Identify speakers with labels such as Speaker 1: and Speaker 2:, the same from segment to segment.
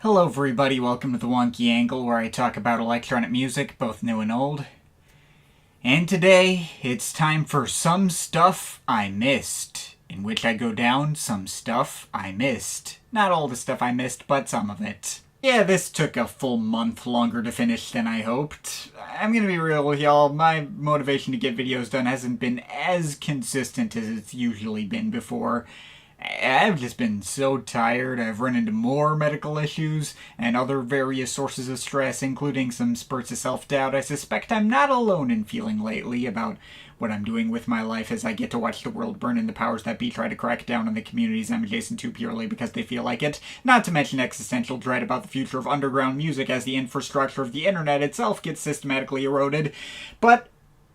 Speaker 1: Hello everybody, welcome to The Wonky Angle, where I talk about electronic music, both new and old. And today, it's time for Some Stuff I Missed, in which I go down some stuff I missed. Not all the stuff I missed, but some of it. Yeah, this took a full month longer to finish than I hoped. I'm gonna be real with y'all, my motivation to get videos done hasn't been as consistent as it's usually been before. I've just been so tired. I've run into more medical issues and other various sources of stress, including some spurts of self-doubt. I suspect I'm not alone in feeling lately about what I'm doing with my life as I get to watch the world burn and the powers that be try to crack down on the communities I'm adjacent to purely because they feel like it. Not to mention existential dread about the future of underground music as the infrastructure of the internet itself gets systematically eroded. But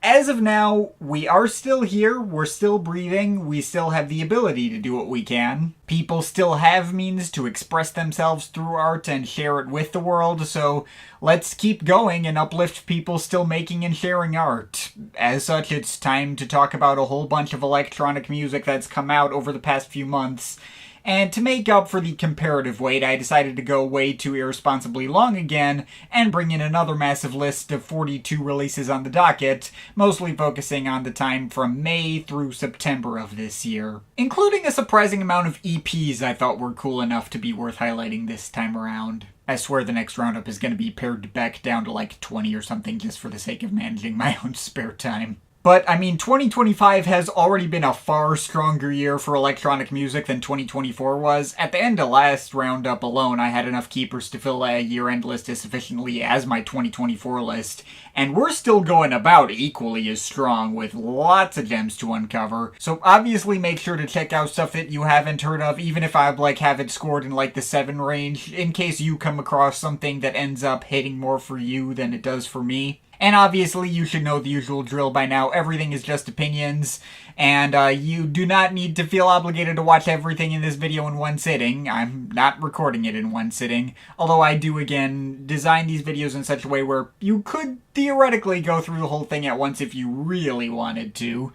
Speaker 1: as of now, we are still here, we're still breathing, we still have the ability to do what we can. People still have means to express themselves through art and share it with the world, so let's keep going and uplift people still making and sharing art. As such, it's time to talk about a whole bunch of electronic music that's come out over the past few months. And to make up for the comparative wait, I decided to go way too irresponsibly long again and bring in another massive list of 42 releases on the docket, mostly focusing on the time from May through September of this year. Including a surprising amount of EPs I thought were cool enough to be worth highlighting this time around. I swear the next roundup is going to be pared back down to like 20 or something just for the sake of managing my own spare time. But, 2025 has already been a far stronger year for electronic music than 2024 was. At the end of last roundup alone, I had enough keepers to fill a year-end list as sufficiently as my 2024 list. And we're still going about equally as strong, with lots of gems to uncover. So obviously make sure to check out stuff that you haven't heard of, even if I have it scored in the 7 range, in case you come across something that ends up hitting more for you than it does for me. And obviously, you should know the usual drill by now. Everything is just opinions, and you do not need to feel obligated to watch everything in this video in one sitting. I'm not recording it in one sitting, although I do, again, design these videos in such a way where you could theoretically go through the whole thing at once if you really wanted to.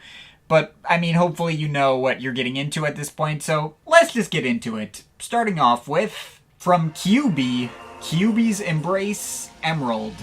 Speaker 1: But, hopefully you know what you're getting into at this point, so let's just get into it. Starting off with, from Kyuubi, Kyuubi's Embrace Emerald.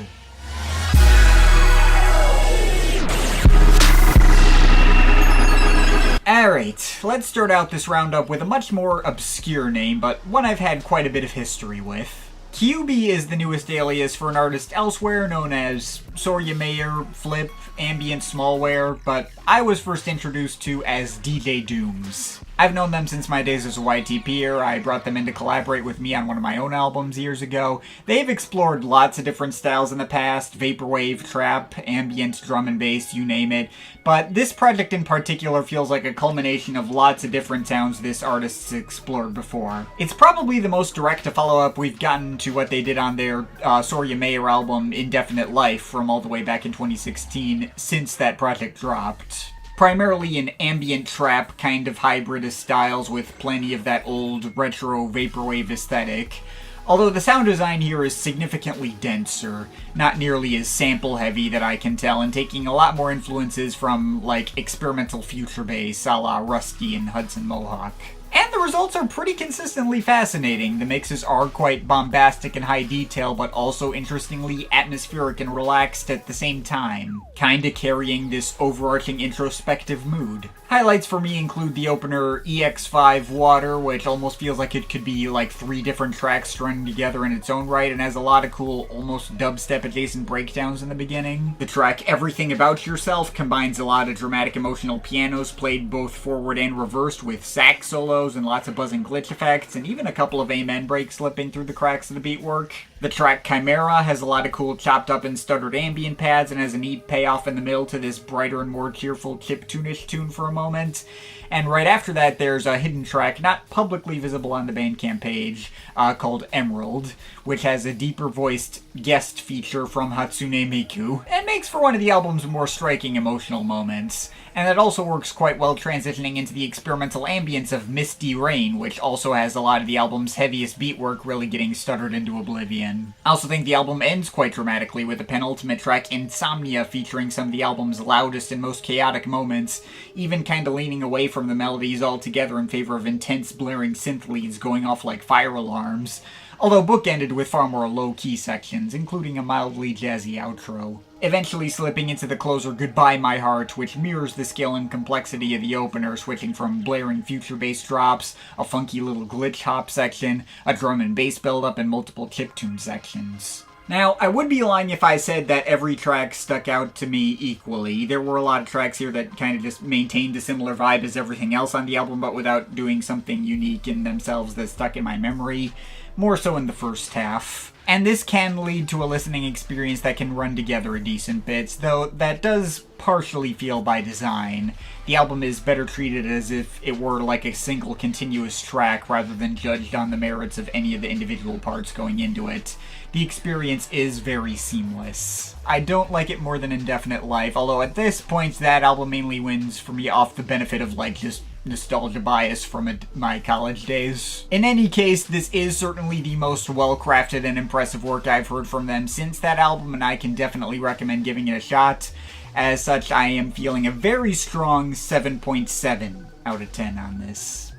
Speaker 1: Alright, let's start out this roundup with a much more obscure name, but one I've had quite a bit of history with. Kyuubi is the newest alias for an artist elsewhere known as Sorya Mayer, Flip, Ambient Smallware, but I was first introduced to as DJ Dooms. I've known them since my days as a YTPer. I brought them in to collaborate with me on one of my own albums years ago. They've explored lots of different styles in the past, vaporwave, trap, ambient, drum and bass, you name it. But this project in particular feels like a culmination of lots of different sounds this artist's explored before. It's probably the most direct follow-up we've gotten to what they did on their Sorya Mayer album Indefinite Life from all the way back in 2016 since that project dropped. Primarily in ambient trap kind of hybridist styles with plenty of that old retro vaporwave aesthetic. Although the sound design here is significantly denser, not nearly as sample heavy that I can tell, and taking a lot more influences from experimental future bass a la Rusty and Hudson Mohawk. And the results are pretty consistently fascinating. The mixes are quite bombastic and high detail, but also interestingly atmospheric and relaxed at the same time, kinda carrying this overarching introspective mood. Highlights for me include the opener EX5 Water, which almost feels like it could be 3 different tracks strung together in its own right, and has a lot of cool, almost dubstep adjacent breakdowns in the beginning. The track Everything About Yourself combines a lot of dramatic emotional pianos played both forward and reversed with sax solos and lots of buzzing glitch effects, and even a couple of amen breaks slipping through the cracks of the beatwork. The track Chimera has a lot of cool chopped up and stuttered ambient pads and has a neat payoff in the middle to this brighter and more cheerful chiptune-ish tune for a moment. And right after that there's a hidden track not publicly visible on the Bandcamp page called Emerald, which has a deeper voiced guest feature from Hatsune Miku, and makes for one of the album's more striking emotional moments. And that also works quite well transitioning into the experimental ambience of Misty Rain, which also has a lot of the album's heaviest beatwork really getting stuttered into oblivion. I also think the album ends quite dramatically with the penultimate track Insomnia featuring some of the album's loudest and most chaotic moments, even kinda leaning away from the melodies altogether in favor of intense blaring synth leads going off like fire alarms. although bookended with far more low-key sections, including a mildly jazzy outro. Eventually slipping into the closer Goodbye My Heart, which mirrors the scale and complexity of the opener, switching from blaring future bass drops, a funky little glitch hop section, a drum and bass build-up, and multiple chiptune sections. Now, I would be lying if I said that every track stuck out to me equally. There were a lot of tracks here that kind of just maintained a similar vibe as everything else on the album, but without doing something unique in themselves that stuck in my memory, more so in the first half. And this can lead to a listening experience that can run together a decent bit, though that does partially feel by design. The album is better treated as if it were like a single continuous track rather than judged on the merits of any of the individual parts going into it. The experience is very seamless. I don't like it more than Indefinite Life, although at this point that album mainly wins for me off the benefit of like just nostalgia bias from my college days. In any case, this is certainly the most well-crafted and impressive work I've heard from them since that album, and I can definitely recommend giving it a shot. As such, I am feeling a very strong 7.7 out of 10 on this.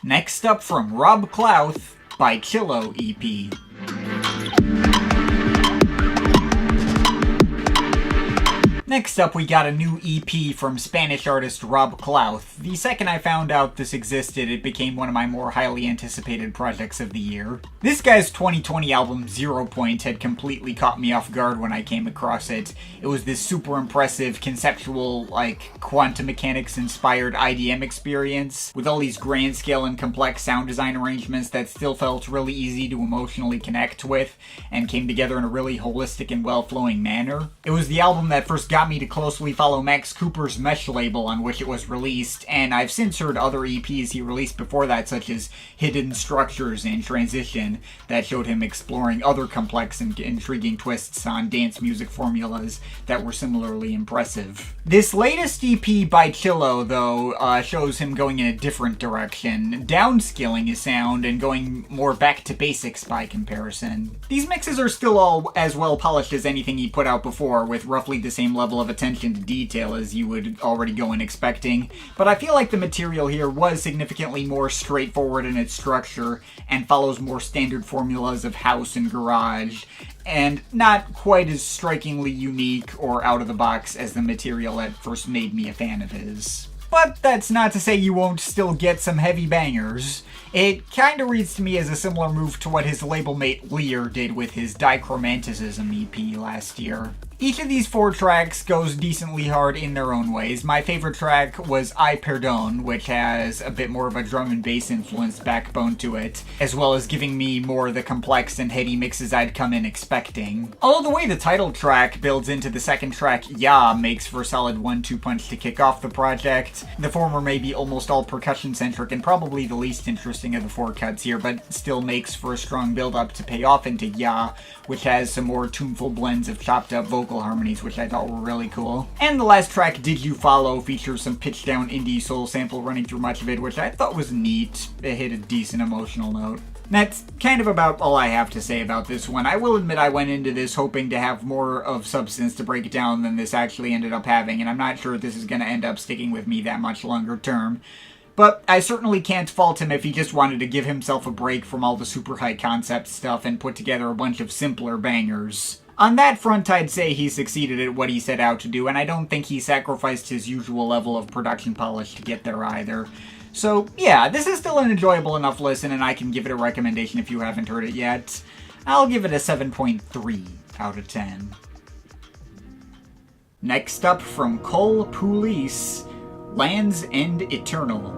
Speaker 1: Next up from Rob Clouth, Bichillo EP. Next up, we got a new EP from Spanish artist Rob Clouth. The second I found out this existed, it became one of my more highly anticipated projects of the year. This guy's 2020 album, 0 Point, had completely caught me off guard when I came across it. It was this super impressive, conceptual, like, quantum mechanics-inspired IDM experience, with all these grand scale and complex sound design arrangements that still felt really easy to emotionally connect with, and came together in a really holistic and well-flowing manner. It was the album that first got me to closely follow Max Cooper's Mesh label on which it was released, and I've since heard other EPs he released before that, such as Hidden Structures and Transition, that showed him exploring other complex and intriguing twists on dance music formulas that were similarly impressive. This latest EP by Bichillo, though, shows him going in a different direction, downscaling his sound and going more back to basics by comparison. These mixes are still all as well polished as anything he put out before, with roughly the same level of attention to detail as you would already go in expecting, but I feel like the material here was significantly more straightforward in its structure and follows more standard formulas of house and garage, and not quite as strikingly unique or out of the box as the material that first made me a fan of his. But that's not to say you won't still get some heavy bangers. It kinda reads to me as a similar move to what his label mate Lear did with his Dichromanticism EP last year. Each of these 4 tracks goes decently hard in their own ways. My favorite track was I Perdon, which has a bit more of a drum and bass influenced backbone to it, as well as giving me more of the complex and heady mixes I'd come in expecting. Although the way the title track builds into the second track, Ya, makes for a solid 1-2 punch to kick off the project. The former may be almost all percussion-centric and probably the least interesting of the 4 cuts here, but still makes for a strong build-up to pay off into Ya, which has some more tuneful blends of chopped-up vocal harmonies, which I thought were really cool. And the last track, Did You Follow, features some pitched-down indie soul sample running through much of it, which I thought was neat. It hit a decent emotional note. That's kind of about all I have to say about this one. I will admit I went into this hoping to have more of substance to break it down than this actually ended up having, and I'm not sure this is going to end up sticking with me that much longer term. But I certainly can't fault him if he just wanted to give himself a break from all the super high concept stuff and put together a bunch of simpler bangers. On that front, I'd say he succeeded at what he set out to do, and I don't think he sacrificed his usual level of production polish to get there either. So, yeah, this is still an enjoyable enough listen, and I can give it a recommendation if you haven't heard it yet. I'll give it a 7.3 out of 10. Next up from Pulice, Land's End Eternal.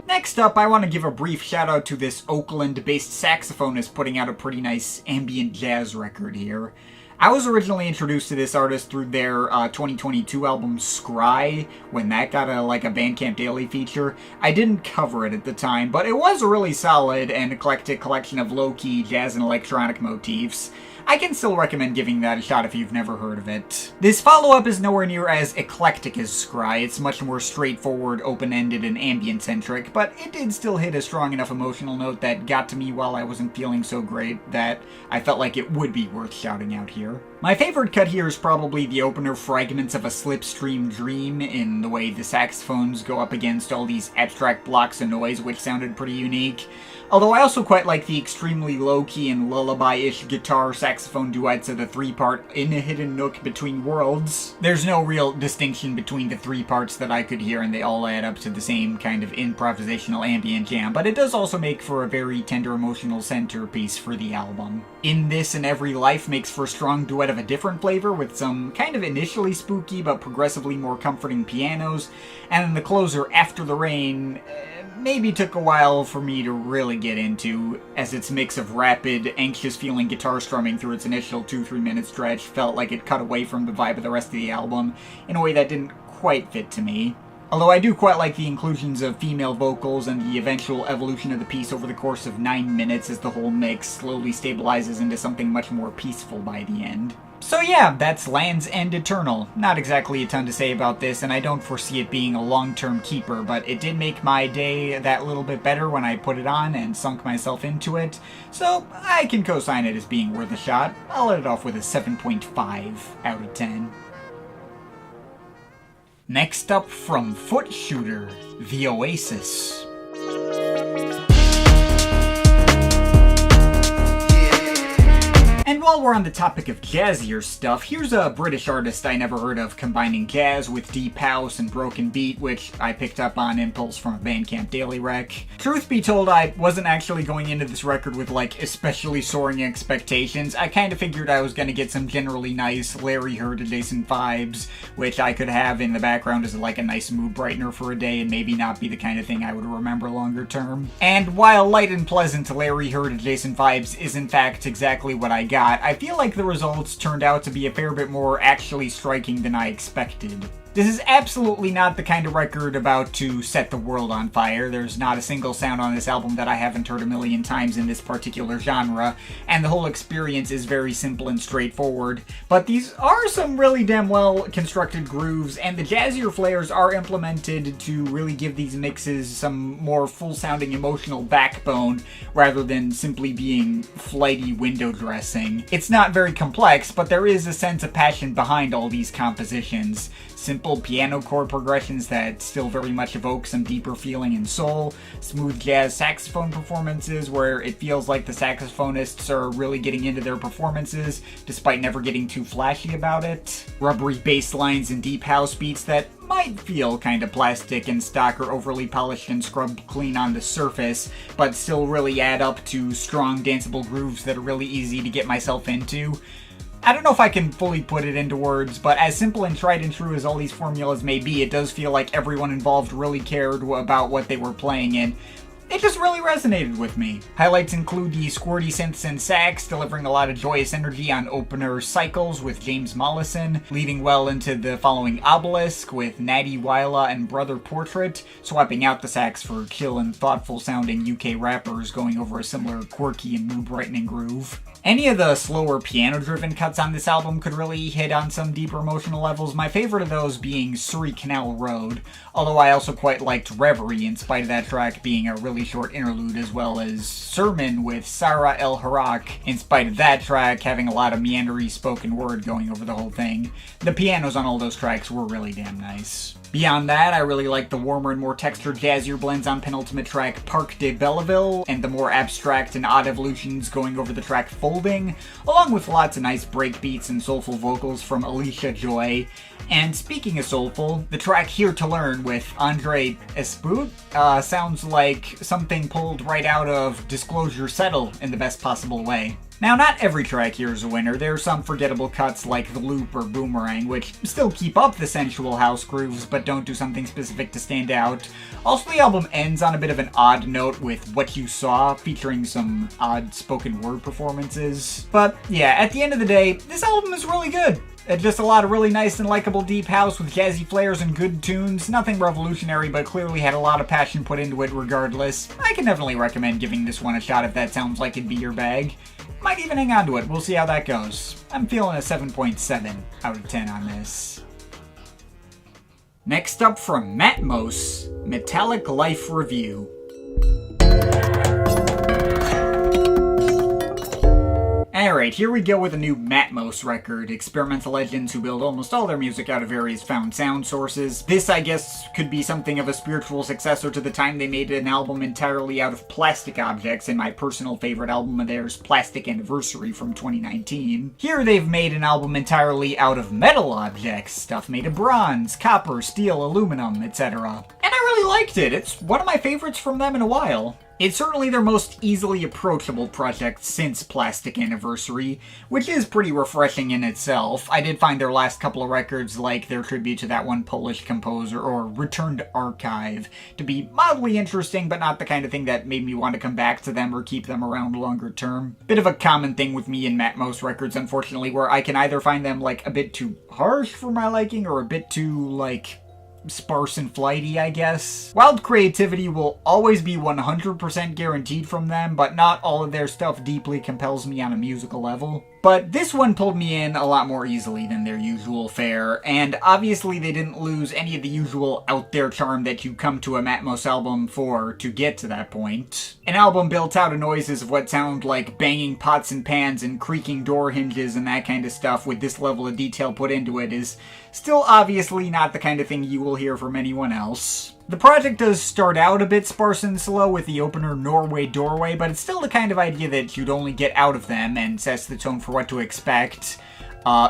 Speaker 1: Next up, I want to give a brief shout out to this Oakland-based saxophonist putting out a pretty nice ambient jazz record here. I was originally introduced to this artist through their 2022 album Scry, when that got a Bandcamp Daily feature. I didn't cover it at the time, but it was a really solid and eclectic collection of low-key jazz and electronic motifs. I can still recommend giving that a shot if you've never heard of it. This follow-up is nowhere near as eclectic as Scry. It's much more straightforward, open-ended, and ambient-centric, but it did still hit a strong enough emotional note that got to me while I wasn't feeling so great that I felt like it would be worth shouting out here. My favorite cut here is probably the opener Fragments of a Slipstream Dream, in the way the saxophones go up against all these abstract blocks of noise, which sounded pretty unique. Although I also quite like the extremely low-key and lullaby-ish guitar-saxophone duets of the three-part In a Hidden Nook Between Worlds. There's no real distinction between the three parts that I could hear, and they all add up to the same kind of improvisational ambient jam, but it does also make for a very tender emotional centerpiece for the album. In This and Every Life makes for a strong duet of a different flavor, with some kind of initially spooky but progressively more comforting pianos, and then the closer, After the Rain, maybe took a while for me to really get into, as its mix of rapid, anxious-feeling guitar strumming through its initial 2-3 minute stretch felt like it cut away from the vibe of the rest of the album in a way that didn't quite fit to me. Although I do quite like the inclusions of female vocals and the eventual evolution of the piece over the course of 9 minutes as the whole mix slowly stabilizes into something much more peaceful by the end. So yeah, that's Land's End Eternal. Not exactly a ton to say about this, and I don't foresee it being a long-term keeper, but it did make my day that little bit better when I put it on and sunk myself into it, so I can co-sign it as being worth a shot. I'll let it off with a 7.5 out of 10. Next up from Footshooter, the Oasis. And while we're on the topic of jazzier stuff, here's a British artist I never heard of combining jazz with deep house and broken beat, which I picked up on impulse from a Bandcamp Daily Rec. Truth be told, I wasn't actually going into this record with, like, especially soaring expectations. I kind of figured I was going to get some generally nice Larry Heard adjacent vibes, which I could have in the background as, like, a nice mood brightener for a day and maybe not be the kind of thing I would remember longer term. And while light and pleasant Larry Heard adjacent vibes is in fact exactly what I got, I feel like the results turned out to be a fair bit more actually striking than I expected. This is absolutely not the kind of record about to set the world on fire. There's not a single sound on this album that I haven't heard a million times in this particular genre, and the whole experience is very simple and straightforward. But these are some really damn well constructed grooves, and the jazzier flares are implemented to really give these mixes some more full-sounding emotional backbone, rather than simply being flighty window dressing. It's not very complex, but there is a sense of passion behind all these compositions. Simple piano chord progressions that still very much evoke some deeper feeling and soul, smooth jazz saxophone performances where it feels like the saxophonists are really getting into their performances despite never getting too flashy about it, rubbery bass lines and deep house beats that might feel kind of plastic and stock or overly polished and scrubbed clean on the surface, but still really add up to strong danceable grooves that are really easy to get myself into. I don't know if I can fully put it into words, but as simple and tried and true as all these formulas may be, it does feel like everyone involved really cared about what they were playing, and it just really resonated with me. Highlights include the squirty synths and sax, delivering a lot of joyous energy on opener Cycles with James Mollison, leading well into the following Obelisk with Natty Wyla and Brother Portrait, swapping out the sax for chill and thoughtful sounding UK rappers going over a similar quirky and mood-brightening groove. Any of the slower piano-driven cuts on this album could really hit on some deeper emotional levels, my favorite of those being Surrey Canal Road, although I also quite liked Reverie in spite of that track being a really short interlude, as well as Sermon with Sarah El Harak, in spite of that track having a lot of meandery spoken word going over the whole thing. The pianos on all those tracks were really damn nice. Beyond that, I really like the warmer and more textured jazzier blends on penultimate track Parc de Belleville, and the more abstract and odd evolutions going over the track Folding, along with lots of nice breakbeats and soulful vocals from Alicia Joy. And speaking of soulful, the track Here to Learn with Andre Espout sounds like something pulled right out of Disclosure Settle in the best possible way. Now, not every track here is a winner. There are some forgettable cuts like The Loop or Boomerang, which still keep up the sensual house grooves, but don't do something specific to stand out. Also, the album ends on a bit of an odd note with What You Saw, featuring some odd spoken word performances. But yeah, at the end of the day, this album is really good. Just a lot of really nice and likable deep house with jazzy flares and good tunes. Nothing revolutionary, but clearly had a lot of passion put into it regardless. I can definitely recommend giving this one a shot if that sounds like it'd be your bag. Might even hang on to it, we'll see how that goes. I'm feeling a 7.7 out of 10 on this. Next up from Matmos, Metallic Life Review. Alright, here we go with a new Matmos record, experimental legends who build almost all their music out of various found sound sources. This, I guess, could be something of a spiritual successor to the time they made an album entirely out of plastic objects, and my personal favorite album of theirs, Plastic Anniversary from 2019. Here they've made an album entirely out of metal objects, stuff made of bronze, copper, steel, aluminum, etc. And I really liked it. It's one of my favorites from them in a while. It's certainly their most easily approachable project since Plastic Anniversary, which is pretty refreshing in itself. I did find their last couple of records, like their tribute to that one Polish composer, or Return to Archive, to be mildly interesting, but not the kind of thing that made me want to come back to them or keep them around longer term. Bit of a common thing with me and Matmos records, unfortunately, where I can either find them, like, a bit too harsh for my liking, or a bit too, like, sparse and flighty, I guess. Wild creativity will always be 100% guaranteed from them, but not all of their stuff deeply compels me on a musical level. But this one pulled me in a lot more easily than their usual fare, and obviously they didn't lose any of the usual out-there charm that you come to a Matmos album for to get to that point. An album built out of noises of what sound like banging pots and pans and creaking door hinges and that kind of stuff with this level of detail put into it is still obviously not the kind of thing you will hear from anyone else. The project does start out a bit sparse and slow with the opener Norway Doorway, but it's still the kind of idea that you'd only get out of them and sets the tone for what to expect.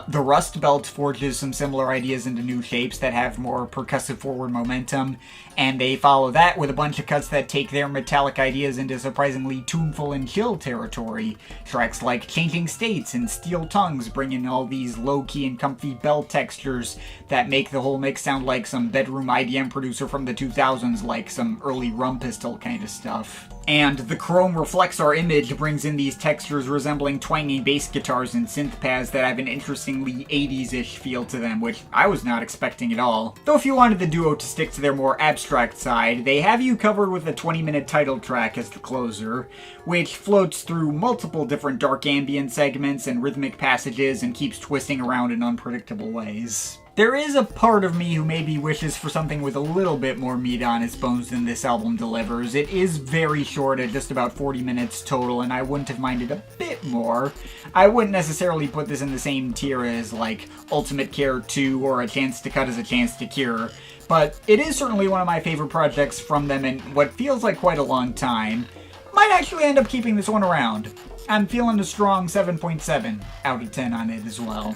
Speaker 1: The Rust Belt forges some similar ideas into new shapes that have more percussive forward momentum, and they follow that with a bunch of cuts that take their metallic ideas into surprisingly tuneful and chill territory. Tracks like Changing States and Steel Tongues bring in all these low-key and comfy bell textures that make the whole mix sound like some bedroom IDM producer from the 2000s, like some early Rum Pistol kind of stuff. And the Chrome Reflects Our Image brings in these textures resembling twanging bass guitars and synth pads that have an interestingly 80s-ish feel to them, which I was not expecting at all. Though if you wanted the duo to stick to their more abstract side, they have you covered with a 20-minute title track as the closer, which floats through multiple different dark ambient segments and rhythmic passages and keeps twisting around in unpredictable ways. There is a part of me who maybe wishes for something with a little bit more meat on its bones than this album delivers. It is very short at just about 40 minutes total, and I wouldn't have minded a bit more. I wouldn't necessarily put this in the same tier as, like, Ultimate Care 2 or A Chance to Cut as A Chance to Cure, but it is certainly one of my favorite projects from them in what feels like quite a long time. Might actually end up keeping this one around. I'm feeling a strong 7.7 out of 10 on it as well.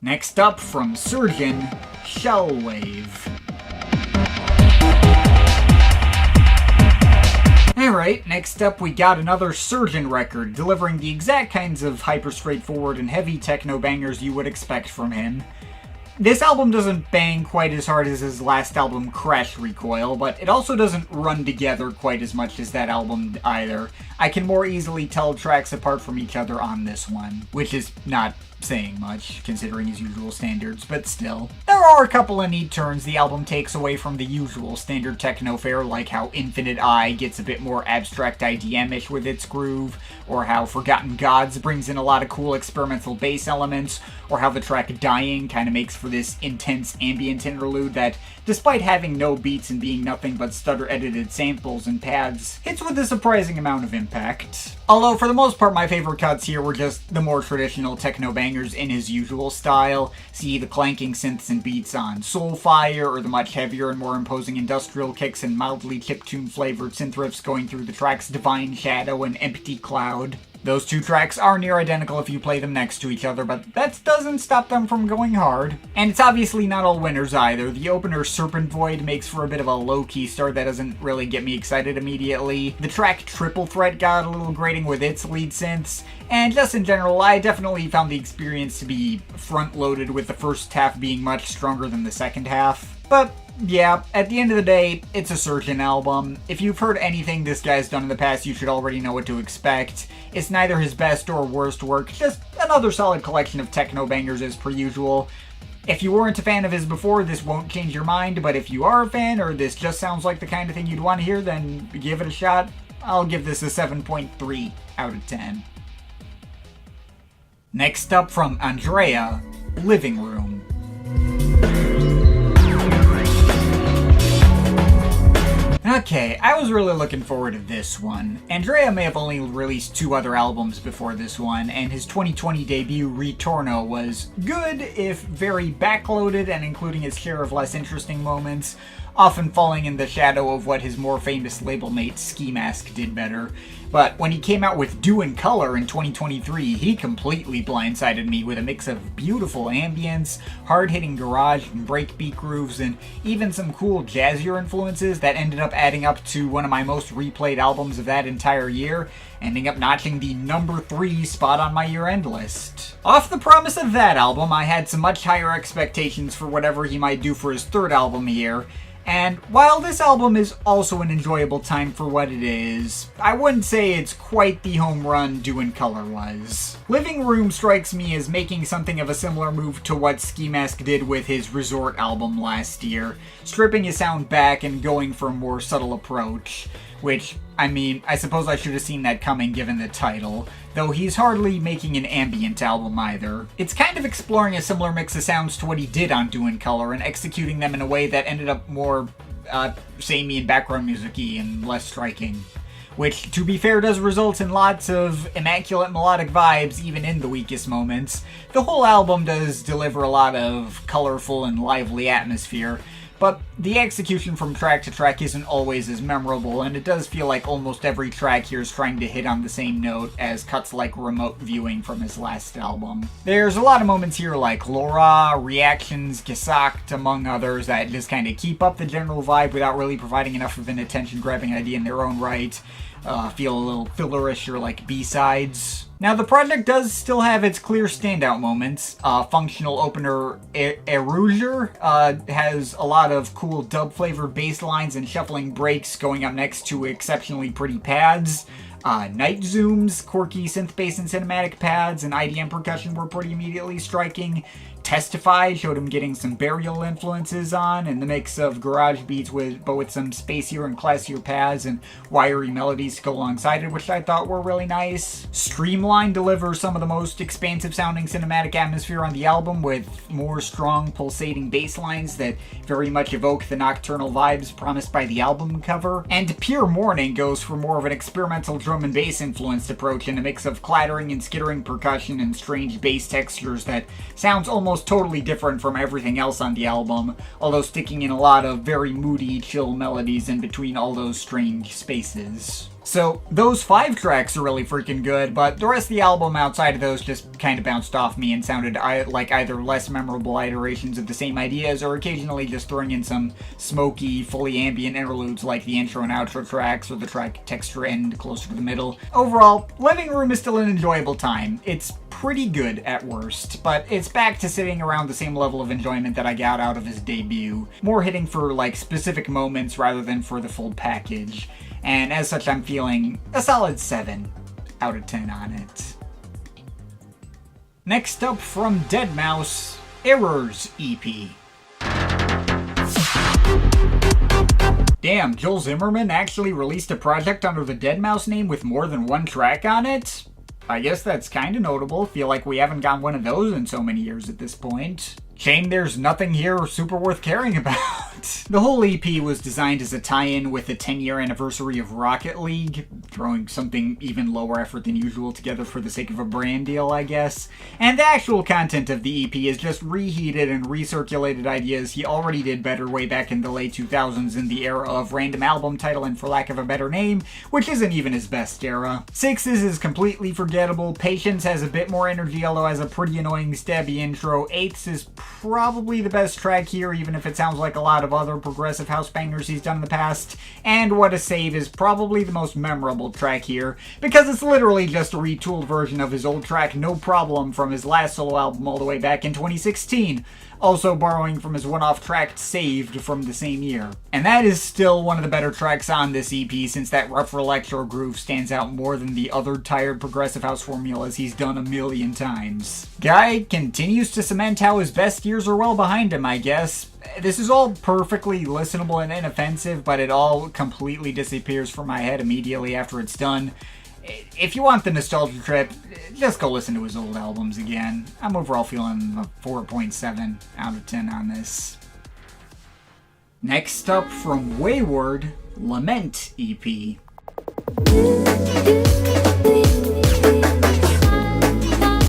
Speaker 1: Next up, from Surgeon, Shellwave. Alright, next up we got another Surgeon record, delivering the exact kinds of hyper-straightforward and heavy techno bangers you would expect from him. This album doesn't bang quite as hard as his last album, Crash Recoil, but it also doesn't run together quite as much as that album either. I can more easily tell tracks apart from each other on this one, which is not saying much, considering his usual standards, but still. There are a couple of neat turns the album takes away from the usual standard techno fare, like how Infinite Eye gets a bit more abstract IDM-ish with its groove, or how Forgotten Gods brings in a lot of cool experimental bass elements, or how the track Dying kind of makes for this intense ambient interlude that, despite having no beats and being nothing but stutter-edited samples and pads, hits with a surprising amount of impact. Although, for the most part, my favorite cuts here were just the more traditional techno bangers in his usual style. See the clanking synths and beats on Soulfire, or the much heavier and more imposing industrial kicks and mildly chiptune-flavored synth riffs going through the tracks Divine Shadow and Empty Cloud. Those two tracks are near identical if you play them next to each other, but that doesn't stop them from going hard. And it's obviously not all winners either. The opener Serpent Void makes for a bit of a low-key start that doesn't really get me excited immediately. The track Triple Threat got a little grating with its lead synths, and just in general, I definitely found the experience to be front-loaded, with the first half being much stronger than the second half. But yeah, at the end of the day, it's a Surgeon album. If you've heard anything this guy's done in the past, you should already know what to expect. It's neither his best or worst work, just another solid collection of techno bangers as per usual. If you weren't a fan of his before, this won't change your mind, but if you are a fan, or this just sounds like the kind of thing you'd want to hear, then give it a shot. I'll give this a 7.3 out of 10. Next up, from Andrea, Living Room. Okay, I was really looking forward to this one. Andrea may have only released 2 other albums before this one, and his 2020 debut, Ritorno, was good, if very backloaded and including its share of less interesting moments, often falling in the shadow of what his more famous label mate Ski Mask did better. But when he came out with Do in Color in 2023, he completely blindsided me with a mix of beautiful ambience, hard-hitting garage and breakbeat grooves, and even some cool jazzier influences that ended up adding up to one of my most replayed albums of that entire year, ending up notching the number 3 spot on my year-end list. Off the promise of that album, I had some much higher expectations for whatever he might do for his 3rd album here. And while this album is also an enjoyable time for what it is, I wouldn't say it's quite the home run Do in Color was. Living Room strikes me as making something of a similar move to what Ski Mask did with his Resort album last year, stripping his sound back and going for a more subtle approach. Which, I mean, I suppose I should have seen that coming given the title, though he's hardly making an ambient album either. It's kind of exploring a similar mix of sounds to what he did on Do in Color and executing them in a way that ended up more samey and background music-y and less striking. Which, to be fair, does result in lots of immaculate melodic vibes even in the weakest moments. The whole album does deliver a lot of colorful and lively atmosphere, but the execution from track to track isn't always as memorable, and it does feel like almost every track here is trying to hit on the same note as cuts like Remote Viewing from his last album. There's a lot of moments here like Laura, Reactions, Gesagt, among others, that just kind of keep up the general vibe without really providing enough of an attention-grabbing idea in their own right. Feel a little fillerish or like B-sides. Now, the project does still have its clear standout moments. Functional opener Eruger has a lot of cool dub-flavored bass lines and shuffling breaks going up next to exceptionally pretty pads. Night Zooms, quirky synth bass and cinematic pads, and IDM percussion were pretty immediately striking. Testify showed him getting some burial influences on, and the mix of garage beats with some spacier and classier pads and wiry melodies to go alongside it, which I thought were really nice. Streamline delivers some of the most expansive sounding cinematic atmosphere on the album, with more strong pulsating bass lines that very much evoke the nocturnal vibes promised by the album cover. And Pure Morning goes for more of an experimental drum and bass influenced approach in a mix of clattering and skittering percussion and strange bass textures that sounds almost totally different from everything else on the album, although sticking in a lot of very moody, chill melodies in between all those strange spaces. So, those 5 tracks are really freaking good, but the rest of the album outside of those just kind of bounced off me and sounded like either less memorable iterations of the same ideas or occasionally just throwing in some smoky, fully ambient interludes like the intro and outro tracks or the track texture end closer to the middle. Overall, Living Room is still an enjoyable time. It's pretty good at worst, but it's back to sitting around the same level of enjoyment that I got out of his debut. More hitting for like specific moments rather than for the full package. And as such, I'm feeling a solid 7 out of 10 on it. Next up from Deadmau5, Errors EP. Damn, Joel Zimmerman actually released a project under the Deadmau5 name with more than 1 track on it? I guess that's kinda notable. Feel like we haven't gotten one of those in so many years at this point. Shame there's nothing here super worth caring about. The whole EP was designed as a tie-in with the 10-year anniversary of Rocket League, throwing something even lower effort than usual together for the sake of a brand deal, I guess. And the actual content of the EP is just reheated and recirculated ideas he already did better way back in the late 2000s in the era of random album title and for lack of a better name, which isn't even his best era. Sixes is completely forgettable, Patience has a bit more energy although has a pretty annoying stabby intro, Eighths is probably the best track here even if it sounds like a lot of other progressive house bangers he's done in the past, and What a Save is probably the most memorable track here, because it's literally just a retooled version of his old track No Problem from his last solo album all the way back in 2016, also borrowing from his one-off track Saved from the same year. And that is still one of the better tracks on this EP since that rougher electro groove stands out more than the other tired progressive house formulas he's done a million times. Guy continues to cement how his best years are well behind him, I guess. This is all perfectly listenable and inoffensive, but it all completely disappears from my head immediately after it's done. If you want the nostalgia trip, just go listen to his old albums again. I'm overall feeling a 4.7 out of 10 on this. Next up from Wayward, Lament EP.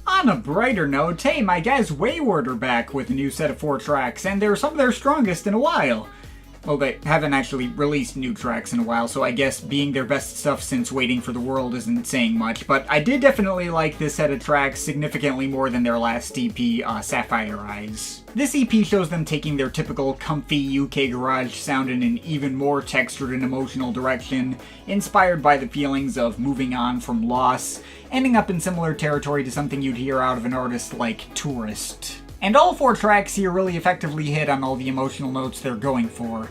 Speaker 1: On a brighter note, hey, my guys Wayward are back with a new set of 4 tracks, and they're some of their strongest in a while. Well, they haven't actually released new tracks in a while, so I guess being their best stuff since Waiting for the World isn't saying much, but I did definitely like this set of tracks significantly more than their last EP, Sapphire Eyes. This EP shows them taking their typical comfy UK garage sound in an even more textured and emotional direction, inspired by the feelings of moving on from loss, ending up in similar territory to something you'd hear out of an artist like Tourist. And all 4 tracks here really effectively hit on all the emotional notes they're going for.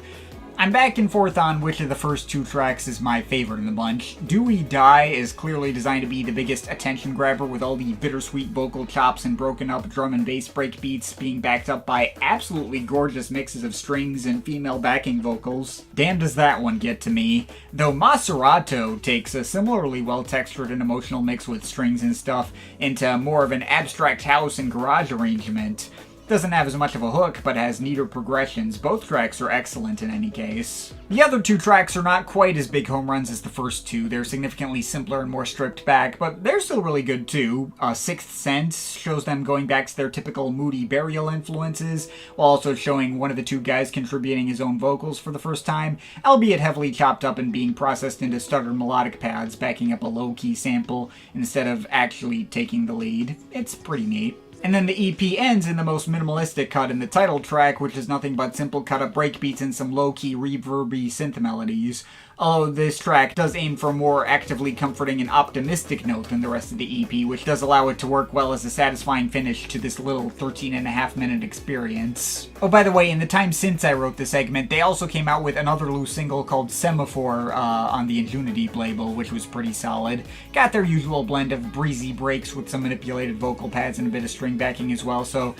Speaker 1: I'm back and forth on which of the first 2 tracks is my favorite in the bunch. Do We Die is clearly designed to be the biggest attention grabber, with all the bittersweet vocal chops and broken up drum and bass break beats being backed up by absolutely gorgeous mixes of strings and female backing vocals. Damn does that one get to me. Though Maserato takes a similarly well-textured and emotional mix with strings and stuff into more of an abstract house and garage arrangement. Doesn't have as much of a hook, but has neater progressions. Both tracks are excellent in any case. The other 2 tracks are not quite as big home runs as the first 2. They're significantly simpler and more stripped back, but they're still really good too. Sixth Sense shows them going back to their typical moody burial influences, while also showing one of the 2 guys contributing his own vocals for the first time, albeit heavily chopped up and being processed into stuttered melodic pads, backing up a low-key sample instead of actually taking the lead. It's pretty neat. And then the EP ends in the most minimalistic cut in the title track, which is nothing but simple cut-up breakbeats and some low-key reverby synth melodies. Although this track does aim for a more actively comforting and optimistic note than the rest of the EP, which does allow it to work well as a satisfying finish to this little 13.5-minute experience. Oh, by the way, in the time since I wrote this segment, they also came out with another loose single called Semaphore on the Injunity label, which was pretty solid. Got their usual blend of breezy breaks with some manipulated vocal pads and a bit of string backing as well, so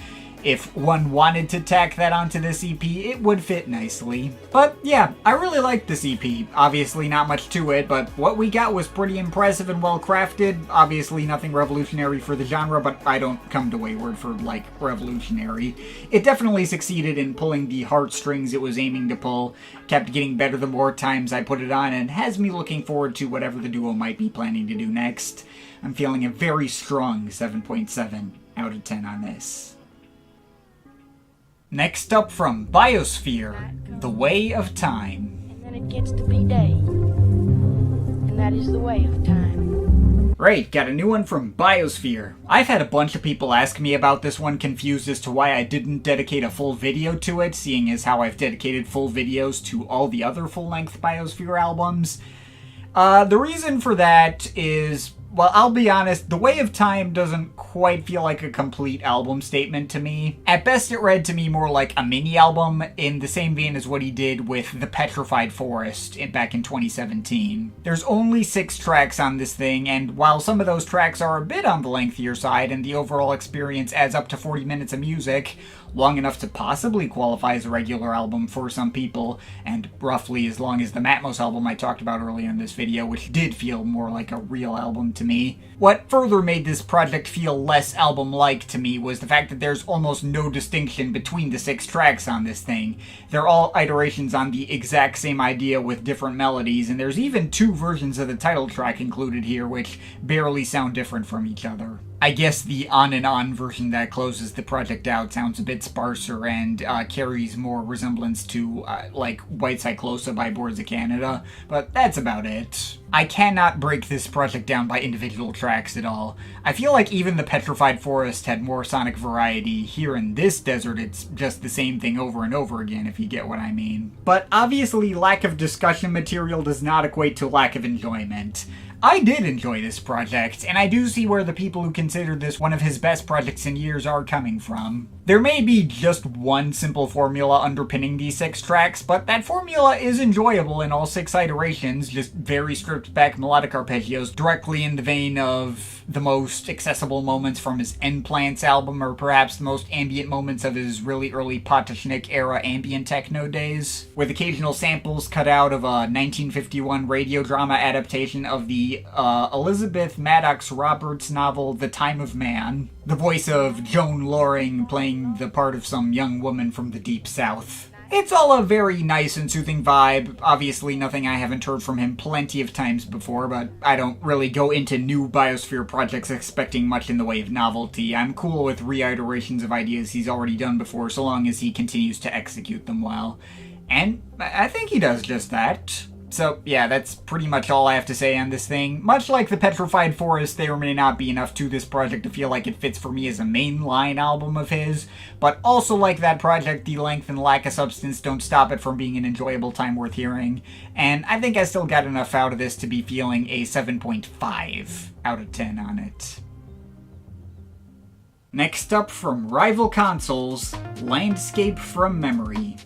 Speaker 1: if one wanted to tack that onto this EP, it would fit nicely. But yeah, I really liked this EP. Obviously not much to it, but what we got was pretty impressive and well crafted. Obviously nothing revolutionary for the genre, but I don't come to Wayward for, like, revolutionary. It definitely succeeded in pulling the heartstrings it was aiming to pull, kept getting better the more times I put it on, and has me looking forward to whatever the duo might be planning to do next. I'm feeling a very strong 7.7 out of 10 on this. Next up from Biosphere, The Way of Time.
Speaker 2: And then it gets to be day, and that is the way of time.
Speaker 1: Right, got a new one from Biosphere. I've had a bunch of people ask me about this one, confused as to why I didn't dedicate a full video to it, seeing as how I've dedicated full videos to all the other full-length Biosphere albums. The reason for that is, well, I'll be honest, The Way of Time doesn't quite feel like a complete album statement to me. At best, it read to me more like a mini-album, in the same vein as what he did with The Petrified Forest back in 2017. There's only 6 tracks on this thing, and while some of those tracks are a bit on the lengthier side, and the overall experience adds up to 40 minutes of music, long enough to possibly qualify as a regular album for some people, and roughly as long as the Matmos album I talked about earlier in this video, which did feel more like a real album to me. What further made this project feel less album-like to me was the fact that there's almost no distinction between the 6 tracks on this thing. They're all iterations on the exact same idea with different melodies, and there's even 2 versions of the title track included here, which barely sound different from each other. I guess the On and On version that closes the project out sounds a bit sparser and carries more resemblance to, like, White Cyclosa by Boards of Canada, but that's about it. I cannot break this project down by individual tracks at all. I feel like even the Petrified Forest had more sonic variety. Here in this desert, it's just the same thing over and over again, if you get what I mean. But obviously, lack of discussion material does not equate to lack of enjoyment. I did enjoy this project, and I do see where the people who consider this one of his best projects in years are coming from. There may be just one simple formula underpinning these 6 tracks, but that formula is enjoyable in all 6 iterations, just very stripped back melodic arpeggios, directly in the vein of the most accessible moments from his Endplants album, or perhaps the most ambient moments of his really early Potashnik era ambient techno days, with occasional samples cut out of a 1951 radio drama adaptation of the Elizabeth Maddox Roberts novel The Time of Man. The voice of Joan Loring playing the part of some young woman from the Deep South. It's all a very nice and soothing vibe. Obviously nothing I haven't heard from him plenty of times before, but I don't really go into new Biosphere projects expecting much in the way of novelty. I'm cool with reiterations of ideas he's already done before, so long as he continues to execute them well. And I think he does just that. So, yeah, that's pretty much all I have to say on this thing. Much like the Petrified Forest, there may not be enough to this project to feel like it fits for me as a mainline album of his, but also like that project, the length and lack of substance don't stop it from being an enjoyable time worth hearing, and I think I still got enough out of this to be feeling a 7.5 out of 10 on it. Next up from rival consoles, Landscape from Memory.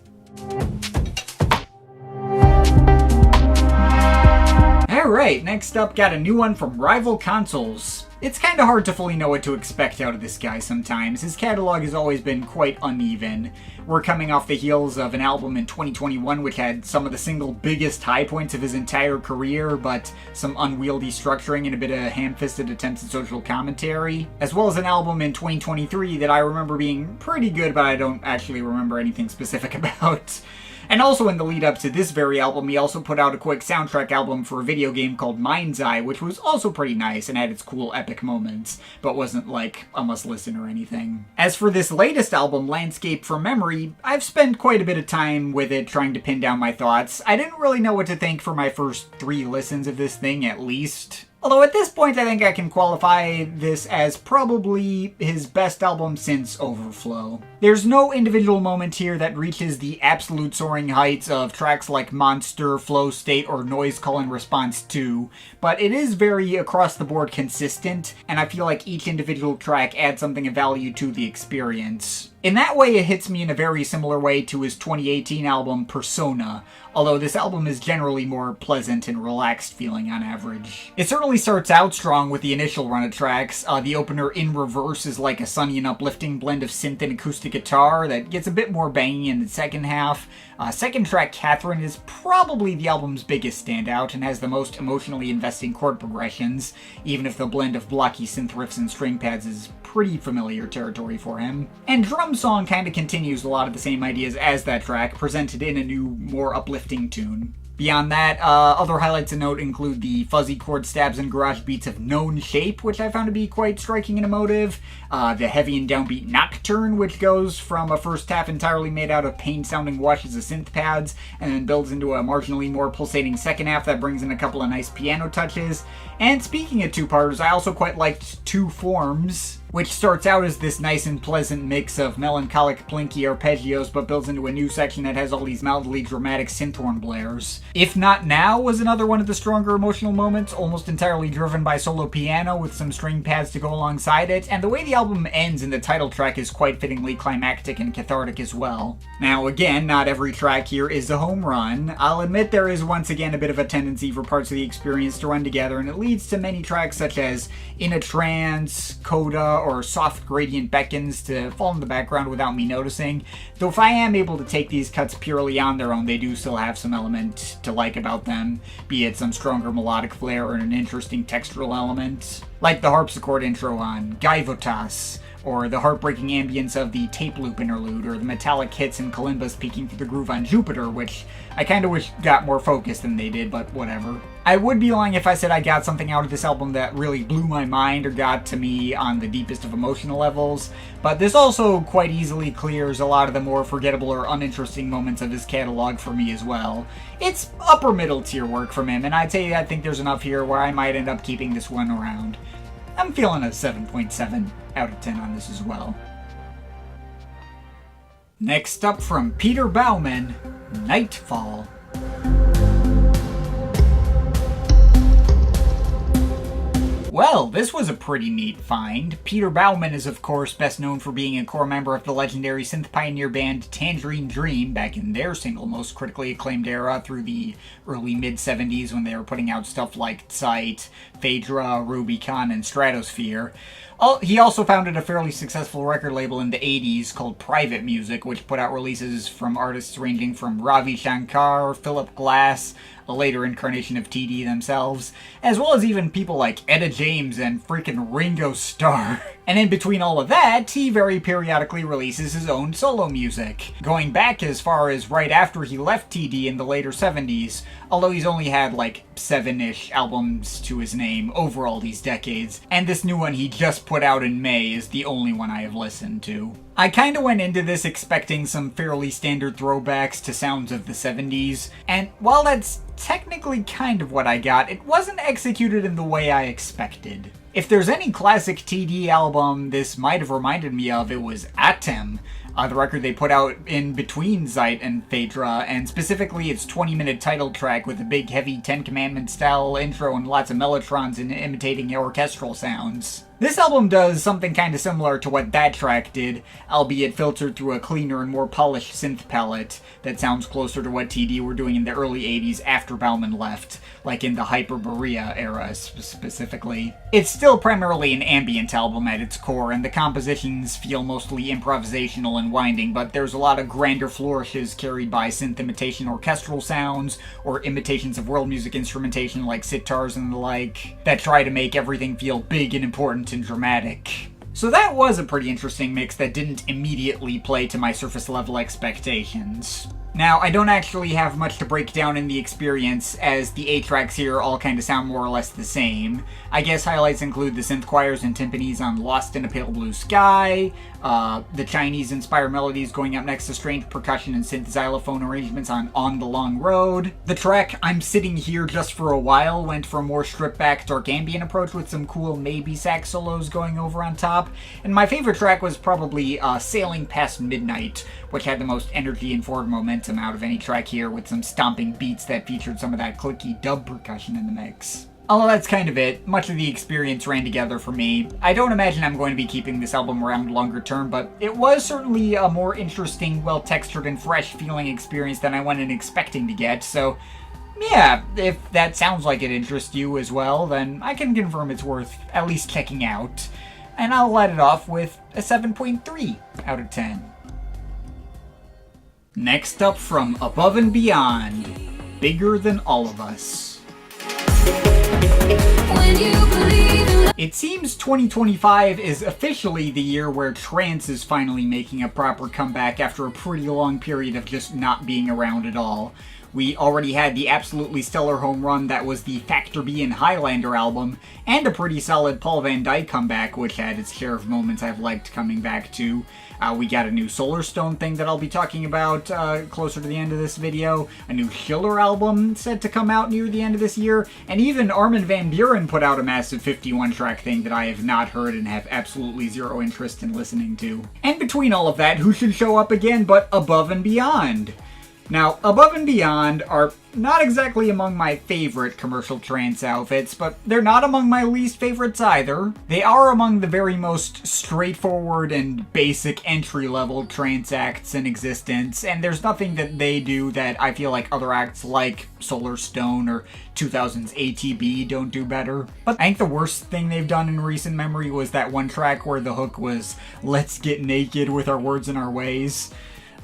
Speaker 1: Alright, next up, got a new one from rival consoles. It's kinda hard to fully know what to expect out of this guy sometimes. His catalog has always been quite uneven. We're coming off the heels of an album in 2021 which had some of the single biggest high points of his entire career, but some unwieldy structuring and a bit of ham-fisted attempts at social commentary, as well as an album in 2023 that I remember being pretty good, but I don't actually remember anything specific about. And also in the lead up to this very album, he also put out a quick soundtrack album for a video game called Mind's Eye, which was also pretty nice and had its cool epic moments, but wasn't like a must listen or anything. As for this latest album, Landscape from Memory, I've spent quite a bit of time with it trying to pin down my thoughts. I didn't really know what to think for my first 3 listens of this thing, at least. Although at this point I think I can qualify this as probably his best album since Overflow. There's no individual moment here that reaches the absolute soaring heights of tracks like Monster, Flow State, or Noise Call and Response 2, but it is very across the board consistent, and I feel like each individual track adds something of value to the experience. In that way, it hits me in a very similar way to his 2018 album Persona, although this album is generally more pleasant and relaxed feeling on average. It certainly starts out strong with the initial run of tracks. The opener In Reverse is like a sunny and uplifting blend of synth and acoustic guitar that gets a bit more bangy in the second half. Second track, Catherine, is probably the album's biggest standout and has the most emotionally investing chord progressions, even if the blend of blocky synth riffs and string pads is pretty familiar territory for him. And Drum Song kind of continues a lot of the same ideas as that track, presented in a new, more uplifting tune. Beyond that, other highlights to note include the fuzzy chord stabs and garage beats of Known Shape, which I found to be quite striking and emotive, the heavy and downbeat Nocturne, which goes from a first half entirely made out of pain-sounding washes of synth pads, and then builds into a marginally more pulsating second half that brings in a couple of nice piano touches. And speaking of two-parters, I also quite liked Two Forms, which starts out as this nice and pleasant mix of melancholic plinky arpeggios, but builds into a new section that has all these mildly dramatic synth horn blares. If Not Now was another one of the stronger emotional moments, almost entirely driven by solo piano with some string pads to go alongside it, and the way the album ends in the title track is quite fittingly climactic and cathartic as well. Now again, not every track here is a home run. I'll admit there is once again a bit of a tendency for parts of the experience to run together, and it leads to many tracks such as In a Trance, Coda, or Soft Gradient Beckons to fall in the background without me noticing, though if I am able to take these cuts purely on their own, they do still have some element to like about them, be it some stronger melodic flair or an interesting textural element, like the harpsichord intro on Gaivotas, or the heartbreaking ambience of the tape loop interlude, or the metallic hits and kalimbas peeking through the groove on Jupiter, which I kinda wish got more focus than they did, but whatever. I would be lying if I said I got something out of this album that really blew my mind or got to me on the deepest of emotional levels, but this also quite easily clears a lot of the more forgettable or uninteresting moments of his catalog for me as well. It's upper middle tier work from him, and I'd say I think there's enough here where I might end up keeping this one around. I'm feeling a 7.7 out of 10 on this as well. Next up from Peter Baumann, Nightfall. Well, this was a pretty neat find. Peter Baumann is of course best known for being a core member of the legendary synth pioneer band Tangerine Dream back in their single most critically acclaimed era through the early mid-70s when they were putting out stuff like Sight, Phaedra, Rubicon, and Stratosphere. He also founded a fairly successful record label in the 80s called Private Music, which put out releases from artists ranging from Ravi Shankar, Philip Glass, a later incarnation of TD themselves, as well as even people like Etta James and freaking Ringo Starr. And in between all of that, he very periodically releases his own solo music, going back as far as right after he left TD in the later 70s, although he's only had like 7-ish albums to his name over all these decades, and this new one he just put out in May is the only one I have listened to. I kinda went into this expecting some fairly standard throwbacks to sounds of the 70s, and while that's technically kind of what I got, it wasn't executed in the way I expected. If there's any classic TD album this might have reminded me of, it was Atem, the record they put out in between Zeit and Phaedra, and specifically its 20-minute title track with a big heavy Ten Commandments style intro and lots of mellotrons and imitating orchestral sounds. This album does something kinda similar to what that track did, albeit filtered through a cleaner and more polished synth palette that sounds closer to what TD were doing in the early 80s after Baumann left, like in the Hyperborea era specifically. It's still primarily an ambient album at its core, and the compositions feel mostly improvisational and winding, but there's a lot of grander flourishes carried by synth imitation orchestral sounds, or imitations of world music instrumentation like sitars and the like, that try to make everything feel big and important and dramatic. So that was a pretty interesting mix that didn't immediately play to my surface level expectations. Now, I don't actually have much to break down in the experience, as the 8 tracks here all kind of sound more or less the same. I guess highlights include the synth choirs and timpanis on Lost in a Pale Blue Sky, the Chinese-inspired melodies going up next to strange percussion and synth xylophone arrangements on the Long Road. The track I'm Sitting Here Just for a While went for a more stripped-back dark ambient approach with some cool maybe sax solos going over on top. And my favorite track was probably Sailing Past Midnight, which had the most energy and forward momentum out of any track here, with some stomping beats that featured some of that clicky dub percussion in the mix. Although that's kind of it, much of the experience ran together for me. I don't imagine I'm going to be keeping this album around longer term, but it was certainly a more interesting, well-textured and fresh-feeling experience than I went in expecting to get, so yeah, if that sounds like it interests you as well, then I can confirm it's worth at least checking out. And I'll let it off with a 7.3 out of 10. Next up from Above and Beyond, Bigger Than All of Us. It seems 2025 is officially the year where trance is finally making a proper comeback after a pretty long period of just not being around at all. We already had the absolutely stellar home run that was the Factor B and Highlander album, and a pretty solid Paul Van Dyke comeback, which had its share of moments I've liked coming back to. We got a new Solarstone thing that I'll be talking about closer to the end of this video, a new Schiller album set to come out near the end of this year, and even Armin van Buuren put out a massive 51-track thing that I have not heard and have absolutely zero interest in listening to. And between all of that, who should show up again but Above and Beyond? Now, Above and Beyond are not exactly among my favorite commercial trance outfits, but they're not among my least favorites either. They are among the very most straightforward and basic entry-level trance acts in existence, and there's nothing that they do that I feel like other acts like Solarstone or 2000's ATB don't do better. But I think the worst thing they've done in recent memory was that one track where the hook was, "Let's get naked with our words and our ways."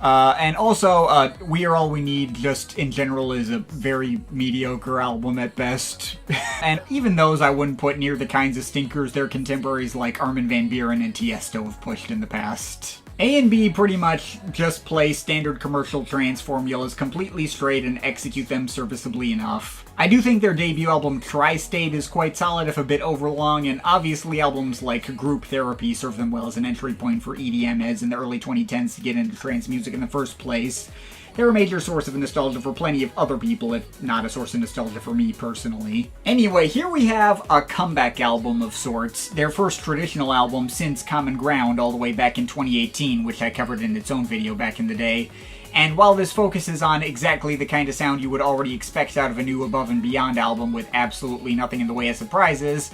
Speaker 1: And also, We Are All We Need just in general is a very mediocre album at best. And even those I wouldn't put near the kinds of stinkers their contemporaries like Armin van Buuren and Tiesto have pushed in the past. A and B pretty much just play standard commercial trance formulas completely straight and execute them serviceably enough. I do think their debut album Tri-State is quite solid if a bit overlong, and obviously albums like Group Therapy serve them well as an entry point for EDM heads in the early 2010s to get into trance music in the first place. They're a major source of nostalgia for plenty of other people, if not a source of nostalgia for me personally. Anyway, here we have a comeback album of sorts, their first traditional album since Common Ground all the way back in 2018, which I covered in its own video back in the day. And while this focuses on exactly the kind of sound you would already expect out of a new Above and Beyond album with absolutely nothing in the way of surprises,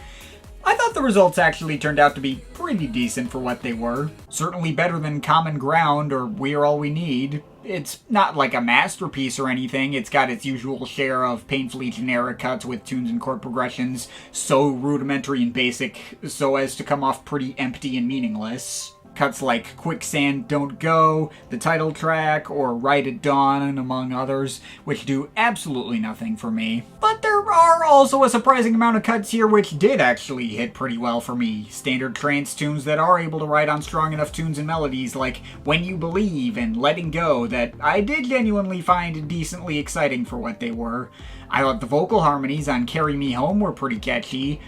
Speaker 1: I thought the results actually turned out to be pretty decent for what they were. Certainly better than Common Ground or We Are All We Need. It's not like a masterpiece or anything. It's got its usual share of painfully generic cuts with tunes and chord progressions so rudimentary and basic so as to come off pretty empty and meaningless. cuts like Quicksand Don't Go, the title track, or Ride at Dawn, among others, which do absolutely nothing for me. But there are also a surprising amount of cuts here which did actually hit pretty well for me. Standard trance tunes that are able to ride on strong enough tunes and melodies like When You Believe and Letting Go that I did genuinely find decently exciting for what they were. I thought the vocal harmonies on Carry Me Home were pretty catchy.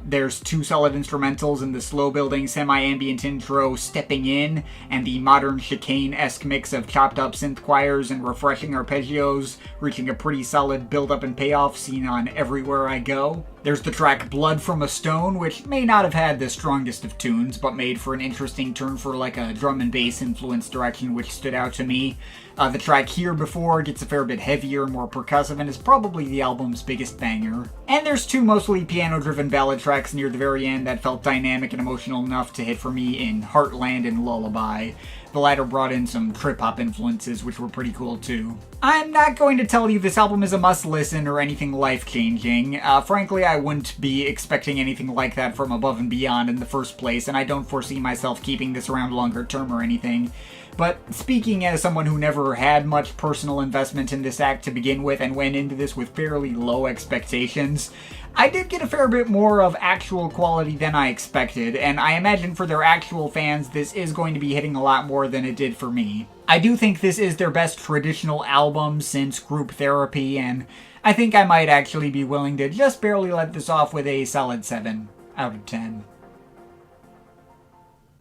Speaker 1: There's 2 solid instrumentals in the slow-building, semi-ambient intro, Stepping In, and the modern chicane-esque mix of chopped-up synth choirs and refreshing arpeggios, reaching a pretty solid build-up and payoff seen on Everywhere I Go. There's the track Blood from a Stone, which may not have had the strongest of tunes, but made for an interesting turn for like a drum and bass influence direction which stood out to me. The track Here Before gets a fair bit heavier and more percussive and is probably the album's biggest banger. And there's 2 mostly piano-driven ballad tracks near the very end that felt dynamic and emotional enough to hit for me in Heartland and Lullaby. The latter brought in some trip-hop influences, which were pretty cool too. I'm not going to tell you this album is a must-listen or anything life-changing. Frankly, I wouldn't be expecting anything like that from Above and Beyond in the first place, and I don't foresee myself keeping this around longer term or anything. But speaking as someone who never had much personal investment in this act to begin with and went into this with fairly low expectations, I did get a fair bit more of actual quality than I expected, and I imagine for their actual fans this is going to be hitting a lot more than it did for me. I do think this is their best traditional album since Group Therapy, and I think I might actually be willing to just barely let this off with a solid 7 out of 10.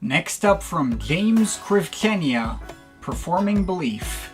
Speaker 1: Next up from James Krivchenia, Performing Belief.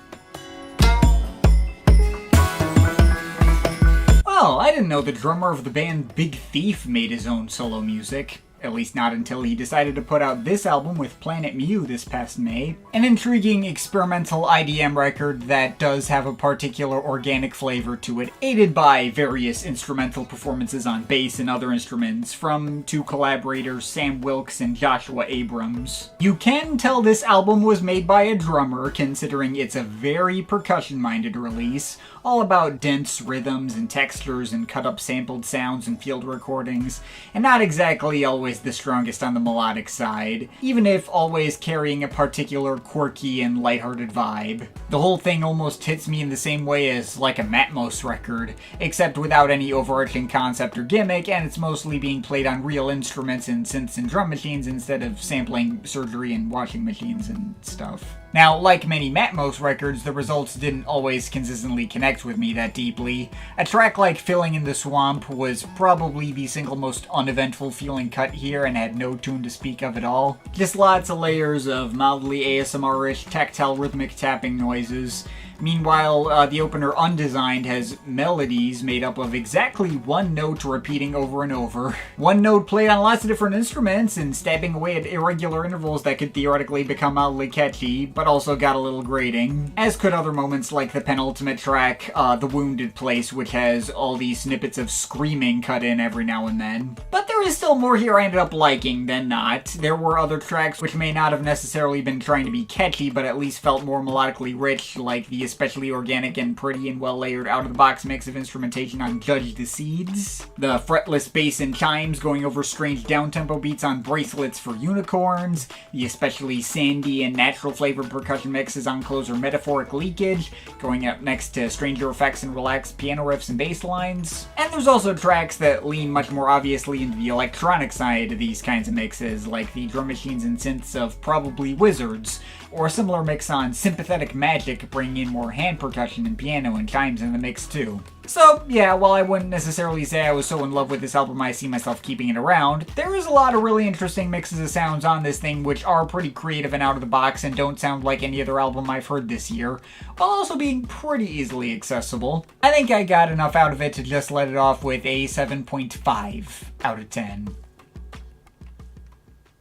Speaker 1: Well, I didn't know the drummer of the band Big Thief made his own solo music. At least not until he decided to put out this album with Planet Mu this past May. An intriguing experimental IDM record that does have a particular organic flavor to it, aided by various instrumental performances on bass and other instruments from 2 collaborators Sam Wilkes and Joshua Abrams. You can tell this album was made by a drummer, considering it's a very percussion-minded release, all about dense rhythms and textures and cut-up sampled sounds and field recordings, and not exactly always the strongest on the melodic side, even if always carrying a particular quirky and lighthearted vibe. The whole thing almost hits me in the same way as like a Matmos record, except without any overarching concept or gimmick, and it's mostly being played on real instruments and synths and drum machines instead of sampling surgery and washing machines and stuff. Now, like many Matmos records, the results didn't always consistently connect with me that deeply. A track like Filling in the Swamp was probably the single most uneventful feeling cut here and had no tune to speak of at all. Just lots of layers of mildly ASMR-ish tactile rhythmic tapping noises. Meanwhile, the opener Undesigned has melodies made up of exactly 1 note repeating over and over. 1 note played on lots of different instruments and stabbing away at irregular intervals that could theoretically become mildly catchy, but also got a little grating. As could other moments like the penultimate track, The Wounded Place, which has all these snippets of screaming cut in every now and then. But there is still more here I ended up liking than not. There were other tracks which may not have necessarily been trying to be catchy, but at least felt more melodically rich, like the especially organic and pretty and well-layered out-of-the-box mix of instrumentation on Judge the Seeds, the fretless bass and chimes going over strange down-tempo beats on Bracelets for Unicorns, the especially sandy and natural-flavored percussion mixes on Closer Metaphoric Leakage, going up next to stranger effects and relaxed piano riffs and bass lines. And there's also tracks that lean much more obviously into the electronic side of these kinds of mixes, like the drum machines and synths of Probably Wizards, or a similar mix on Sympathetic Magic, bringing in more hand percussion and piano and chimes in the mix too. So yeah, while I wouldn't necessarily say I was so in love with this album I see myself keeping it around, there is a lot of really interesting mixes of sounds on this thing which are pretty creative and out of the box and don't sound like any other album I've heard this year, while also being pretty easily accessible. I think I got enough out of it to just let it off with a 7.5 out of 10.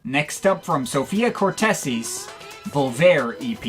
Speaker 1: Next up from Sofia Kourtesis, Volver EP.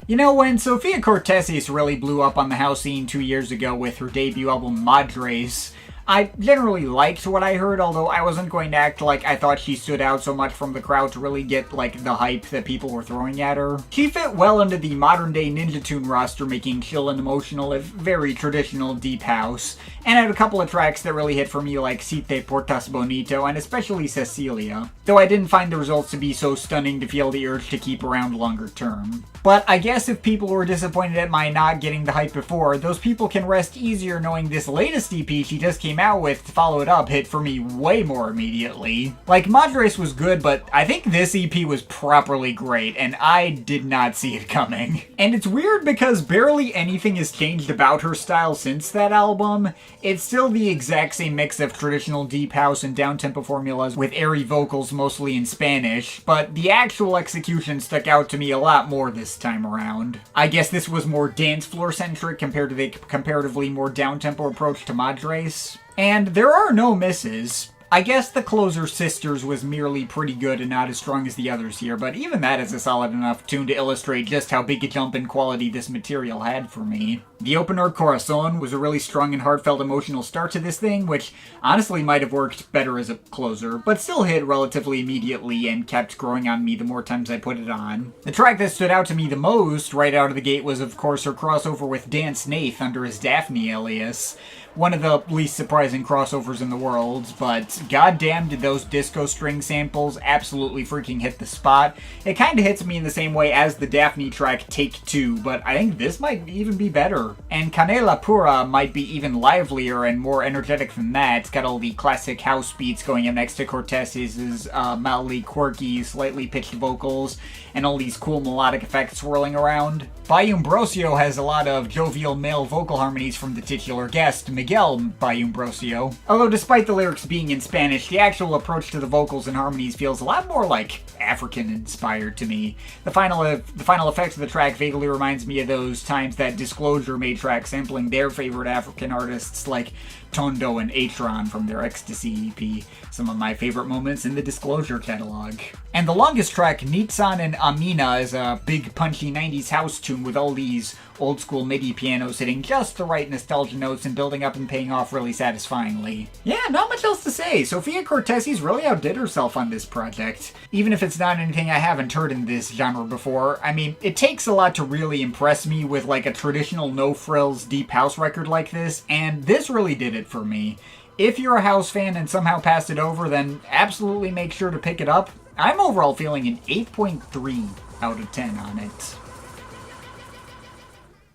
Speaker 1: You know, when Sofia Kourtesis really blew up on the house scene 2 years ago with her debut album Madres, I generally liked what I heard, although I wasn't going to act like I thought she stood out so much from the crowd to really get, like, the hype that people were throwing at her. She fit well into the modern-day Ninja Tune roster, making chill and emotional a very traditional deep house, and had a couple of tracks that really hit for me, like Si Te Portas Bonito, and especially Cecilia, though I didn't find the results to be so stunning to feel the urge to keep around longer term. But I guess if people were disappointed at my not getting the hype before, those people can rest easier knowing this latest EP she just came out with to follow it up hit for me way more immediately. Like, Madres was good, but I think this EP was properly great, and I did not see it coming. And it's weird because barely anything has changed about her style since that album. It's still the exact same mix of traditional deep house and downtempo formulas with airy vocals mostly in Spanish, but the actual execution stuck out to me a lot more this time around. I guess this was more dance floor centric compared to the comparatively more downtempo approach to Madres. And there are no misses. I guess the closer Sisters was merely pretty good and not as strong as the others here, but even that is a solid enough tune to illustrate just how big a jump in quality this material had for me. The opener, Corazon, was a really strong and heartfelt emotional start to this thing, which honestly might have worked better as a closer, but still hit relatively immediately and kept growing on me the more times I put it on. The track that stood out to me the most right out of the gate was of course her crossover with Dan Snaith under his Daphne alias. One of the least surprising crossovers in the world, but goddamn did those disco string samples absolutely freaking hit the spot. It kinda hits me in the same way as the Daphne track Take Two, but I think this might even be better. And Canela Pura might be even livelier and more energetic than that. It's got all the classic house beats going up next to Kourtesis' mildly quirky, slightly pitched vocals, and all these cool melodic effects swirling around. Biosphere has a lot of jovial male vocal harmonies from the titular guest, Miguel Biosphere. Although despite the lyrics being in Spanish, the actual approach to the vocals and harmonies feels a lot more like African-inspired to me. The final effect of the track vaguely reminds me of those times that Disclosure made tracks sampling their favorite African artists like Tondo and Atron from their Ecstasy EP, some of my favorite moments in the Disclosure catalog. And the longest track, Nitsan and Amina, is a big punchy 90s house tune with all these old school MIDI pianos hitting just the right nostalgia notes and building up and paying off really satisfyingly. Yeah, not much else to say. Sofia Kourtesis really outdid herself on this project. Even if it's not anything I haven't heard in this genre before, I mean, it takes a lot to really impress me with like a traditional no-frills deep house record like this, and this really did it for me. If you're a house fan and somehow passed it over, then absolutely make sure to pick it up. I'm overall feeling an 8.3 out of 10 on it.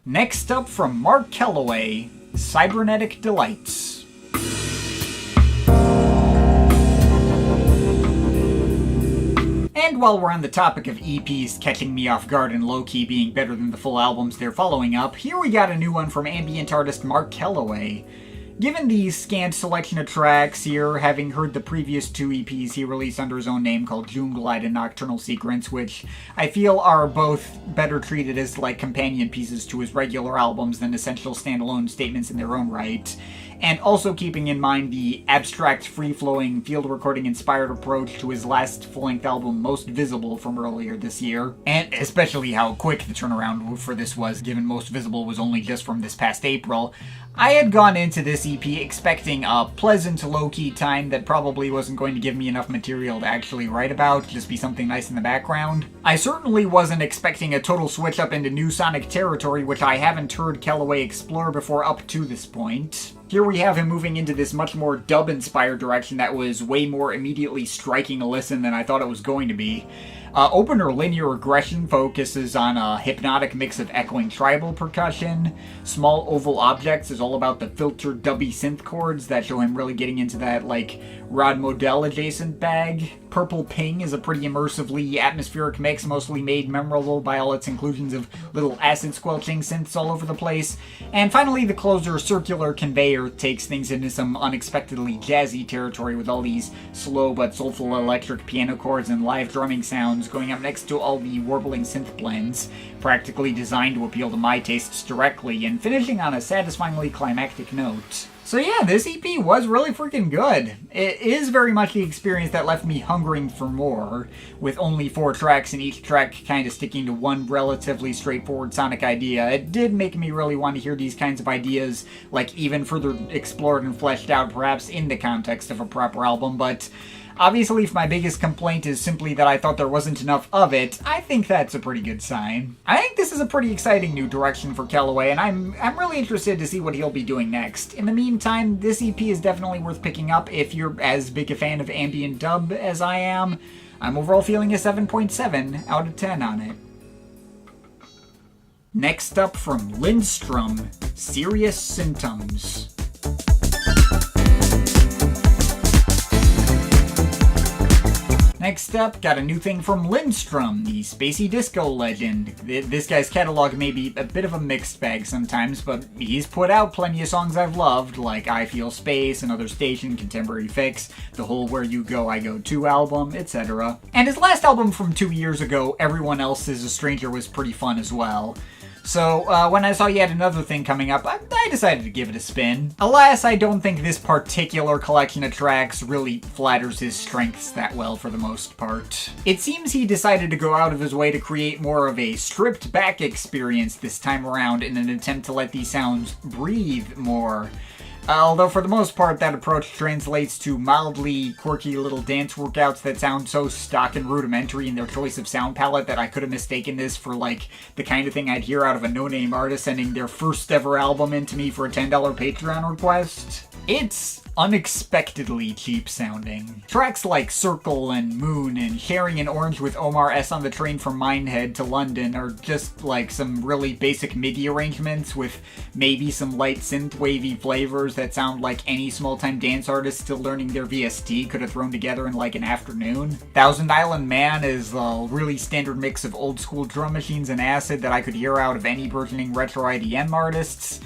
Speaker 1: Next up from Marc Kellaway, Cybernetic Delights. And while we're on the topic of EPs catching me off guard and low-key being better than the full albums they're following up, here we got a new one from ambient artist Marc Kellaway. Given the scant selection of tracks here, having heard the previous two EPs he released under his own name called Djunglide and Nocturnal Sequence, which I feel are both better treated as like companion pieces to his regular albums than essential standalone statements in their own right, and also keeping in mind the abstract, free-flowing, field recording-inspired approach to his last full-length album, Most Visible, from earlier this year, and especially how quick the turnaround for this was, given Most Visible was only just from this past April, I had gone into this EP expecting a pleasant, low-key time that probably wasn't going to give me enough material to actually write about, just be something nice in the background. I certainly wasn't expecting a total switch up into new sonic territory, which I haven't heard Kellaway explore before up to this point. Here we have him moving into this much more dub-inspired direction that was way more immediately striking a listen than I thought it was going to be. Opener Linear Regression focuses on a hypnotic mix of echoing tribal percussion. Small Oval Objects is all about the filtered dubby synth chords that show him really getting into that, like, Rod Modell adjacent bag. Purple Ping is a pretty immersively atmospheric mix, mostly made memorable by all its inclusions of little acid squelching synths all over the place. And finally, the closer Circular Conveyor takes things into some unexpectedly jazzy territory with all these slow but soulful electric piano chords and live drumming sounds going up next to all the warbling synth blends, practically designed to appeal to my tastes directly, and finishing on a satisfyingly climactic note. So yeah, this EP was really freaking good. It is very much the experience that left me hungering for more, with only 4 tracks and each track kind of sticking to one relatively straightforward sonic idea. It did make me really want to hear these kinds of ideas, like, even further explored and fleshed out, perhaps in the context of a proper album, but obviously, if my biggest complaint is simply that I thought there wasn't enough of it, I think that's a pretty good sign. I think this is a pretty exciting new direction for Kellaway, and I'm really interested to see what he'll be doing next. In the meantime, this EP is definitely worth picking up if you're as big a fan of ambient dub as I am. I'm overall feeling a 7.7 out of 10 on it. Next up from Lindstrøm, Sirius Syntoms. Next up, got a new thing from Lindstrøm, the spacey disco legend. This guy's catalog may be a bit of a mixed bag sometimes, but he's put out plenty of songs I've loved, like I Feel Space, Another Station, Contemporary Fix, the whole Where You Go I Go Too album, etc. And his last album from 2 years ago, Everyone Else Is a Stranger, was pretty fun as well. So, when I saw yet another thing coming up, I decided to give it a spin. Alas, I don't think this particular collection of tracks really flatters his strengths that well for the most part. It seems he decided to go out of his way to create more of a stripped-back experience this time around in an attempt to let these sounds breathe more. Although for the most part that approach translates to mildly quirky little dance workouts that sound so stock and rudimentary in their choice of sound palette that I could have mistaken this for like the kind of thing I'd hear out of a no-name artist sending their first ever album in to me for a $10 Patreon request. It's unexpectedly cheap sounding. Tracks like Circle and Moon and Sharing an Orange with Omar S on the Train from Minehead to London are just like some really basic MIDI arrangements with maybe some light synth-wavy flavors that sound like any small-time dance artist still learning their VST could have thrown together in like an afternoon. Thousand Island Man is a really standard mix of old-school drum machines and acid that I could hear out of any burgeoning retro IDM artists.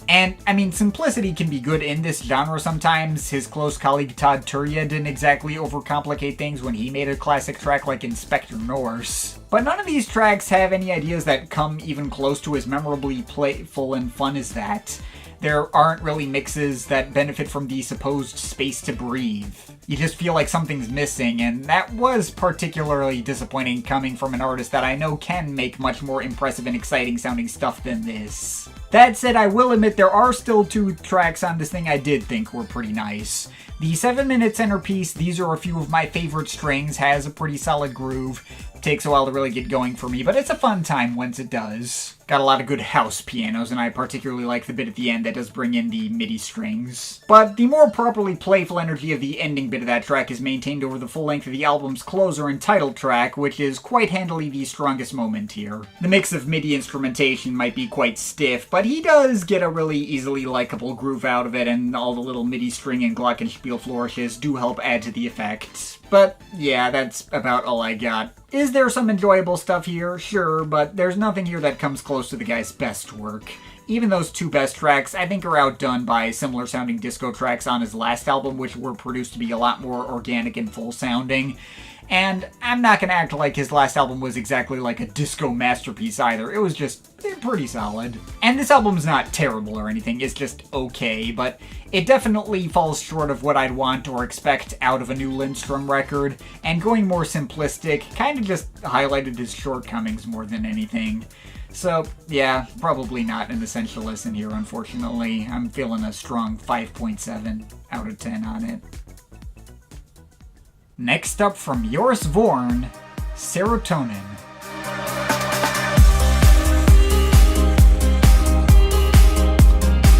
Speaker 1: And, I mean, simplicity can be good in this genre sometimes. His close colleague Todd Turya didn't exactly overcomplicate things when he made a classic track like Inspector Norse. But none of these tracks have any ideas that come even close to as memorably playful and fun as that. There aren't really mixes that benefit from the supposed space to breathe. You just feel like something's missing, and that was particularly disappointing coming from an artist that I know can make much more impressive and exciting sounding stuff than this. That said, I will admit there are still 2 tracks on this thing I did think were pretty nice. The 7-minute centerpiece, These Are a Few of My Favorite Strings, has a pretty solid groove. It takes a while to really get going for me, but it's a fun time once it does. Got a lot of good house pianos, and I particularly like the bit at the end that does bring in the MIDI strings. But the more properly playful energy of the ending bit of that track is maintained over the full length of the album's closer and title track, which is quite handily the strongest moment here. The mix of MIDI instrumentation might be quite stiff, but he does get a really easily likable groove out of it, and all the little MIDI string and glockenspiel flourishes do help add to the effect. But yeah, that's about all I got. Is there some enjoyable stuff here? Sure, but there's nothing here that comes close to the guy's best work. Even those 2 best tracks, I think, are outdone by similar sounding disco tracks on his last album, which were produced to be a lot more organic and full sounding. And I'm not gonna act like his last album was exactly like a disco masterpiece either. It was just pretty solid. And this album's not terrible or anything, it's just okay, but it definitely falls short of what I'd want or expect out of a new Lindstrøm record, and going more simplistic kind of just highlighted his shortcomings more than anything. So, yeah, probably not an essential listen here, unfortunately. I'm feeling a strong 5.7 out of 10 on it. Next up from Joris Voorn, Serotonin.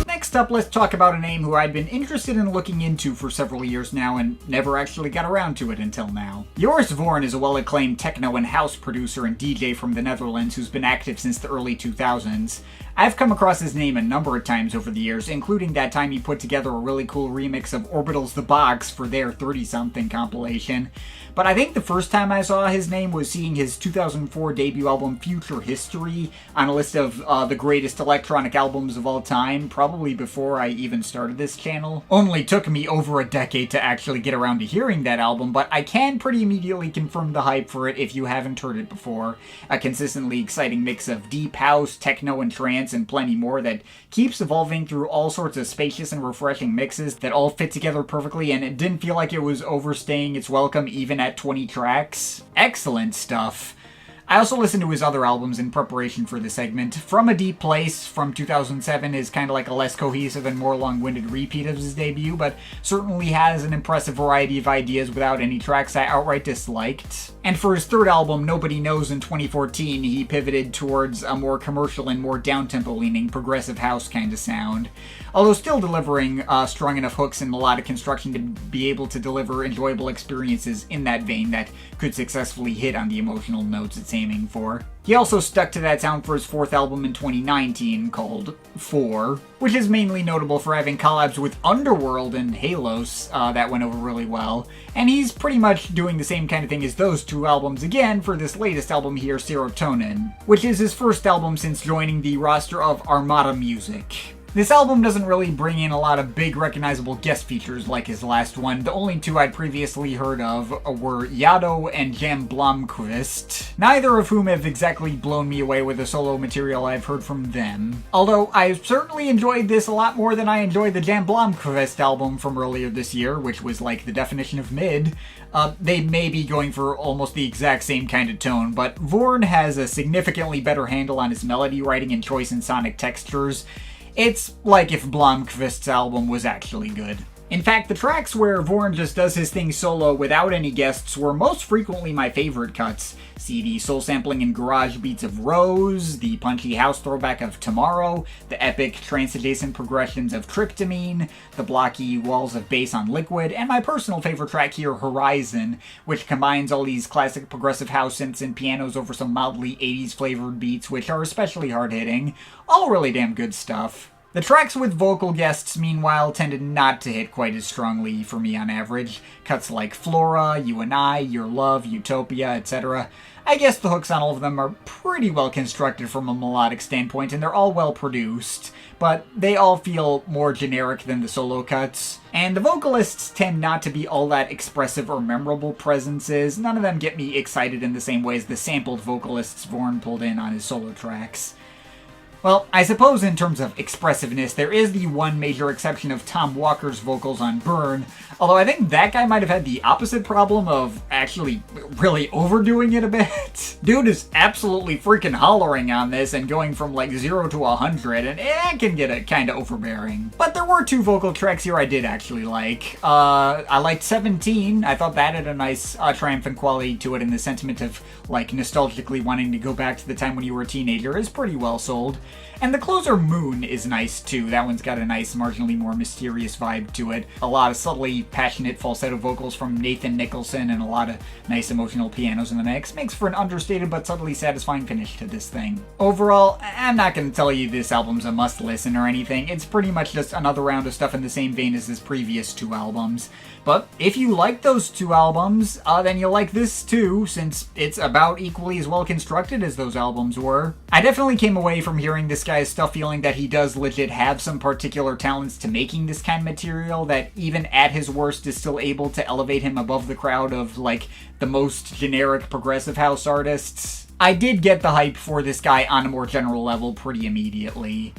Speaker 1: Next up, let's talk about a name who I'd been interested in looking into for several years now and never actually got around to it until now. Joris Voorn is a well-acclaimed techno and house producer and DJ from the Netherlands who's been active since the early 2000s. I've come across his name a number of times over the years, including that time he put together a really cool remix of Orbital's The Box for their 30-something compilation. But I think the first time I saw his name was seeing his 2004 debut album Future History on a list of the greatest electronic albums of all time, probably before I even started this channel. Only took me over a decade to actually get around to hearing that album, but I can pretty immediately confirm the hype for it if you haven't heard it before. A consistently exciting mix of deep house, techno, and trance Dance, and plenty more that keeps evolving through all sorts of spacious and refreshing mixes that all fit together perfectly, and it didn't feel like it was overstaying its welcome even at 20 tracks. Excellent stuff. I also listened to his other albums in preparation for this segment. From a Deep Place from 2007 is kind of like a less cohesive and more long-winded repeat of his debut, but certainly has an impressive variety of ideas without any tracks I outright disliked. And for his third album, Nobody Knows, in 2014, he pivoted towards a more commercial and more down-tempo leaning progressive house kind of sound, although still delivering strong enough hooks and melodic construction to be able to deliver enjoyable experiences in that vein that could successfully hit on the emotional notes it's aiming for. He also stuck to that sound for his fourth album in 2019 called 4, which is mainly notable for having collabs with Underworld and Halos that went over really well, and he's pretty much doing the same kind of thing as those two albums again for this latest album here, Serotonin, which is his first album since joining the roster of Armada Music. This album doesn't really bring in a lot of big recognizable guest features like his last one. The only two I'd previously heard of were Yado and Deadmau5, neither of whom have exactly blown me away with the solo material I've heard from them. Although I certainly enjoyed this a lot more than I enjoyed the Deadmau5 album from earlier this year, which was like the definition of mid. They may be going for almost the exact same kind of tone, but Voorn has a significantly better handle on his melody writing and choice in sonic textures. It's like if Blomqvist's album was actually good. In fact, the tracks where Voorn just does his thing solo without any guests were most frequently my favorite cuts. See the soul sampling and garage beats of Rose, the punchy house throwback of Tomorrow, the epic trance-adjacent progressions of Tryptamine, the blocky walls of bass on Liquid, and my personal favorite track here, Horizon, which combines all these classic progressive house synths and pianos over some mildly 80s flavored beats, which are especially hard-hitting. All really damn good stuff. The tracks with vocal guests, meanwhile, tended not to hit quite as strongly for me on average. Cuts like Flora, You and I, Your Love, Utopia, etc. I guess the hooks on all of them are pretty well constructed from a melodic standpoint, and they're all well produced, but they all feel more generic than the solo cuts. And the vocalists tend not to be all that expressive or memorable presences. None of them get me excited in the same way as the sampled vocalists Voorn pulled in on his solo tracks. Well, I suppose in terms of expressiveness, there is the one major exception of Tom Walker's vocals on Burn, although I think that guy might have had the opposite problem of actually really overdoing it a bit. Dude is absolutely freaking hollering on this and going from like 0 to 100, and it can get kind of overbearing. But there were two vocal tracks here I did actually like. I liked 17. I thought that had a nice triumphant quality to it, and the sentiment of like nostalgically wanting to go back to the time when you were a teenager is pretty well sold. And the closer Moon is nice too. That one's got a nice, marginally more mysterious vibe to it. A lot of subtly passionate falsetto vocals from Nathan Nicholson and a lot of nice emotional pianos in the mix. Makes for an understated but subtly satisfying finish to this thing. Overall, I'm not going to tell you this album's a must listen or anything. It's pretty much just another round of stuff in the same vein as his previous two albums. But if you like those two albums, then you'll like this too, since it's about equally as well constructed as those albums were. I definitely came away from hearing this guy's stuff feeling that he does legit have some particular talents to making this kind of material that even at his worst is still able to elevate him above the crowd of, like, the most generic progressive house artists. I did get the hype for this guy on a more general level pretty immediately.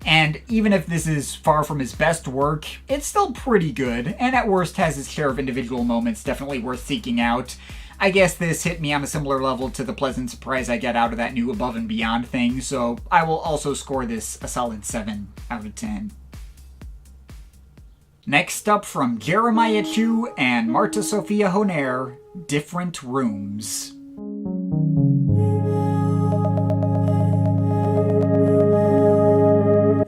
Speaker 1: And even if this is far from his best work, it's still pretty good, and at worst has its share of individual moments definitely worth seeking out. I guess this hit me on a similar level to the pleasant surprise I get out of that new Above and Beyond thing, so I will also score this a solid 7 out of 10. Next up from Jeremiah Chiu and Marta Sofia Honer, Different Rooms.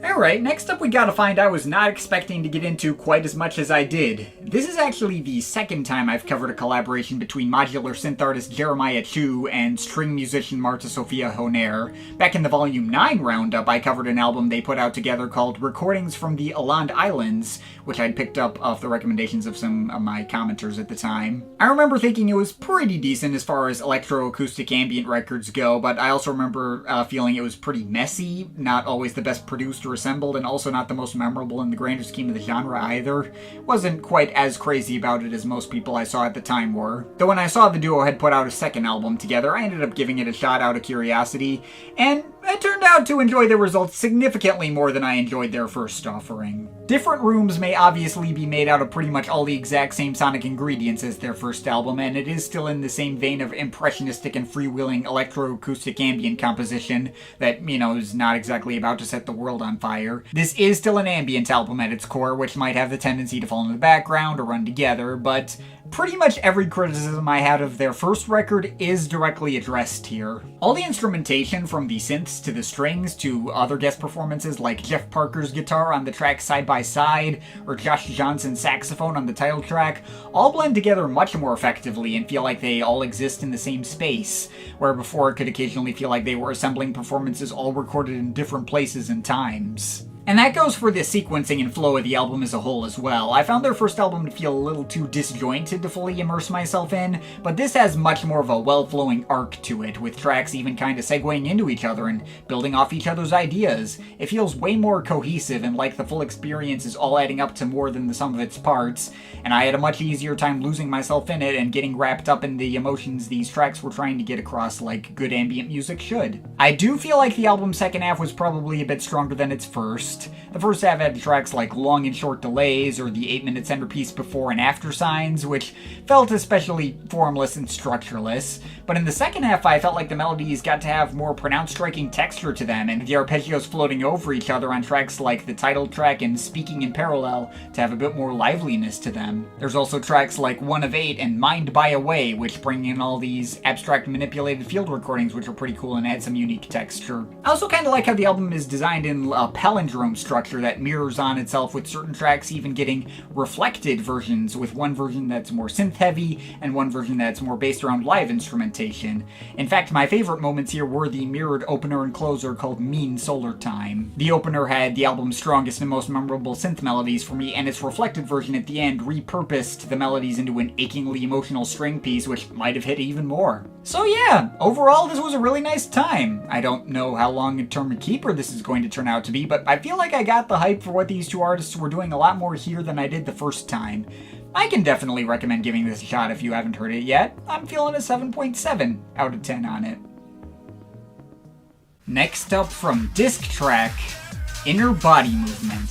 Speaker 1: Alright, next up we got a find I was not expecting to get into quite as much as I did. This is actually the second time I've covered a collaboration between modular synth artist Jeremiah Chiu and string musician Marta Sofia Honer. Back in the Volume 9 roundup, I covered an album they put out together called Recordings from the Åland Islands, which I'd picked up off the recommendations of some of my commenters at the time. I remember thinking it was pretty decent as far as electroacoustic ambient records go, but I also remember feeling it was pretty messy, not always the best produced or assembled, and also not the most memorable in the grander scheme of the genre either. Wasn't quite as crazy about it as most people I saw at the time were. Though when I saw the duo had put out a second album together, I ended up giving it a shot out of curiosity, and I turned out to enjoy the results significantly more than I enjoyed their first offering. Different Rooms may obviously be made out of pretty much all the exact same sonic ingredients as their first album, and it is still in the same vein of impressionistic and freewheeling electroacoustic ambient composition that, is not exactly about to set the world on fire. This is still an ambient album at its core, which might have the tendency to fall in the background or run together, but pretty much every criticism I had of their first record is directly addressed here. All the instrumentation, from the synths to the strings to other guest performances like Jeff Parker's guitar on the track Side by Side or Josh Johnson's saxophone on the title track, all blend together much more effectively and feel like they all exist in the same space, where before it could occasionally feel like they were assembling performances all recorded in different places and times. And that goes for the sequencing and flow of the album as a whole as well. I found their first album to feel a little too disjointed to fully immerse myself in, but this has much more of a well-flowing arc to it, with tracks even kind of segueing into each other and building off each other's ideas. It feels way more cohesive and like the full experience is all adding up to more than the sum of its parts, and I had a much easier time losing myself in it and getting wrapped up in the emotions these tracks were trying to get across like good ambient music should. I do feel like the album's second half was probably a bit stronger than its first. The first half had tracks like Long and Short Delays or the 8-minute centerpiece Before and After Signs, which felt especially formless and structureless, but in the second half I felt like the melodies got to have more pronounced striking texture to them, and the arpeggios floating over each other on tracks like the title track and Speaking in Parallel to have a bit more liveliness to them. There's also tracks like One of Eight and Mind by a Way, which bring in all these abstract manipulated field recordings which are pretty cool and add some unique texture. I also kind of like how the album is designed in a palindrome structure that mirrors on itself, with certain tracks even getting reflected versions, with one version that's more synth heavy and one version that's more based around live instrumentation. In fact, my favorite moments here were the mirrored opener and closer called Mean Solar Time. The opener had the album's strongest and most memorable synth melodies for me, and its reflected version at the end repurposed the melodies into an achingly emotional string piece which might have hit even more. So yeah, overall this was a really nice time. I don't know how long a term keeper this is going to turn out to be, but I feel like I got the hype for what these two artists were doing a lot more here than I did the first time. I can definitely recommend giving this a shot if you haven't heard it yet. I'm feeling a 7.7 out of 10 on it. Next up from disc track, Inner Body Movement.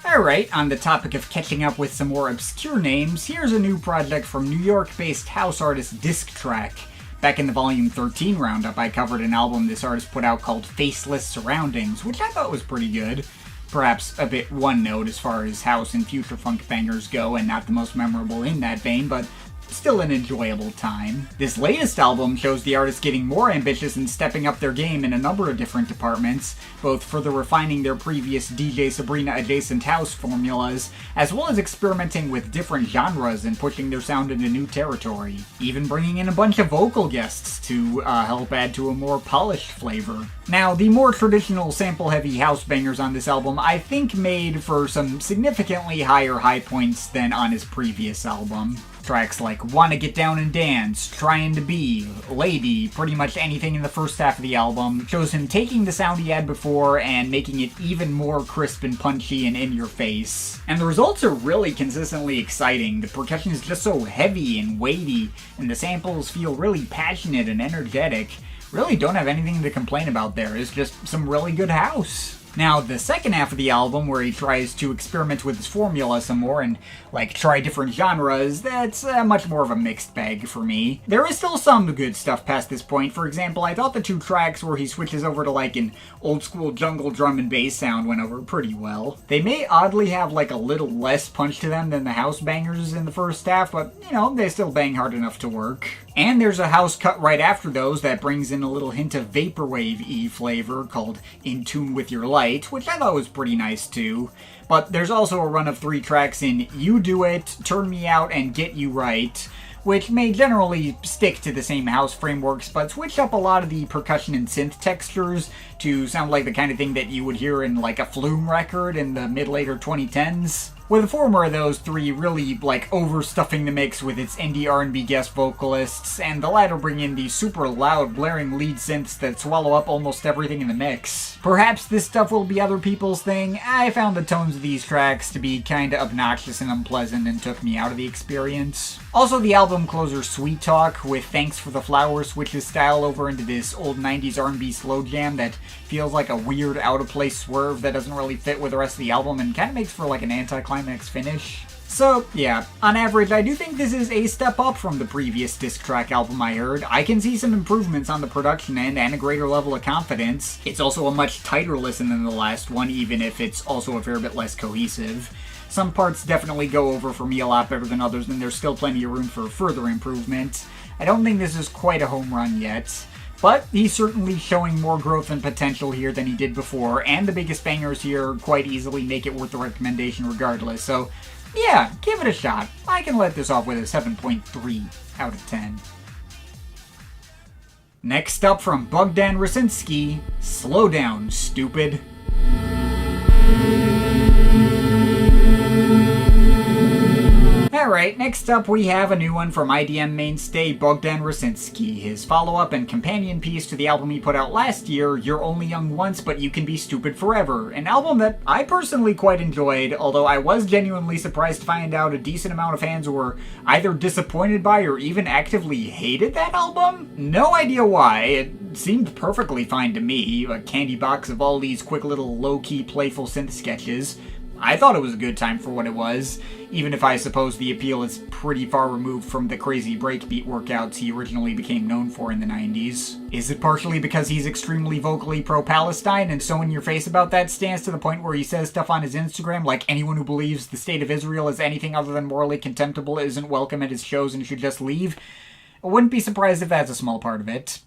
Speaker 1: Alright, on the topic of catching up with some more obscure names, here's a new project from New York-based house artist Disc Track. Back in the Volume 13 roundup, I covered an album this artist put out called Faceless Surroundings, which I thought was pretty good. Perhaps a bit one-note as far as house and future funk bangers go, and not the most memorable in that vein, but still an enjoyable time. This latest album shows the artist getting more ambitious and stepping up their game in a number of different departments, both further refining their previous DJ Sabrina adjacent house formulas, as well as experimenting with different genres and pushing their sound into new territory. Even bringing in a bunch of vocal guests to help add to a more polished flavor. Now, the more traditional sample-heavy house bangers on this album I think made for some significantly higher high points than on his previous album. Tracks like Wanna Get Down and Dance, Tryin' to Be, Lady, pretty much anything in the first half of the album, shows him taking the sound he had before and making it even more crisp and punchy and in your face. And the results are really consistently exciting. The percussion is just so heavy and weighty, and the samples feel really passionate and energetic. Really don't have anything to complain about there. It's just some really good house. Now, the second half of the album, where he tries to experiment with his formula some more and, try different genres, that's much more of a mixed bag for me. There is still some good stuff past this point. For example, I thought the two tracks where he switches over to, an old-school jungle drum and bass sound went over pretty well. They may oddly have, a little less punch to them than the house bangers in the first half, but, they still bang hard enough to work. And there's a house cut right after those that brings in a little hint of vaporwave-y flavor called In Tune With Your Light, which I thought was pretty nice too. But there's also a run of 3 tracks in You Do It, Turn Me Out, and Get You Right, which may generally stick to the same house frameworks, but switch up a lot of the percussion and synth textures to sound like the kind of thing that you would hear in a Flume record in the mid-later 2010s. with the former of those three really, overstuffing the mix with its indie R&B guest vocalists, and the latter bring in these super loud, blaring lead synths that swallow up almost everything in the mix. Perhaps this stuff will be other people's thing. I found the tones of these tracks to be kinda obnoxious and unpleasant and took me out of the experience. Also, the album closer Sweet Talk with Thanks for the Flower switches style over into this old 90s R&B slow jam that feels like a weird out-of-place swerve that doesn't really fit with the rest of the album and kinda makes for an anticlimax finish. So, yeah, on average, I do think this is a step up from the previous disc track album I heard. I can see some improvements on the production end and a greater level of confidence. It's also a much tighter listen than the last one, even if it's also a fair bit less cohesive. Some parts definitely go over for me a lot better than others, and there's still plenty of room for further improvement. I don't think this is quite a home run yet, but he's certainly showing more growth and potential here than he did before, and the biggest bangers here quite easily make it worth the recommendation regardless, so yeah, give it a shot. I can let this off with a 7.3 out of 10. Next up from Bogdan Rosinsky, Slow Down, Stupid. Alright, next up we have a new one from IDM mainstay Bogdan Rosinsky, his follow-up and companion piece to the album he put out last year, You're Only Young Once But You Can Be Stupid Forever, an album that I personally quite enjoyed, although I was genuinely surprised to find out a decent amount of fans were either disappointed by or even actively hated that album. No idea why, it seemed perfectly fine to me, a candy box of all these quick little low-key playful synth sketches. I thought it was a good time for what it was, even if I suppose the appeal is pretty far removed from the crazy breakbeat workouts he originally became known for in the 90s. Is it partially because he's extremely vocally pro-Palestine and so in your face about that stance to the point where he says stuff on his Instagram like anyone who believes the state of Israel is anything other than morally contemptible isn't welcome at his shows and should just leave? I wouldn't be surprised if that's a small part of it.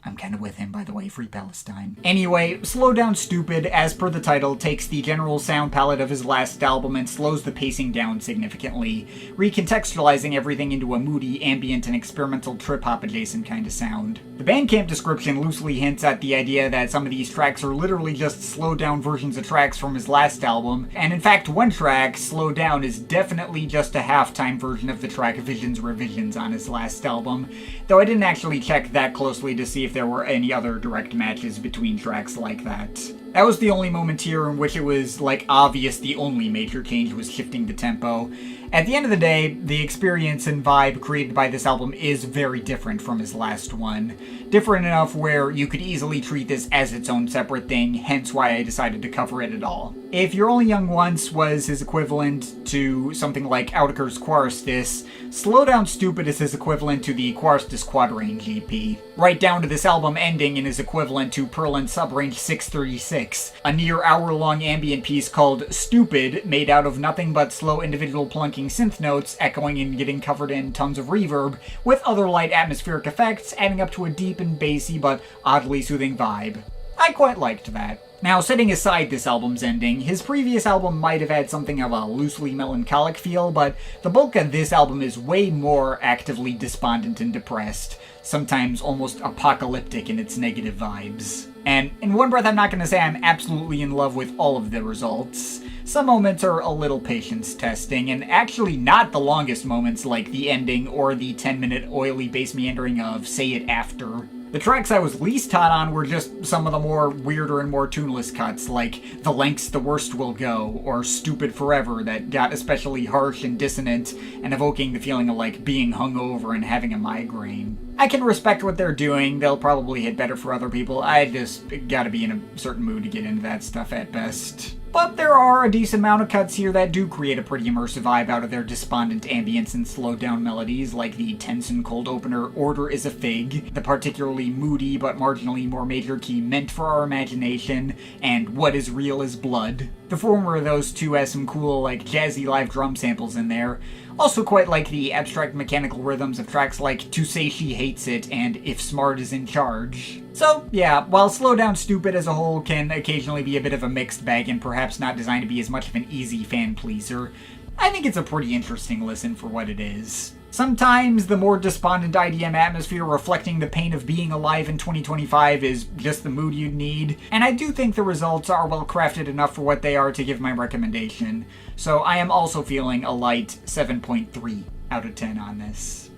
Speaker 1: I'm kind of with him, by the way, free Palestine. Anyway, Slow Down Stupid, as per the title, takes the general sound palette of his last album and slows the pacing down significantly, recontextualizing everything into a moody, ambient, and experimental trip-hop adjacent kind of sound. The Bandcamp description loosely hints at the idea that some of these tracks are literally just slowed-down versions of tracks from his last album, and in fact, one track, Slow Down, is definitely just a halftime version of the track Visions Revisions on his last album, though I didn't actually check that closely to see if there were any other direct matches between tracks like that. That was the only moment here in which it was, obvious the only major change was shifting the tempo. At the end of the day, the experience and vibe created by this album is very different from his last one. Different enough where you could easily treat this as its own separate thing, hence why I decided to cover it at all. If You're Only Young Once was his equivalent to something like Oudeker's Kourtesis, Slow Down Stupid is his equivalent to the Kourtesis Quadrange EP. Right down to this album ending in his equivalent to Perlin Subrange 636, a near hour-long ambient piece called Stupid, made out of nothing but slow individual plunking synth notes, echoing and getting covered in tons of reverb, with other light atmospheric effects, adding up to a deep and bassy but oddly soothing vibe. I quite liked that. Now, setting aside this album's ending, his previous album might have had something of a loosely melancholic feel, but the bulk of this album is way more actively despondent and depressed, sometimes almost apocalyptic in its negative vibes. And in one breath, I'm not going to say I'm absolutely in love with all of the results. Some moments are a little patience testing, and actually not the longest moments like the ending or the 10-minute oily bass meandering of Say It After. The tracks I was least hot on were just some of the more weirder and more tuneless cuts, like The Lengths the Worst Will Go, or Stupid Forever, that got especially harsh and dissonant, and evoking the feeling of being hungover and having a migraine. I can respect what they're doing, they'll probably hit better for other people, I just gotta be in a certain mood to get into that stuff at best. But there are a decent amount of cuts here that do create a pretty immersive vibe out of their despondent ambience and slowed down melodies, like the tense and cold opener Order is a Fig, the particularly moody but marginally more major key Meant for Our Imagination, and What is Real is Blood. The former of those two has some cool, jazzy live drum samples in there. Also quite like the abstract mechanical rhythms of tracks like To Say She Hates It and If Smart is in Charge. So, yeah, while Slow Down Stupid as a whole can occasionally be a bit of a mixed bag and perhaps not designed to be as much of an easy fan pleaser, I think it's a pretty interesting listen for what it is. Sometimes the more despondent IDM atmosphere reflecting the pain of being alive in 2025 is just the mood you'd need, and I do think the results are well crafted enough for what they are to give my recommendation, so I am also feeling a light 7.3 out of 10 on this.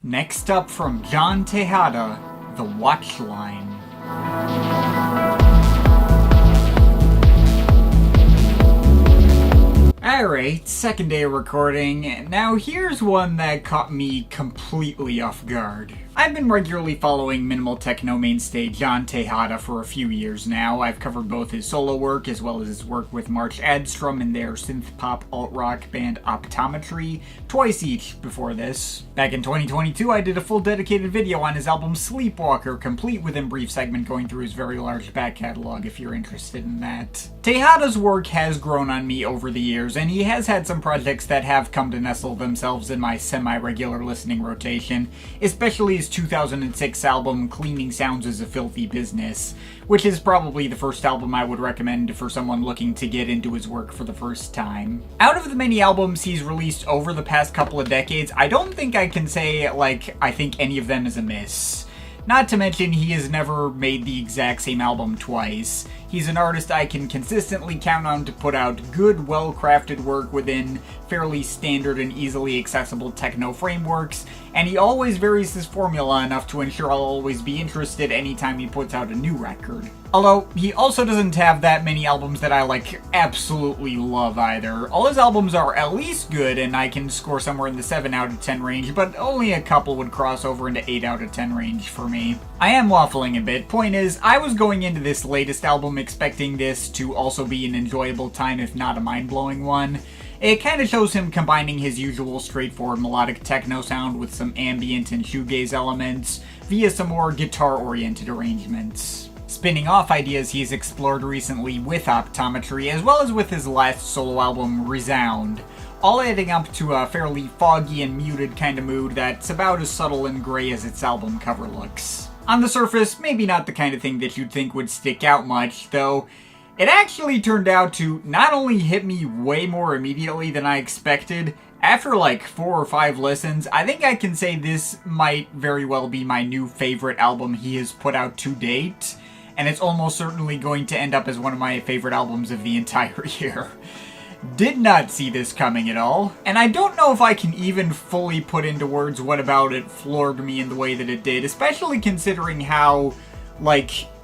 Speaker 1: Next up from John Tejada, The Watchline. Alright, second day of recording. Now here's one that caught me completely off guard. I've been regularly following minimal techno mainstay John Tejada for a few years now. I've covered both his solo work as well as his work with Marc and their synth-pop alt-rock band Optometry, twice each before this. Back in 2022, I did a full dedicated video on his album Sleepwalker, complete with a brief segment going through his very large back catalog if you're interested in that. Tejada's work has grown on me over the years, and he has had some projects that have come to nestle themselves in my semi-regular listening rotation, especially his 2006 album Cleaning Sounds is a Filthy Business, which is probably the first album I would recommend for someone looking to get into his work for the first time. Out of the many albums he's released over the past couple of decades, I don't think I can say, I think any of them is a miss. Not to mention, he has never made the exact same album twice. He's an artist I can consistently count on to put out good, well-crafted work within fairly standard and easily accessible techno frameworks, and he always varies his formula enough to ensure I'll always be interested anytime he puts out a new record. Although, he also doesn't have that many albums that I, absolutely love either. All his albums are at least good, and I can score somewhere in the 7 out of 10 range, but only a couple would cross over into 8 out of 10 range for me. I am waffling a bit. Point is, I was going into this latest album expecting this to also be an enjoyable time, if not a mind-blowing one. It kind of shows him combining his usual straightforward melodic techno sound with some ambient and shoegaze elements via some more guitar-oriented arrangements. Spinning off ideas he's explored recently with Optometry, as well as with his last solo album, Resound, all adding up to a fairly foggy and muted kind of mood that's about as subtle and gray as its album cover looks. On the surface, maybe not the kind of thing that you'd think would stick out much, though it actually turned out to not only hit me way more immediately than I expected. After 4 or 5 listens, I think I can say this might very well be my new favorite album he has put out to date, and it's almost certainly going to end up as one of my favorite albums of the entire year. Did not see this coming at all, and I don't know if I can even fully put into words what about it floored me in the way that it did, especially considering how,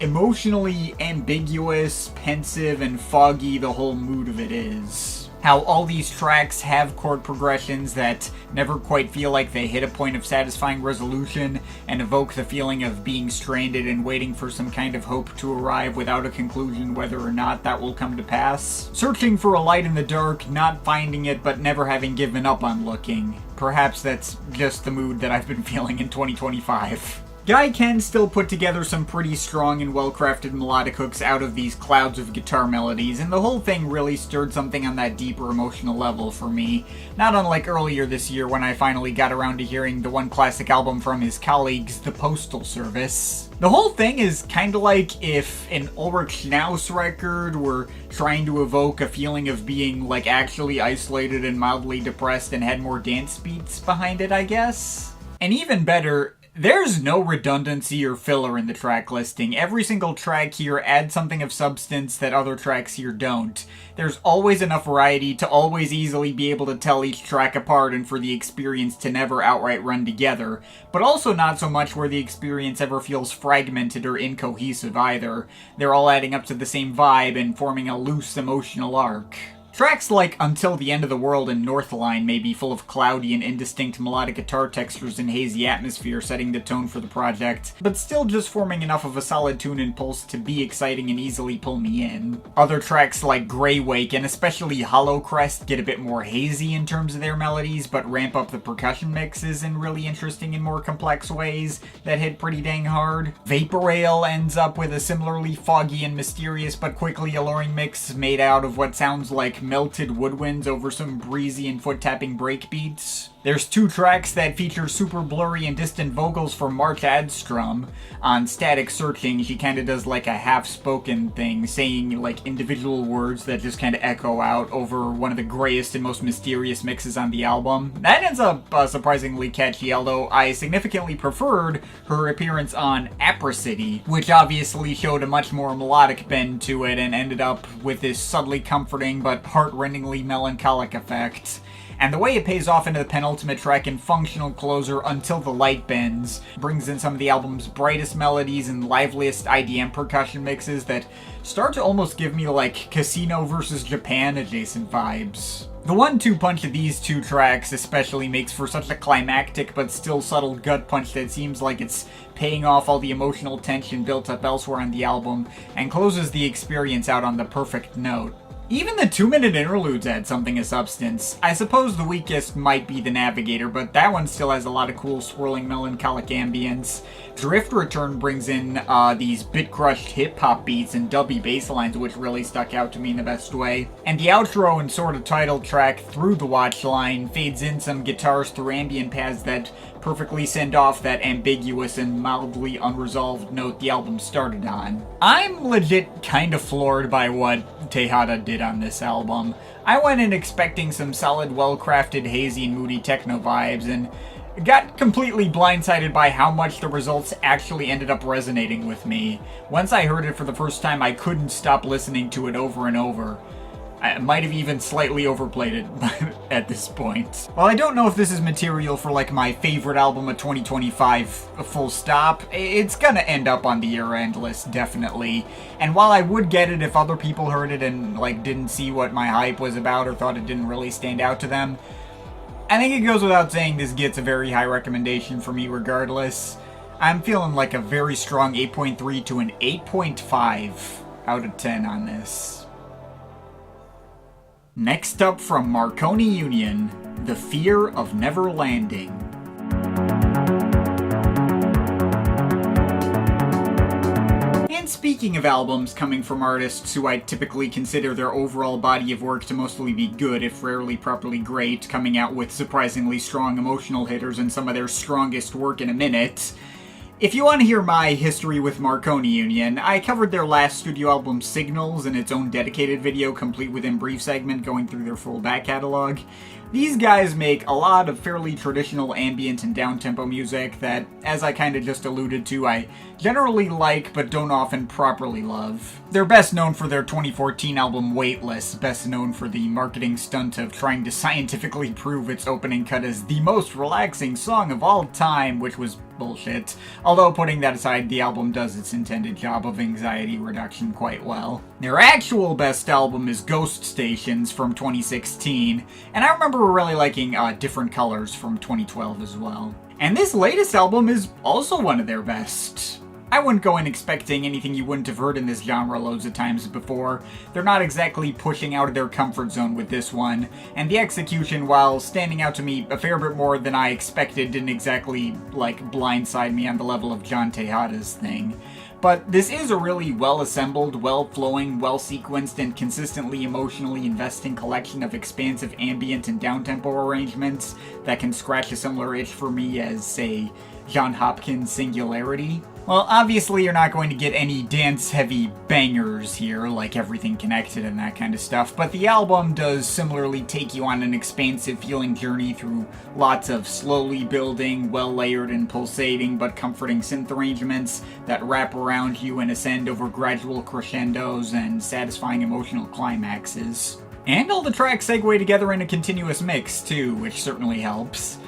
Speaker 1: emotionally ambiguous, pensive, and foggy the whole mood of it is. How all these tracks have chord progressions that never quite feel like they hit a point of satisfying resolution and evoke the feeling of being stranded and waiting for some kind of hope to arrive without a conclusion whether or not that will come to pass. Searching for a light in the dark, not finding it, but never having given up on looking. Perhaps that's just the mood that I've been feeling in 2025. Guy can still put together some pretty strong and well-crafted melodic hooks out of these clouds of guitar melodies, and the whole thing really stirred something on that deeper emotional level for me, not unlike earlier this year when I finally got around to hearing the one classic album from his colleagues, The Postal Service. The whole thing is kinda like if an Ulrich Schnauz record were trying to evoke a feeling of being, actually isolated and mildly depressed and had more dance beats behind it, I guess? And even better, there's no redundancy or filler in the track listing. Every single track here adds something of substance that other tracks here don't. There's always enough variety to always easily be able to tell each track apart and for the experience to never outright run together, but also not so much where the experience ever feels fragmented or incohesive either. They're all adding up to the same vibe and forming a loose emotional arc. Tracks like Until the End of the World and Northline may be full of cloudy and indistinct melodic guitar textures and hazy atmosphere setting the tone for the project, but still just forming enough of a solid tune and pulse to be exciting and easily pull me in. Other tracks like Grey Wake and especially Hollow Crest get a bit more hazy in terms of their melodies, but ramp up the percussion mixes in really interesting and more complex ways that hit pretty dang hard. Vapor Ale ends up with a similarly foggy and mysterious but quickly alluring mix made out of what sounds like melted woodwinds over some breezy and foot-tapping breakbeats. There's 2 tracks that feature super blurry and distant vocals from Marta Lindstrøm. On Static Searching, she kind of does like a half-spoken thing, saying like individual words that just kind of echo out over one of the grayest and most mysterious mixes on the album. That ends up surprisingly catchy, although I significantly preferred her appearance on Apricity, which obviously showed a much more melodic bend to it and ended up with this subtly comforting but heart-rendingly melancholic effect. And the way it pays off into the penultimate track and functional closer, Until the Light Bends, brings in some of the album's brightest melodies and liveliest IDM percussion mixes that start to almost give me like Casino vs. Japan adjacent vibes. The 1-2 punch of these 2 tracks especially makes for such a climactic but still subtle gut punch that seems like it's paying off all the emotional tension built up elsewhere on the album, and closes the experience out on the perfect note. Even the 2-minute interludes add something of substance. I suppose the weakest might be The Navigator, but that one still has a lot of cool swirling melancholic ambience. Drift Return brings in these bit-crushed hip-hop beats and dubby bass lines, which really stuck out to me in the best way. And the outro and sort of title track, Through the Watchline, fades in some guitars through ambient pads that perfectly send off that ambiguous and mildly unresolved note the album started on. I'm legit kind of floored by what Tejada did on this album. I went in expecting some solid, well-crafted, hazy and moody techno vibes, and got completely blindsided by how much the results actually ended up resonating with me. Once I heard it for the first time, I couldn't stop listening to it over and over. I might have even slightly overplayed it at this point. While I don't know if this is material for like my favorite album of 2025, full stop, it's gonna end up on the year-end list, definitely. And while I would get it if other people heard it and like didn't see what my hype was about or thought it didn't really stand out to them, I think it goes without saying this gets a very high recommendation for me regardless. I'm feeling like a very strong 8.3 to an 8.5 out of 10 on this. Next up from Marconi Union, The Fear of Never Landing. And speaking of albums coming from artists who I typically consider their overall body of work to mostly be good, if rarely properly great, coming out with surprisingly strong emotional hitters and some of their strongest work in a minute, if you want to hear my history with Marconi Union, I covered their last studio album Signals in its own dedicated video, complete with a brief segment going through their full back catalog. These guys make a lot of fairly traditional ambient and down-tempo music that, as I kinda just alluded to, I generally like but don't often properly love. They're best known for their 2014 album Weightless, best known for the marketing stunt of trying to scientifically prove its opening cut as the most relaxing song of all time, which was bullshit. Although, putting that aside, the album does its intended job of anxiety reduction quite well. Their actual best album is Ghost Stations from 2016, and I remember really liking Different Colors from 2012 as well. And this latest album is also one of their best. I wouldn't go in expecting anything you wouldn't have heard in this genre loads of times before. They're not exactly pushing out of their comfort zone with this one, and the execution, while standing out to me a fair bit more than I expected, didn't exactly, like, blindside me on the level of John Tejada's thing. But this is a really well-assembled, well-flowing, well-sequenced, and consistently emotionally investing collection of expansive ambient and downtempo arrangements that can scratch a similar itch for me as, say, John Hopkins' Singularity. Well, obviously you're not going to get any dance-heavy bangers here, like Everything Connected and that kind of stuff, but the album does similarly take you on an expansive feeling journey through lots of slowly building, well-layered and pulsating but comforting synth arrangements that wrap around you and ascend over gradual crescendos and satisfying emotional climaxes. And all the tracks segue together in a continuous mix, too, which certainly helps.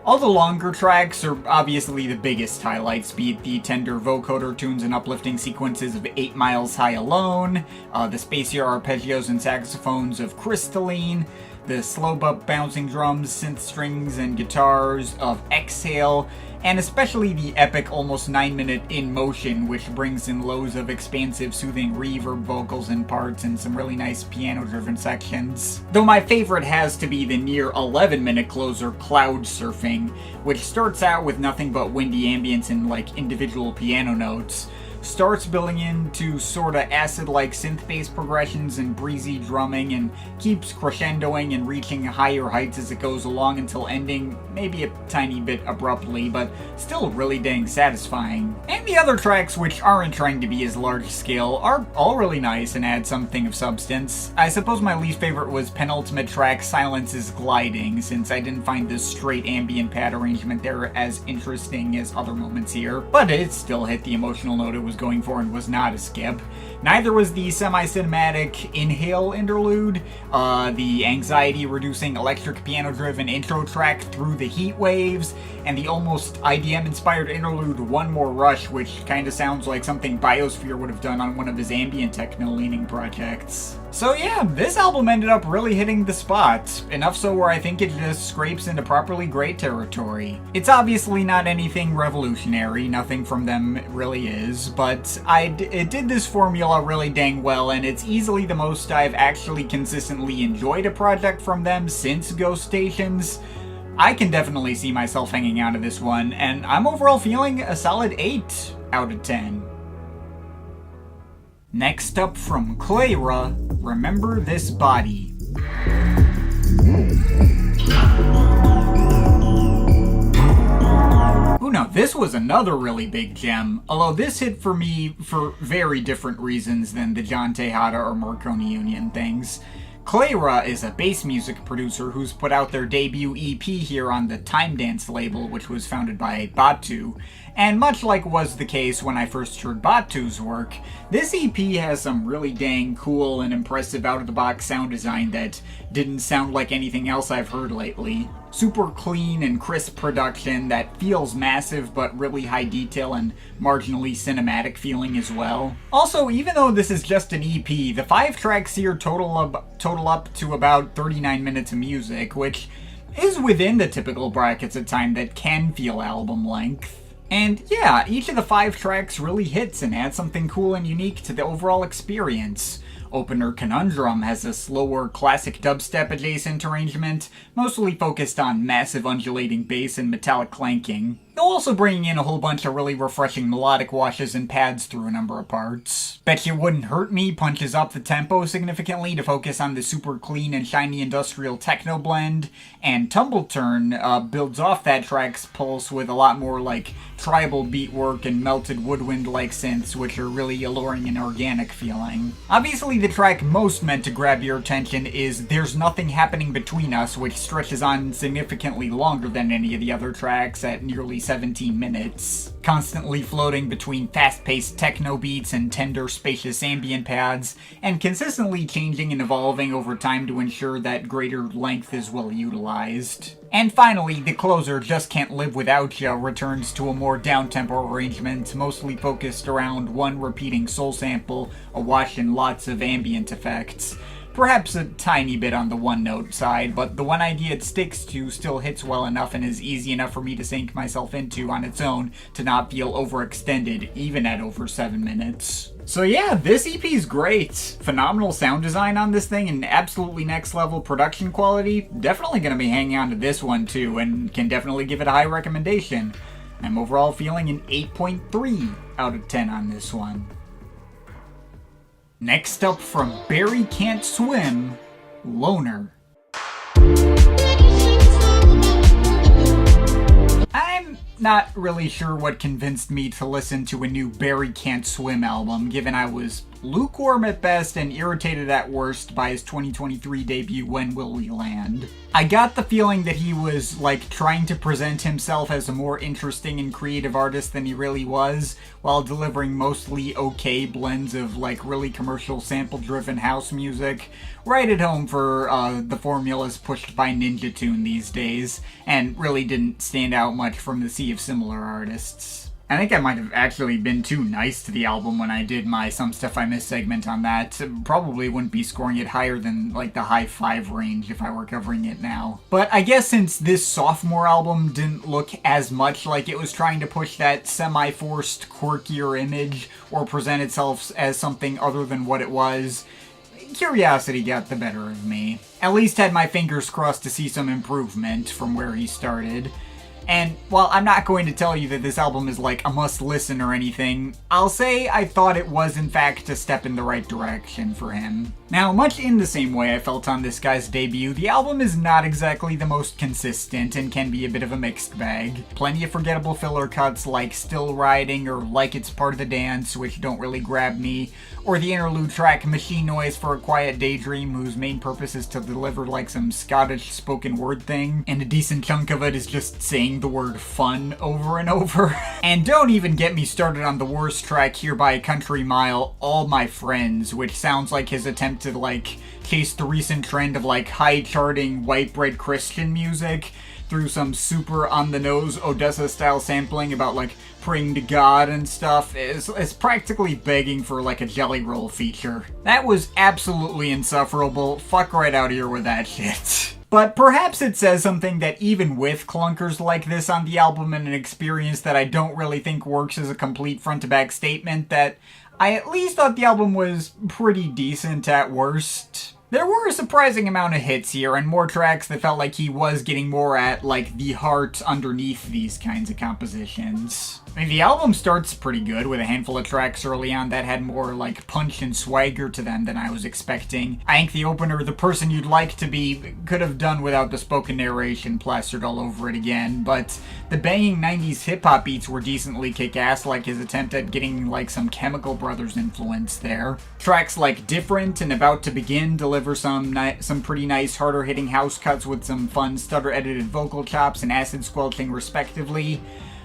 Speaker 1: All the longer tracks are obviously the biggest highlights, be it the tender vocoder tunes and uplifting sequences of 8 Miles High Alone, the spacier arpeggios and saxophones of Crystalline, the slow but bouncing drums, synth strings, and guitars of Exhale, and especially the epic almost 9-minute In Motion, which brings in loads of expansive, soothing reverb vocals and parts and some really nice piano-driven sections. Though my favorite has to be the near 11-minute closer, Cloud Surfing, which starts out with nothing but windy ambience and like individual piano notes, starts building into sorta acid-like synth-based progressions and breezy drumming, and keeps crescendoing and reaching higher heights as it goes along until ending maybe a tiny bit abruptly, but still really dang satisfying. And the other tracks, which aren't trying to be as large-scale, are all really nice and add something of substance. I suppose my least favorite was penultimate track Silence is Gliding, since I didn't find the straight ambient pad arrangement there as interesting as other moments here, but it still hit the emotional note it was going for and was not a skip. Neither was the semi-cinematic Inhale interlude, the anxiety-reducing electric piano-driven intro track Through the Heat Waves, and the almost IDM-inspired interlude One More Rush, which kinda sounds like something Biosphere would have done on one of his ambient techno-leaning projects. So yeah, this album ended up really hitting the spot, enough so where I think it just scrapes into properly great territory. It's obviously not anything revolutionary, nothing from them really is, but it did this formula really dang well, and it's easily the most I've actually consistently enjoyed a project from them since Ghost Stations. I can definitely see myself hanging out of this one, and I'm overall feeling a solid 8 out of 10. Next up from Clara, Remember This Body. Oh no, this was another really big gem, although this hit for me for very different reasons than the John Tejada or Marconi Union things. Clara is a bass music producer who's put out their debut EP here on the Time Dance label, which was founded by Batu, and much like was the case when I first heard Batu's work, this EP has some really dang cool and impressive out-of-the-box sound design that didn't sound like anything else I've heard lately. Super clean and crisp production that feels massive but really high detail and marginally cinematic feeling as well. Also, even though this is just an EP, the 5 tracks here total up to about 39 minutes of music, which is within the typical brackets of time that can feel album length. And yeah, each of the 5 tracks really hits and adds something cool and unique to the overall experience. Opener Conundrum has a slower, classic dubstep adjacent arrangement, mostly focused on massive undulating bass and metallic clanking, though also bringing in a whole bunch of really refreshing melodic washes and pads through a number of parts. Bet You Wouldn't Hurt Me punches up the tempo significantly to focus on the super clean and shiny industrial techno blend, and Tumble Turn builds off that track's pulse with a lot more like tribal beat work and melted woodwind-like synths, which are really alluring and organic feeling. Obviously, the track most meant to grab your attention is There's Nothing Happening Between Us, which stretches on significantly longer than any of the other tracks at nearly 17 minutes. Constantly floating between fast-paced techno beats and tender, spacious ambient pads, and consistently changing and evolving over time to ensure that greater length is well utilized. And finally, the closer, Just Can't Live Without Ya, returns to a more down-tempo arrangement, mostly focused around one repeating soul sample, awash in lots of ambient effects. Perhaps a tiny bit on the one-note side, but the one idea it sticks to still hits well enough and is easy enough for me to sink myself into on its own to not feel overextended, even at over 7 minutes. So yeah, this EP's great. Phenomenal sound design on this thing and absolutely next level production quality. Definitely gonna be hanging on to this one too, and can definitely give it a high recommendation. I'm overall feeling an 8.3 out of 10 on this one. Next up from Barry Can't Swim, Loner. I'm not really sure what convinced me to listen to a new Barry Can't Swim album, given I was lukewarm at best and irritated at worst by his 2023 debut When Will We Land. I got the feeling that he was, like, trying to present himself as a more interesting and creative artist than he really was, while delivering mostly okay blends of, like, really commercial sample-driven house music, right at home for the formulas pushed by Ninja Tune these days, and really didn't stand out much from the sea of similar artists. I think I might have actually been too nice to the album when I did my Some Stuff I Missed segment on that. Probably wouldn't be scoring it higher than like the high 5 range if I were covering it now. But I guess since this sophomore album didn't look as much like it was trying to push that semi-forced, quirkier image or present itself as something other than what it was, curiosity got the better of me. At least had my fingers crossed to see some improvement from where he started. And while I'm not going to tell you that this album is like a must listen or anything, I'll say I thought it was in fact a step in the right direction for him. Now, much in the same way I felt on this guy's debut, the album is not exactly the most consistent and can be a bit of a mixed bag. Plenty of forgettable filler cuts like Still Riding or Like It's Part of the Dance, which don't really grab me, or the interlude track Machine Noise for a Quiet Daydream, whose main purpose is to deliver like some Scottish spoken word thing, and a decent chunk of it is just saying the word fun over and over. And don't even get me started on the worst track here by a country mile, All My Friends, which sounds like his attempt to like chase the recent trend of like high charting white bread Christian music through some super on the nose Odessa style sampling about like praying to God and stuff. Is practically begging for like a Jelly Roll feature. That was absolutely insufferable. Fuck right out of here with that shit. But perhaps it says something that even with clunkers like this on the album and an experience that I don't really think works as a complete front-to-back statement, that I at least thought the album was pretty decent at worst. There were a surprising amount of hits here, and more tracks that felt like he was getting more at, like, the heart underneath these kinds of compositions. I mean, the album starts pretty good, with a handful of tracks early on that had more, like, punch and swagger to them than I was expecting. I think the opener, The Person You'd Like to Be, could have done without the spoken narration plastered all over it again, but the banging 90s hip-hop beats were decently kick-ass, like his attempt at getting, like, some Chemical Brothers influence there. Tracks like Different and About to Begin deliver some pretty nice harder-hitting house cuts with some fun stutter-edited vocal chops and acid squelching respectively.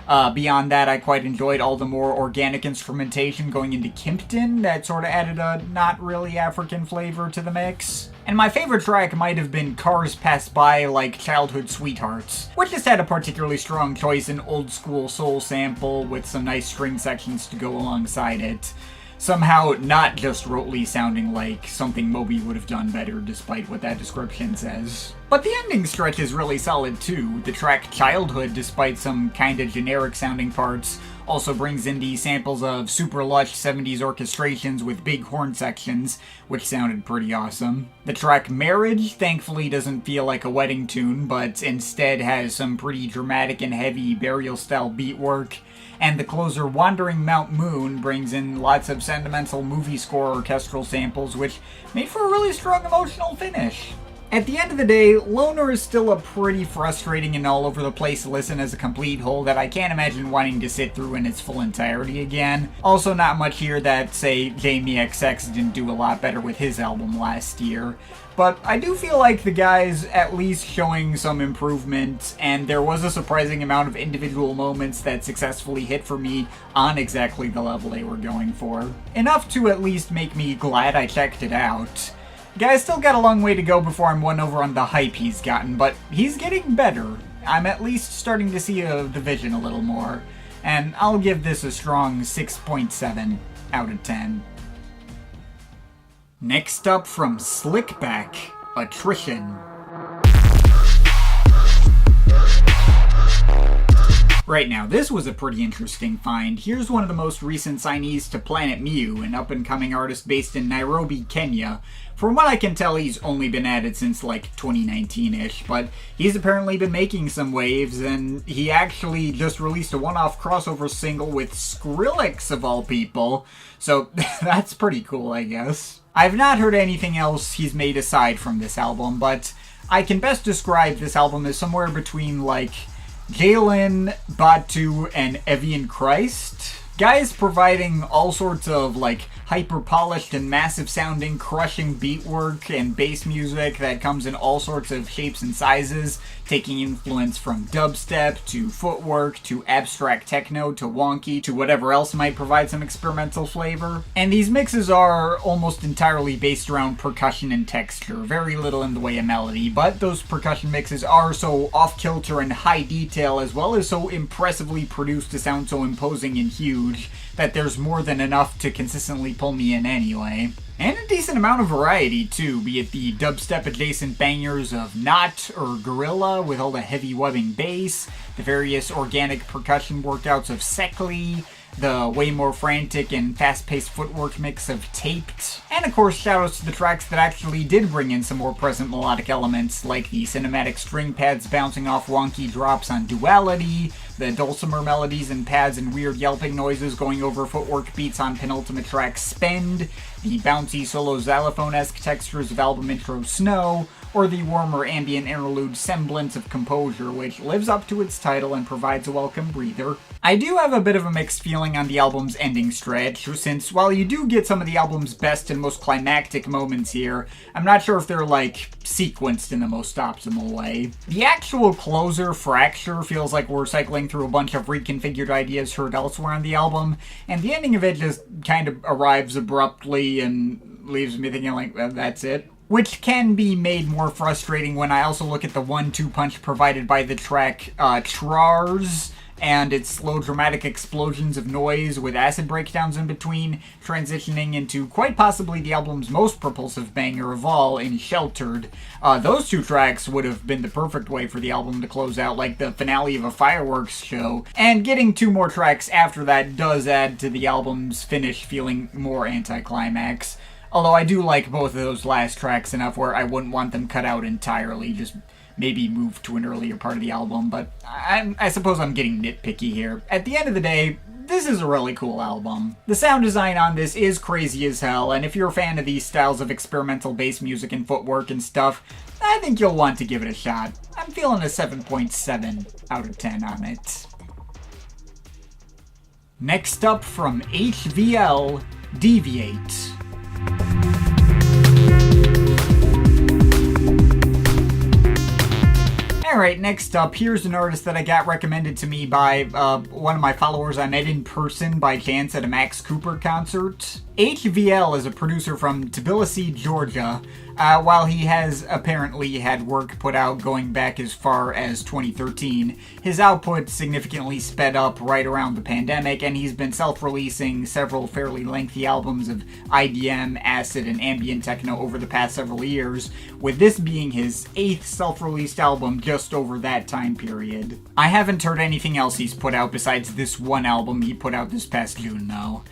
Speaker 1: Beyond that, I quite enjoyed all the more organic instrumentation going into Kimpton that sort of added a not really African flavor to the mix. And my favorite track might have been Cars Pass By Like Childhood Sweethearts, which just had a particularly strong choice in old school soul sample with some nice string sections to go alongside it. Somehow not just rotely sounding like something Moby would have done better, despite what that description says. But the ending stretch is really solid too. The track Childhood, despite some kinda generic sounding parts, also brings in the samples of super lush 70s orchestrations with big horn sections, which sounded pretty awesome. The track Marriage thankfully doesn't feel like a wedding tune, but instead has some pretty dramatic and heavy burial-style beat work. And the closer Wandering Mount Moon brings in lots of sentimental movie score orchestral samples, which made for a really strong emotional finish. At the end of the day, Loner is still a pretty frustrating and all over the place listen as a complete whole that I can't imagine wanting to sit through in its full entirety again. Also not much here that, say, Jamie XX didn't do a lot better with his album last year. But I do feel like the guy's at least showing some improvement, and there was a surprising amount of individual moments that successfully hit for me on exactly the level they were going for. Enough to at least make me glad I checked it out. Guy's still got a long way to go before I'm won over on the hype he's gotten, but he's getting better. I'm at least starting to see the vision a little more, and I'll give this a strong 6.7 out of 10. Next up from Slickback, Attrition. Right now, this was a pretty interesting find. Here's one of the most recent signees to Planet Mu, an up-and-coming artist based in Nairobi, Kenya. From what I can tell, he's only been at it since like 2019-ish, but he's apparently been making some waves, and he actually just released a one-off crossover single with Skrillex of all people, so that's pretty cool, I guess. I've not heard anything else he's made aside from this album, but I can best describe this album as somewhere between like Jalen, Batu, and Evian Christ. Guys providing all sorts of like hyper-polished and massive-sounding, crushing beat work and bass music that comes in all sorts of shapes and sizes, taking influence from dubstep, to footwork, to abstract techno, to wonky, to whatever else might provide some experimental flavor. And these mixes are almost entirely based around percussion and texture, very little in the way of melody, but those percussion mixes are so off-kilter and high detail, as well as so impressively produced to sound so imposing and huge, that there's more than enough to consistently pull me in anyway. And a decent amount of variety too, be it the dubstep adjacent bangers of Knot or Gorilla with all the heavy webbing bass, the various organic percussion workouts of Sekli, the way more frantic and fast-paced footwork mix of Taped, and of course shoutouts to the tracks that actually did bring in some more present melodic elements, like the cinematic string pads bouncing off wonky drops on Duality, the dulcimer melodies and pads and weird yelping noises going over footwork beats on penultimate track Spend, the bouncy solo xylophone-esque textures of album intro Snow, or the warmer ambient interlude Semblance of Composure, which lives up to its title and provides a welcome breather. I do have a bit of a mixed feeling on the album's ending stretch, since while you do get some of the album's best and most climactic moments here, I'm not sure if they're, sequenced in the most optimal way. The actual closer, Fracture, feels like we're cycling through a bunch of reconfigured ideas heard elsewhere on the album, and the ending of it just kind of arrives abruptly and leaves me thinking, that's it. Which can be made more frustrating when I also look at the 1-2 punch provided by the track Trars, and its slow dramatic explosions of noise with acid breakdowns in between, transitioning into quite possibly the album's most propulsive banger of all in Sheltered. Those two tracks would have been the perfect way for the album to close out like the finale of a fireworks show, and getting 2 more tracks after that does add to the album's finish feeling more anticlimax. Although I do like both of those last tracks enough where I wouldn't want them cut out entirely, just maybe move to an earlier part of the album, but I suppose I'm getting nitpicky here. At the end of the day, this is a really cool album. The sound design on this is crazy as hell, and if you're a fan of these styles of experimental bass music and footwork and stuff, I think you'll want to give it a shot. I'm feeling a 7.7 out of 10 on it. Next up from HVL, Deviate. Alright, next up, here's an artist that I got recommended to me by one of my followers I met in person by chance at a Max Cooper concert. HVL is a producer from Tbilisi, Georgia. While he has apparently had work put out going back as far as 2013, his output significantly sped up right around the pandemic, and he's been self-releasing several fairly lengthy albums of IDM, acid, and ambient techno over the past several years, with this being his 8th self-released album just over that time period. I haven't heard anything else he's put out besides this one album he put out this past June, though.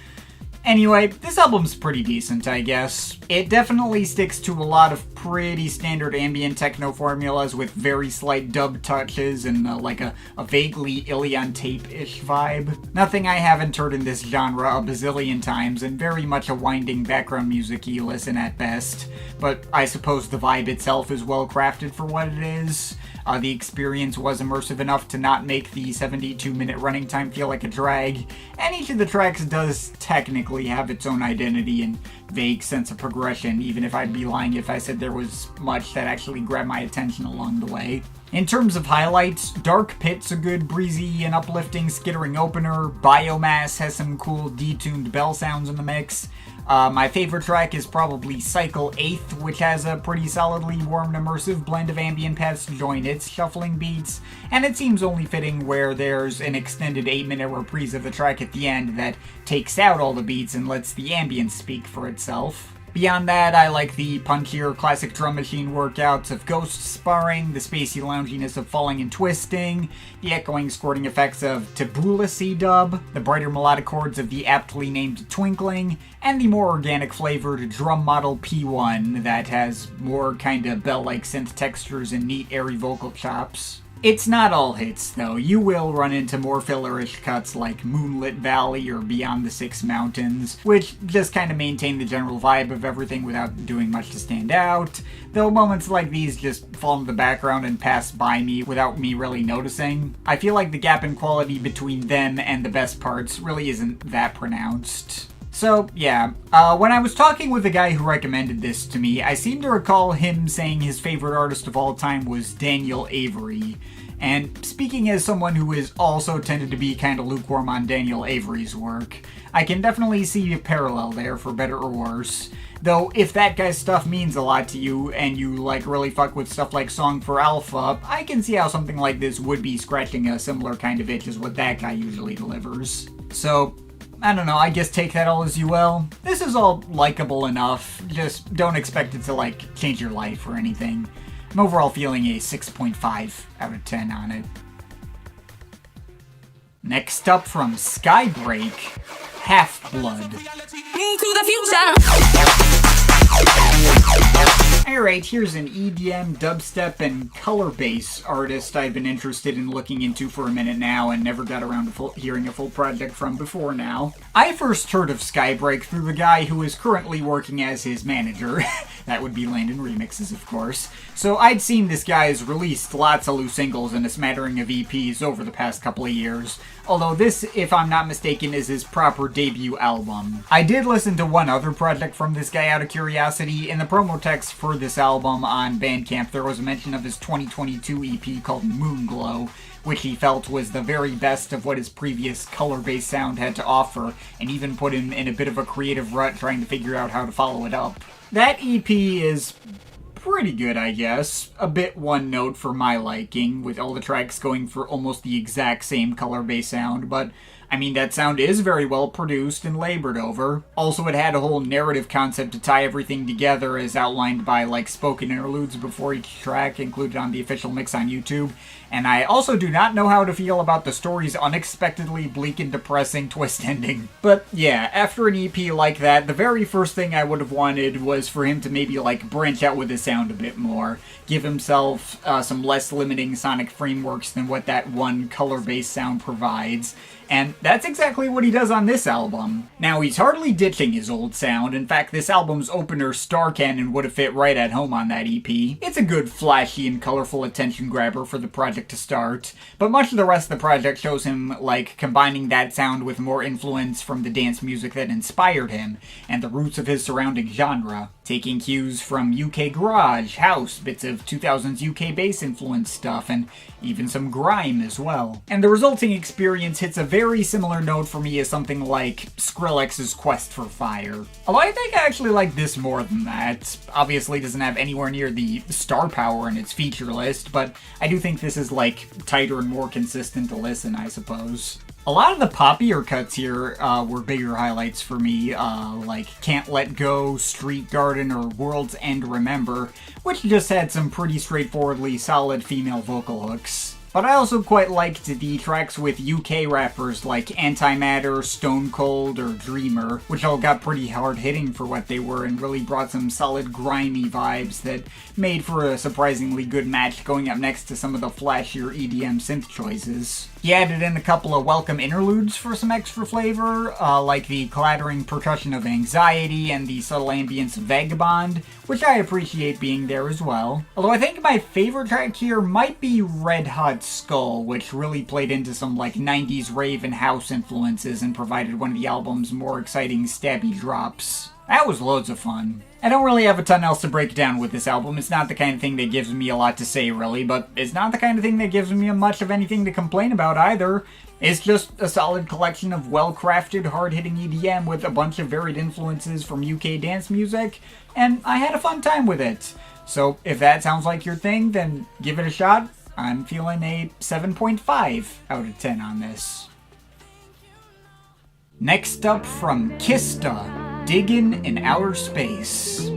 Speaker 1: Anyway, this album's pretty decent, I guess. It definitely sticks to a lot of pretty standard ambient techno formulas with very slight dub touches and a vaguely Ilion Tape-ish vibe. Nothing I haven't heard in this genre a bazillion times, and very much a winding background music-y listen at best. But I suppose the vibe itself is well crafted for what it is. The experience was immersive enough to not make the 72-minute running time feel like a drag, and each of the tracks does technically have its own identity and vague sense of progression, even if I'd be lying if I said there was much that actually grabbed my attention along the way. In terms of highlights, Dark Pit's a good breezy and uplifting skittering opener, Biomass has some cool detuned bell sounds in the mix. My favorite track is probably Cycle 8th, which has a pretty solidly warm and immersive blend of ambient pads to join its shuffling beats, and it seems only fitting where there's an extended 8-minute reprise of the track at the end that takes out all the beats and lets the ambience speak for itself. Beyond that, I like the punchier classic drum machine workouts of Ghost sparring, the spacey lounginess of Falling and Twisting, the echoing squirting effects of Tbilisi dub, the brighter melodic chords of the aptly named Twinkling, and the more organic flavored drum model P1 that has more kinda bell-like synth textures and neat airy vocal chops. It's not all hits, though. You will run into more fillerish cuts like Moonlit Valley or Beyond the Six Mountains, which just kind of maintain the general vibe of everything without doing much to stand out, though moments like these just fall in the background and pass by me without me really noticing. I feel like the gap in quality between them and the best parts really isn't that pronounced. So, yeah, when I was talking with the guy who recommended this to me, I seem to recall him saying his favorite artist of all time was Daniel Avery. And speaking as someone who has also tended to be kind of lukewarm on Daniel Avery's work, I can definitely see a parallel there, for better or worse. Though, if that guy's stuff means a lot to you, and you, really fuck with stuff like Song for Alpha, I can see how something like this would be scratching a similar kind of itch as what that guy usually delivers. So, I don't know, I guess take that all as you will. This is all likable enough, just don't expect it to, change your life or anything. I'm overall feeling a 6.5 out of 10 on it. Next up from Skybreak, Half-Blood.
Speaker 3: Into the future.
Speaker 1: Alright, here's an EDM, dubstep, and color bass artist I've been interested in looking into for a minute now and never got around to hearing a full project from before now. I first heard of Skybreak through the guy who is currently working as his manager. That would be Landon Remixes, of course. So I'd seen this guy's released lots of loose singles and a smattering of EPs over the past couple of years. Although this, if I'm not mistaken, is his proper debut album. I did listen to one other project from this guy out of curiosity. In the promo text for this album on Bandcamp, there was a mention of his 2022 EP called Moonglow, which he felt was the very best of what his previous color-based sound had to offer, and even put him in a bit of a creative rut trying to figure out how to follow it up. That EP is pretty good, I guess. A bit one note for my liking, with all the tracks going for almost the exact same color-based sound, but I mean, that sound is very well produced and labored over. Also, it had a whole narrative concept to tie everything together as outlined by, like, spoken interludes before each track included on the official mix on YouTube. And I also do not know how to feel about the story's unexpectedly bleak and depressing twist ending. But yeah, after an EP like that, the very first thing I would have wanted was for him to maybe, like, branch out with his sound a bit more. Give himself some less limiting sonic frameworks than what that one color-based sound provides. And that's exactly what he does on this album. Now, he's hardly ditching his old sound. In fact, this album's opener, Star Cannon, would have fit right at home on that EP. It's a good, flashy, and colorful attention grabber for the project to start, but much of the rest of the project shows him, like, combining that sound with more influence from the dance music that inspired him, and the roots of his surrounding genre. Taking cues from UK garage, house, bits of 2000s UK bass influence stuff, and even some grime as well. And the resulting experience hits a very similar note for me as something like Skrillex's Quest for Fire. Although I think I actually like this more than that. Obviously doesn't have anywhere near the star power in its feature list, but I do think this is, like, tighter and more consistent to listen, I suppose. A lot of the poppier cuts here were bigger highlights for me, like Can't Let Go, Street Garden, or World's End Remember, which just had some pretty straightforwardly solid female vocal hooks. But I also quite liked the tracks with UK rappers like Antimatter, Stone Cold, or Dreamer, which all got pretty hard-hitting for what they were and really brought some solid grimy vibes that made for a surprisingly good match going up next to some of the flashier EDM synth choices. He added in a couple of welcome interludes for some extra flavor, like the clattering percussion of Anxiety and the subtle ambience of Vagabond, which I appreciate being there as well. Although I think my favorite track here might be Red Hot Skull, which really played into some, like, 90s rave and house influences and provided one of the album's more exciting stabby drops. That was loads of fun. I don't really have a ton else to break down with this album. It's not the kind of thing that gives me a lot to say, really, but it's not the kind of thing that gives me much of anything to complain about either. It's just a solid collection of well-crafted, hard-hitting EDM with a bunch of varied influences from UK dance music, and I had a fun time with it. So if that sounds like your thing, then give it a shot. I'm feeling a 7.5 out of 10 on this. Next up from Kista, Diggin' in Outer Space.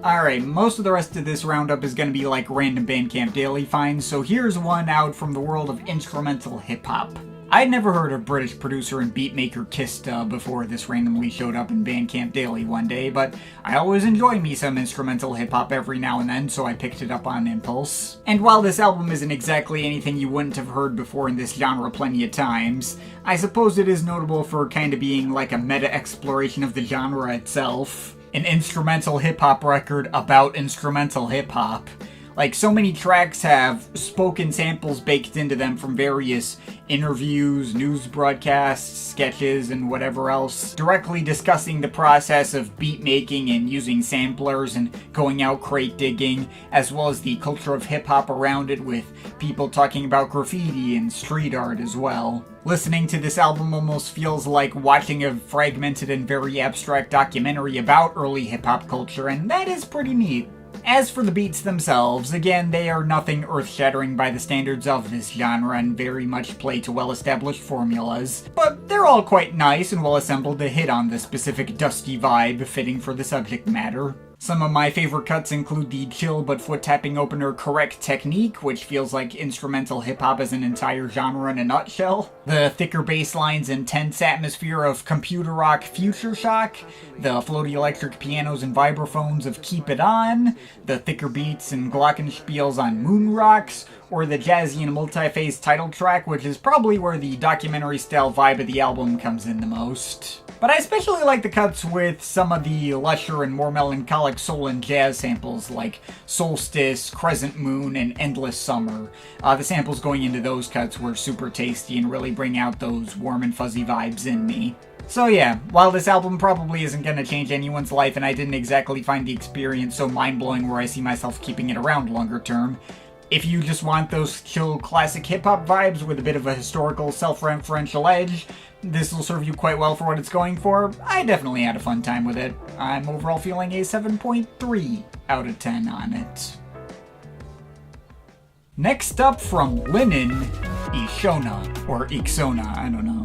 Speaker 1: Alright, most of the rest of this roundup is going to be like random Bandcamp daily finds, so here's one out from the world of instrumental hip-hop. I'd never heard of British producer and beatmaker Kista before this randomly showed up in Bandcamp Daily one day, but I always enjoy me some instrumental hip-hop every now and then, so I picked it up on impulse. And while this album isn't exactly anything you wouldn't have heard before in this genre plenty of times, I suppose it is notable for kind of being like a meta-exploration of the genre itself. An instrumental hip-hop record about instrumental hip-hop. Like, so many tracks have spoken samples baked into them from various interviews, news broadcasts, sketches, and whatever else, directly discussing the process of beat making and using samplers and going out crate digging, as well as the culture of hip-hop around it, with people talking about graffiti and street art as well. Listening to this album almost feels like watching a fragmented and very abstract documentary about early hip-hop culture, and that is pretty neat. As for the beats themselves, again, they are nothing earth-shattering by the standards of this genre and very much play to well-established formulas, but they're all quite nice and well-assembled to hit on the specific dusty vibe fitting for the subject matter. Some of my favorite cuts include the chill but foot-tapping opener Correct Technique, which feels like instrumental hip-hop as an entire genre in a nutshell, the thicker bass lines and tense atmosphere of computer rock Future Shock, the floaty electric pianos and vibraphones of Keep It On, the thicker beats and glockenspiels on Moon Rocks, or the jazzy and multi-phase title track, which is probably where the documentary-style vibe of the album comes in the most. But I especially like the cuts with some of the lusher and more melancholic soul and jazz samples like Solstice, Crescent Moon, and Endless Summer. The samples going into those cuts were super tasty and really bring out those warm and fuzzy vibes in me. So yeah, while this album probably isn't gonna change anyone's life and I didn't exactly find the experience so mind-blowing where I see myself keeping it around longer term, if you just want those chill classic hip-hop vibes with a bit of a historical self-referential edge, this will serve you quite well for what it's going for. I definitely had a fun time with it. I'm overall feeling a 7.3 out of 10 on it. Next up from Linen, Ishona, or Ixona, I don't know.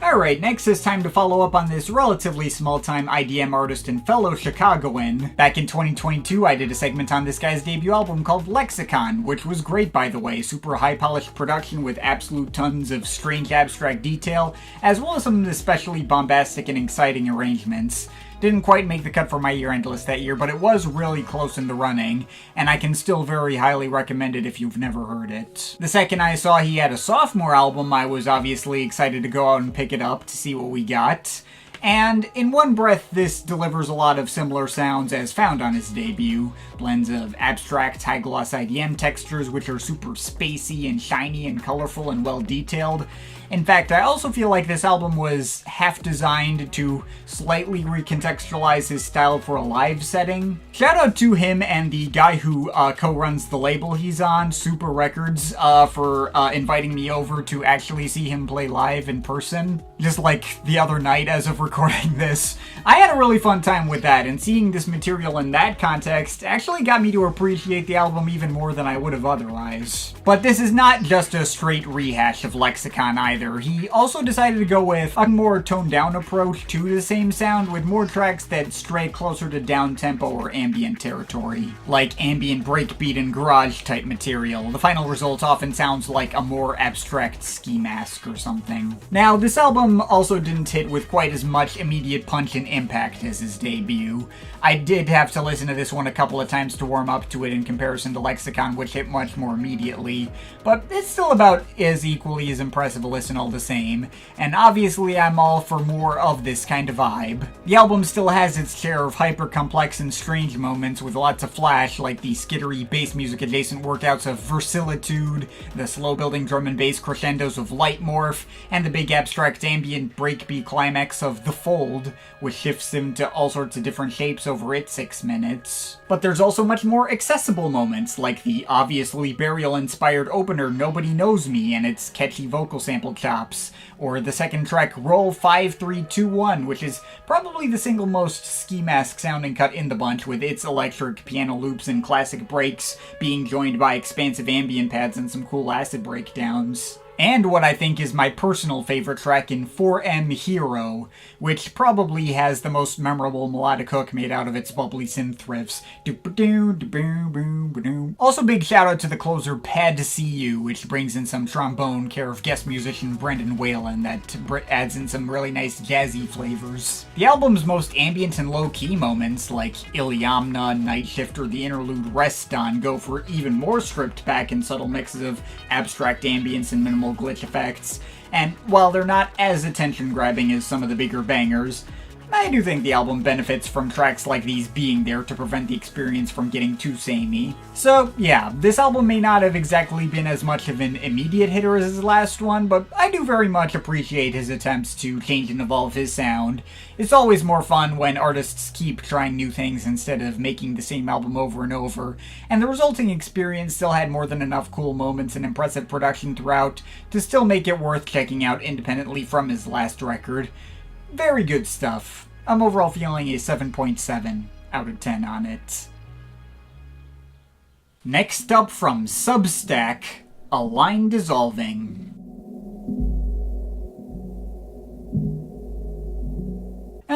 Speaker 1: Alright, next it's time to follow up on this relatively small-time IDM artist and fellow Chicagoan. Back in 2022, I did a segment on this guy's debut album called Lexicon, which was great by the way, super high-polished production with absolute tons of strange abstract detail, as well as some especially bombastic and exciting arrangements. Didn't quite make the cut for my year-end list that year, but it was really close in the running, and I can still very highly recommend it if you've never heard it. The second I saw he had a sophomore album, I was obviously excited to go out and pick it up to see what we got. And in one breath, this delivers a lot of similar sounds as found on his debut. Blends of abstract, high-gloss IDM textures, which are super spacey and shiny and colorful and well-detailed. In fact, I also feel like this album was half designed to slightly recontextualize his style for a live setting. Shout out to him and the guy who co-runs the label he's on, Super Records, for inviting me over to actually see him play live in person. Just like the other night as of recording this. I had a really fun time with that, and seeing this material in that context actually got me to appreciate the album even more than I would have otherwise. But this is not just a straight rehash of Lexicon either. He also decided to go with a more toned-down approach to the same sound, with more tracks that stray closer to down-tempo or ambient territory, like ambient breakbeat and garage-type material. The final result often sounds like a more abstract ski mask or something. Now, this album also didn't hit with quite as much immediate punch and impact as his debut. I did have to listen to this one a couple of times to warm up to it in comparison to Lexicon, which hit much more immediately, but it's still about as equally as impressive a listen all the same, and obviously I'm all for more of this kind of vibe. The album still has its share of hyper-complex and strange moments with lots of flash, like the skittery bass music adjacent workouts of Versilitude, the slow-building drum and bass crescendos of Light Morph, and the big abstract ambient breakbeat climax of The Fold, which shifts him to all sorts of different shapes over its 6 minutes. But there's also much more accessible moments, like the obviously Burial-inspired opener Nobody Knows Me and its catchy vocal sample chops, or the second track Roll 5321, which is probably the single most ski mask sounding cut in the bunch, with its electric piano loops and classic breaks being joined by expansive ambient pads and some cool acid breakdowns. And what I think is my personal favorite track in 4M Hero, which probably has the most memorable melodic hook made out of its bubbly synth riffs. Also big shout out to the closer Pad to See You, which brings in some trombone care of guest musician Brendan Whalen that adds in some really nice jazzy flavors. The album's most ambient and low-key moments, like Iliamna, Night Shift, or the interlude Rest On, go for even more stripped back and subtle mixes of abstract ambience and minimal glitch effects, and while they're not as attention-grabbing as some of the bigger bangers, I do think the album benefits from tracks like these being there to prevent the experience from getting too samey. So yeah, this album may not have exactly been as much of an immediate hitter as his last one, but I do very much appreciate his attempts to change and evolve his sound. It's always more fun when artists keep trying new things instead of making the same album over and over, and the resulting experience still had more than enough cool moments and impressive production throughout to still make it worth checking out independently from his last record. Very good stuff. I'm overall feeling a 7.7 out of 10 on it. Next up from Substack, A Line Dissolving.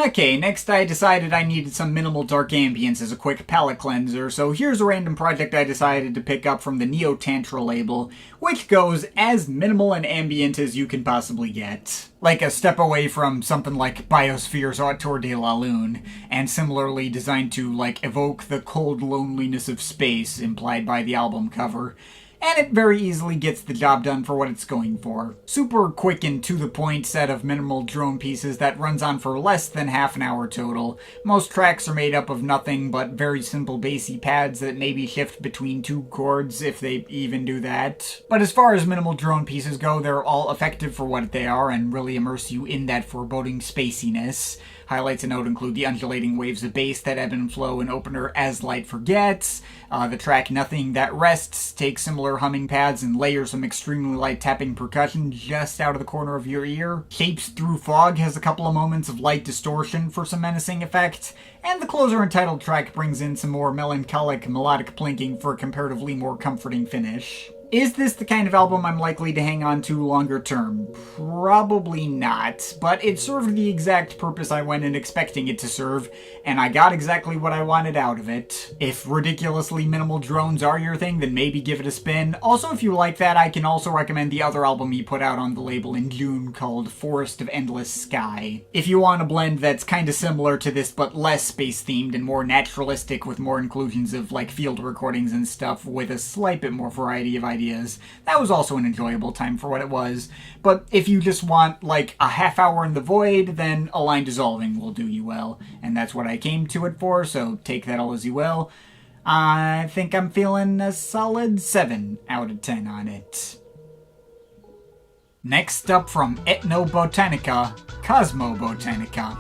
Speaker 1: Okay, next I decided I needed some minimal dark ambience as a quick palette cleanser, so here's a random project I decided to pick up from the Neo Tantra label, which goes as minimal and ambient as you can possibly get. Like a step away from something like Biosphere's Autour de la Lune, and similarly designed to, evoke the cold loneliness of space implied by the album cover. And it very easily gets the job done for what it's going for. Super quick and to-the-point set of minimal drone pieces that runs on for less than half an hour total. Most tracks are made up of nothing but very simple bassy pads that maybe shift between 2 chords, if they even do that. But as far as minimal drone pieces go, they're all effective for what they are and really immerse you in that foreboding spaciness. Highlights of note include the undulating waves of bass that ebb and flow in opener As Light Forgets. The track Nothing That Rests takes similar humming pads and layers some extremely light tapping percussion just out of the corner of your ear. Shapes Through Fog has a couple of moments of light distortion for some menacing effect. And the closer entitled track brings in some more melancholic melodic plinking for a comparatively more comforting finish. Is this the kind of album I'm likely to hang on to longer term? Probably not, but it served the exact purpose I went in expecting it to serve, and I got exactly what I wanted out of it. If ridiculously minimal drones are your thing, then maybe give it a spin. Also, if you like that, I can also recommend the other album he put out on the label in June called Forest of Endless Sky. If you want a blend that's kinda similar to this but less space-themed and more naturalistic with more inclusions of field recordings and stuff with a slight bit more variety of ideas, that was also an enjoyable time for what it was. But if you just want a half hour in the void, then A Line Dissolving will do you well, and that's what I came to it for, so take that all as you will. I think I'm feeling a solid 7 out of 10 on it. Next up from Ethnobotanica, Cosmobotanica.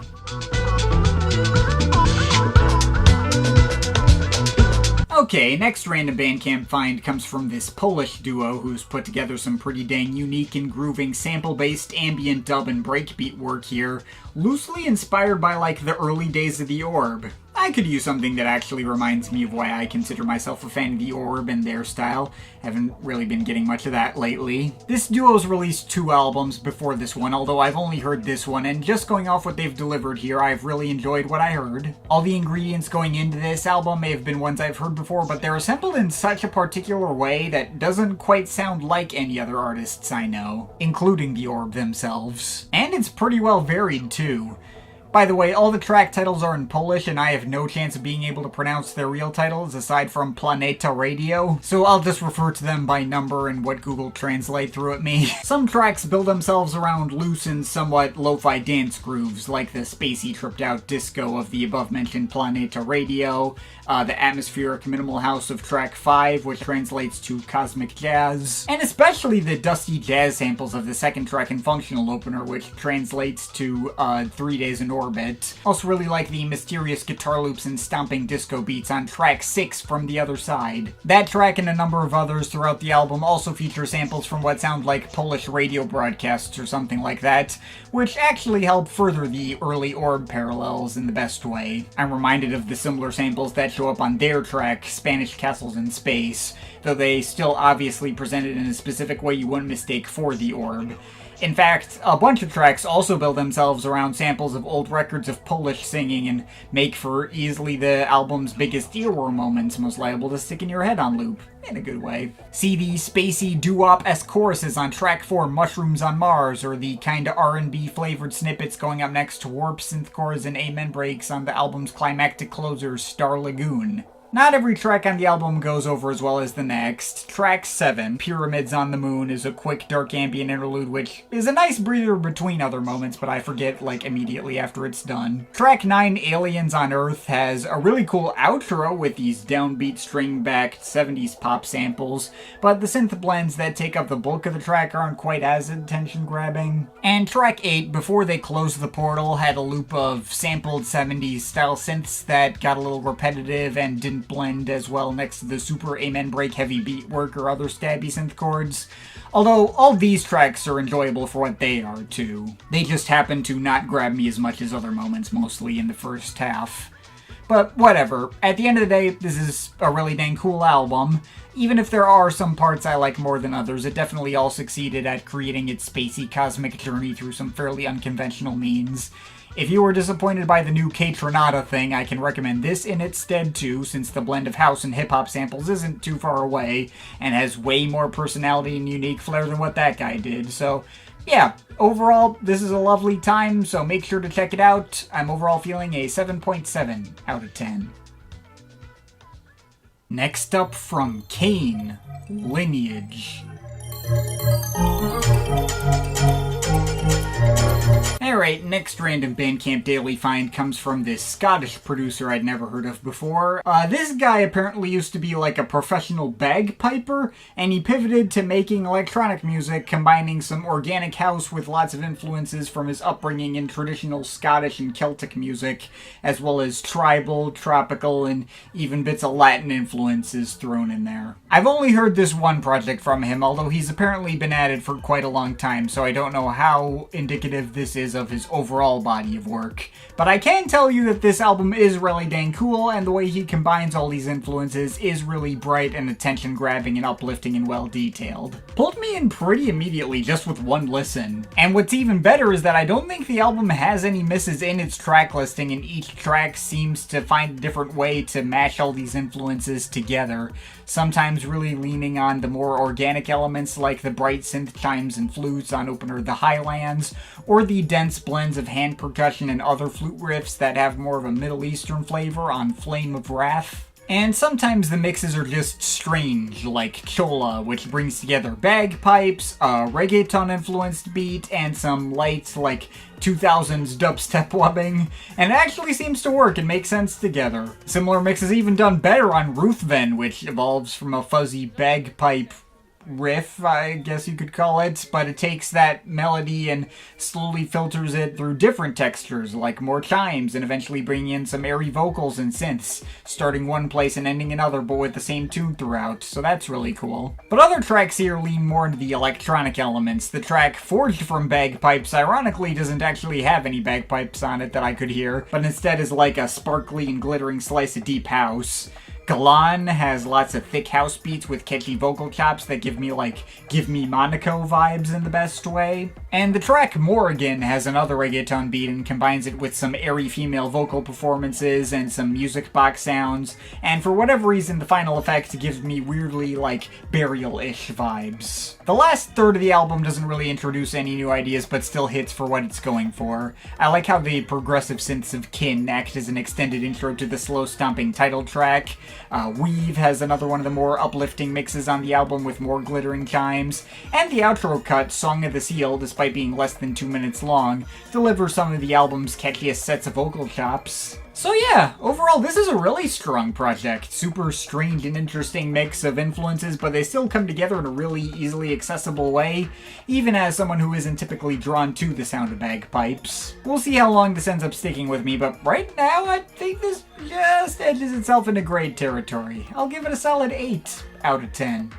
Speaker 1: Okay, next random Bandcamp find comes from this Polish duo who's put together some pretty dang unique and grooving sample-based ambient dub and breakbeat work here, loosely inspired by the early days of The Orb. I could use something that actually reminds me of why I consider myself a fan of The Orb and their style. Haven't really been getting much of that lately. This duo's released 2 albums before this one, although I've only heard this one, and just going off what they've delivered here, I've really enjoyed what I heard. All the ingredients going into this album may have been ones I've heard before, but they're assembled in such a particular way that doesn't quite sound like any other artists I know, including The Orb themselves. And it's pretty well varied, too. By the way, all the track titles are in Polish, and I have no chance of being able to pronounce their real titles aside from Planeta Radio, so I'll just refer to them by number and what Google Translate threw at me. Some tracks build themselves around loose and somewhat lo-fi dance grooves, like the spacey tripped-out disco of the above-mentioned Planeta Radio, the atmospheric minimal house of track 5, which translates to cosmic jazz, and especially the dusty jazz samples of the second track in Functional Opener, which translates to 3 Days in Orbit. Also really like the mysterious guitar loops and stomping disco beats on track 6 from The Other Side. That track and a number of others throughout the album also feature samples from what sound like Polish radio broadcasts or something like that, which actually help further the early Orb parallels in the best way. I'm reminded of the similar samples that show up on their track, Spanish Castles in Space, though they still obviously presented in a specific way you wouldn't mistake for The Orb. In fact, a bunch of tracks also build themselves around samples of old records of Polish singing and make for easily the album's biggest earworm moments, most liable to stick in your head on loop, in a good way. See the spacey doo-wop-esque choruses on track 4, Mushrooms on Mars, or the kinda R&B flavored snippets going up next to warp synth chords and amen breaks on the album's climactic closer, Star Lagoon. Not every track on the album goes over as well as the next. Track 7, Pyramids on the Moon, is a quick dark ambient interlude which is a nice breather between other moments, but I forget immediately after it's done. Track 9, Aliens on Earth, has a really cool outro with these downbeat string-backed 70s pop samples, but the synth blends that take up the bulk of the track aren't quite as attention-grabbing. And track 8, Before They Close the Portal, had a loop of sampled 70s style synths that got a little repetitive and didn't blend as well next to the super amen break heavy beat work or other stabby synth chords. Although all these tracks are enjoyable for what they are too. They just happen to not grab me as much as other moments, mostly in the first half. But whatever, at the end of the day, this is a really dang cool album. Even if there are some parts I like more than others, it definitely all succeeded at creating its spacey cosmic journey through some fairly unconventional means. If you were disappointed by the new Tejada thing, I can recommend this in its stead too, since the blend of house and hip-hop samples isn't too far away, and has way more personality and unique flair than what that guy did. So, yeah, overall, this is a lovely time, so make sure to check it out. I'm overall feeling a 7.7 out of 10. Next up from Kane, Lineage. Alright, next random Bandcamp Daily find comes from this Scottish producer I'd never heard of before. This guy apparently used to be like a professional bagpiper, and he pivoted to making electronic music, combining some organic house with lots of influences from his upbringing in traditional Scottish and Celtic music, as well as tribal, tropical, and even bits of Latin influences thrown in there. I've only heard this one project from him, although he's apparently been at it for quite a long time, so I don't know how indicative this is of his overall body of work. But I can tell you that this album is really dang cool, and the way he combines all these influences is really bright and attention-grabbing and uplifting and well-detailed. Pulled me in pretty immediately just with one listen. And what's even better is that I don't think the album has any misses in its track listing, and each track seems to find a different way to mash all these influences together, sometimes really leaning on the more organic elements like the bright synth chimes and flutes on opener The Highlands, or the dense blends of hand percussion and other flute riffs that have more of a Middle Eastern flavor on Flame of Wrath. And sometimes the mixes are just strange, like Chola, which brings together bagpipes, a reggaeton-influenced beat, and some light, like 2000s dubstep wubbing, and it actually seems to work and make sense together. Similar mixes even done better on Ruthven, which evolves from a fuzzy bagpipe riff, I guess you could call it, but it takes that melody and slowly filters it through different textures, like more chimes, and eventually bringing in some airy vocals and synths, starting one place and ending another, but with the same tune throughout, so that's really cool. But other tracks here lean more into the electronic elements. The track Forged from Bagpipes, ironically, doesn't actually have any bagpipes on it that I could hear, but instead is like a sparkly and glittering slice of deep house. Galan has lots of thick house beats with catchy vocal chops that give me Monaco vibes in the best way. And the track Morrigan has another reggaeton beat and combines it with some airy female vocal performances and some music box sounds, and for whatever reason the final effect gives me weirdly burial-ish vibes. The last third of the album doesn't really introduce any new ideas but still hits for what it's going for. I like how the progressive synths of Kin act as an extended intro to the slow stomping title track. Weave has another one of the more uplifting mixes on the album with more glittering chimes, and the outro cut, Song of the Seal, despite being less than 2 minutes long, delivers some of the album's catchiest sets of vocal chops. So yeah, overall this is a really strong project. Super strange and interesting mix of influences, but they still come together in a really easily accessible way, even as someone who isn't typically drawn to the sound of bagpipes. We'll see how long this ends up sticking with me, but right now I think this just edges itself into grade territory. I'll give it a solid 8 out of 10.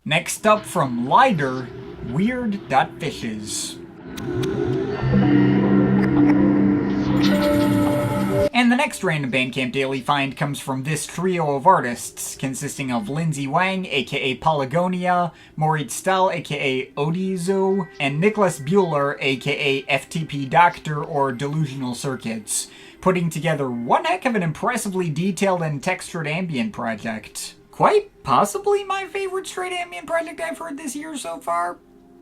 Speaker 1: Next up from Lider, Weird.Fishes. And the next random Bandcamp Daily find comes from this trio of artists, consisting of Lindsay Wang, aka Polygonia, Moritz Stahl, aka Odizo, and Nicholas Bueller, aka FTP Doctor or Delusional Circuits, putting together one heck of an impressively detailed and textured ambient project. Quite possibly my favorite straight ambient project I've heard this year so far.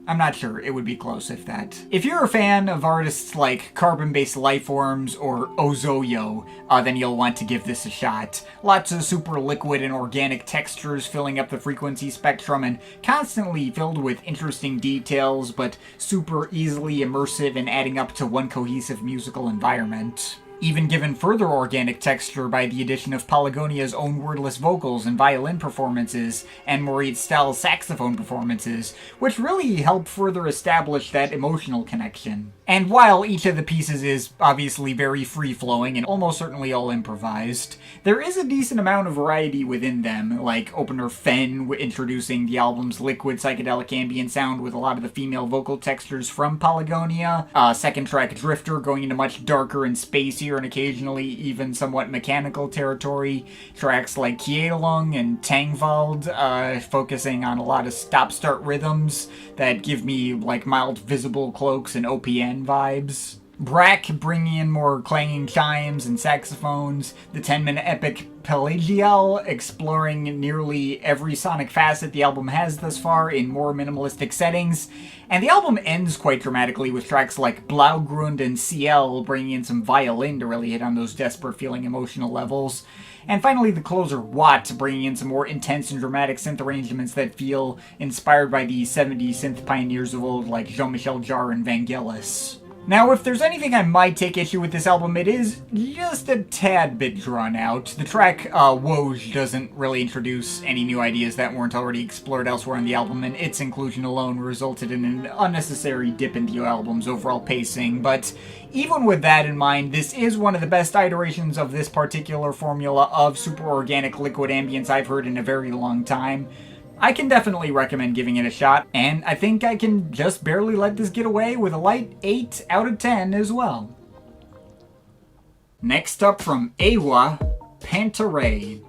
Speaker 1: I'm not sure, it would be close if that. If you're a fan of artists like Carbon-Based Lifeforms or Ozoyo, then you'll want to give this a shot. Lots of super liquid and organic textures filling up the frequency spectrum and constantly filled with interesting details, but super easily immersive and adding up to one cohesive musical environment. Even given further organic texture by the addition of Polygonia's own wordless vocals and violin performances, and Moritz Stahl's saxophone performances, which really help further establish that emotional connection. And while each of the pieces is obviously very free-flowing and almost certainly all improvised, there is a decent amount of variety within them, like opener Fen introducing the album's liquid psychedelic ambient sound with a lot of the female vocal textures from Polygonia, second track Drifter going into much darker and spacier and occasionally even somewhat mechanical territory, tracks like Kielung and Tangvald focusing on a lot of stop-start rhythms that give me mild visible cloaks and OPN vibes. Brack bringing in more clanging chimes and saxophones, the 10-minute epic Pelagial exploring nearly every sonic facet the album has thus far in more minimalistic settings, and the album ends quite dramatically with tracks like Blaugrund and CL bringing in some violin to really hit on those desperate feeling emotional levels. And finally, the closer, Watt, bringing in some more intense and dramatic synth arrangements that feel inspired by the 70s synth pioneers of old like Jean-Michel Jarre and Vangelis. Now, if there's anything I might take issue with this album, it is just a tad bit drawn out. The track, Woj, doesn't really introduce any new ideas that weren't already explored elsewhere on the album, and its inclusion alone resulted in an unnecessary dip in the album's overall pacing. But even with that in mind, this is one of the best iterations of this particular formula of super organic liquid ambience I've heard in a very long time. I can definitely recommend giving it a shot, and I think I can just barely let this get away with a light 8 out of 10 as well. Next up from Awa, Panta Rei.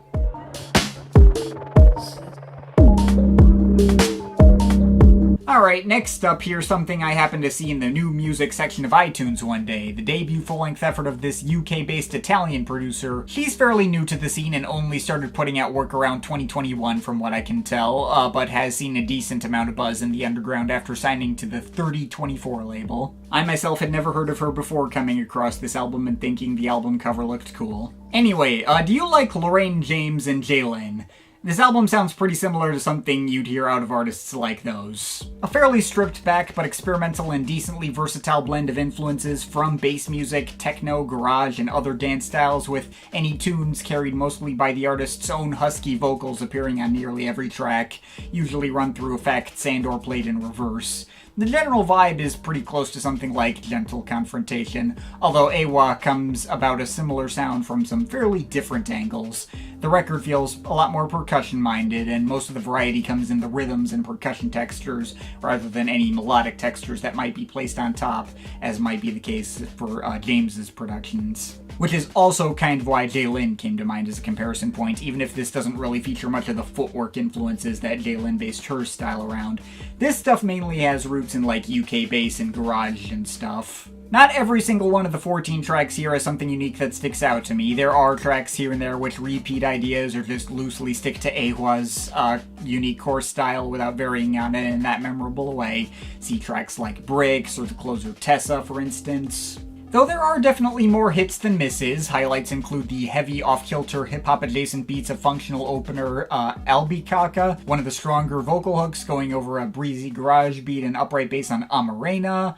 Speaker 1: Alright, next up, here's something I happened to see in the new music section of iTunes one day. The debut full-length effort of this UK-based Italian producer. She's fairly new to the scene and only started putting out work around 2021 from what I can tell, but has seen a decent amount of buzz in the underground after signing to the 3024 label. I myself had never heard of her before coming across this album and thinking the album cover looked cool. Anyway, do you like Lorraine James and Jalen? This album sounds pretty similar to something you'd hear out of artists like those. A fairly stripped back but experimental and decently versatile blend of influences from bass music, techno, garage, and other dance styles, with any tunes carried mostly by the artist's own husky vocals appearing on nearly every track, usually run through effects and or played in reverse. The general vibe is pretty close to something like Gentle Confrontation, although Awa comes about a similar sound from some fairly different angles. The record feels a lot more percussion-minded, and most of the variety comes in the rhythms and percussion textures, rather than any melodic textures that might be placed on top, as might be the case for James's productions. Which is also kind of why Jalen came to mind as a comparison point, even if this doesn't really feature much of the footwork influences that Jalen based her style around. This stuff mainly has roots in like UK bass and garage and stuff. Not every single one of the 14 tracks here has something unique that sticks out to me. There are tracks here and there which repeat ideas or just loosely stick to Awa's unique core style without varying on it in that memorable way. See tracks like Bricks or the closer Tessa, for instance. Though there are definitely more hits than misses. Highlights include the heavy off-kilter hip-hop adjacent beats of functional opener Albicaka, one of the stronger vocal hooks going over a breezy garage beat and upright bass on Amarena.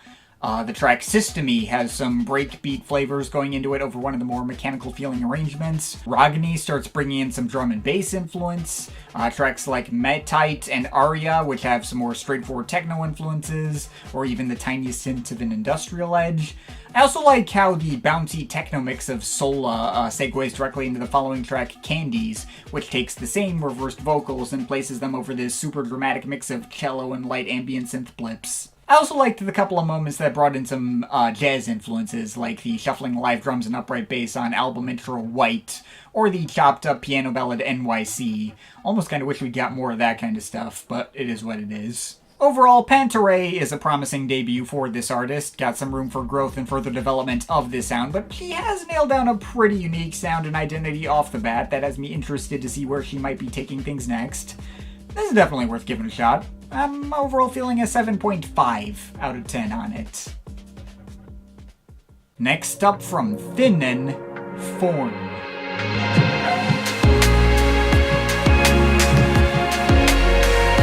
Speaker 1: The track Systemy has some breakbeat flavors going into it over one of the more mechanical feeling arrangements. Ragni starts bringing in some drum and bass influence. Tracks like Metite and Aria, which have some more straightforward techno influences, or even the tiniest hint of an industrial edge. I also like how the bouncy techno mix of Sola segues directly into the following track, Candies, which takes the same reversed vocals and places them over this super dramatic mix of cello and light ambient synth blips. I also liked the couple of moments that brought in some jazz influences, like the shuffling live drums and upright bass on album intro White, or the chopped up piano ballad NYC. Almost kind of wish we got more of that kind of stuff, but it is what it is. Overall, Panta Rei is a promising debut for this artist. Got some room for growth and further development of this sound, but she has nailed down a pretty unique sound and identity off the bat that has me interested to see where she might be taking things next. This is definitely worth giving a shot. I'm overall feeling a 7.5 out of 10 on it. Next up from Finland, Voorn.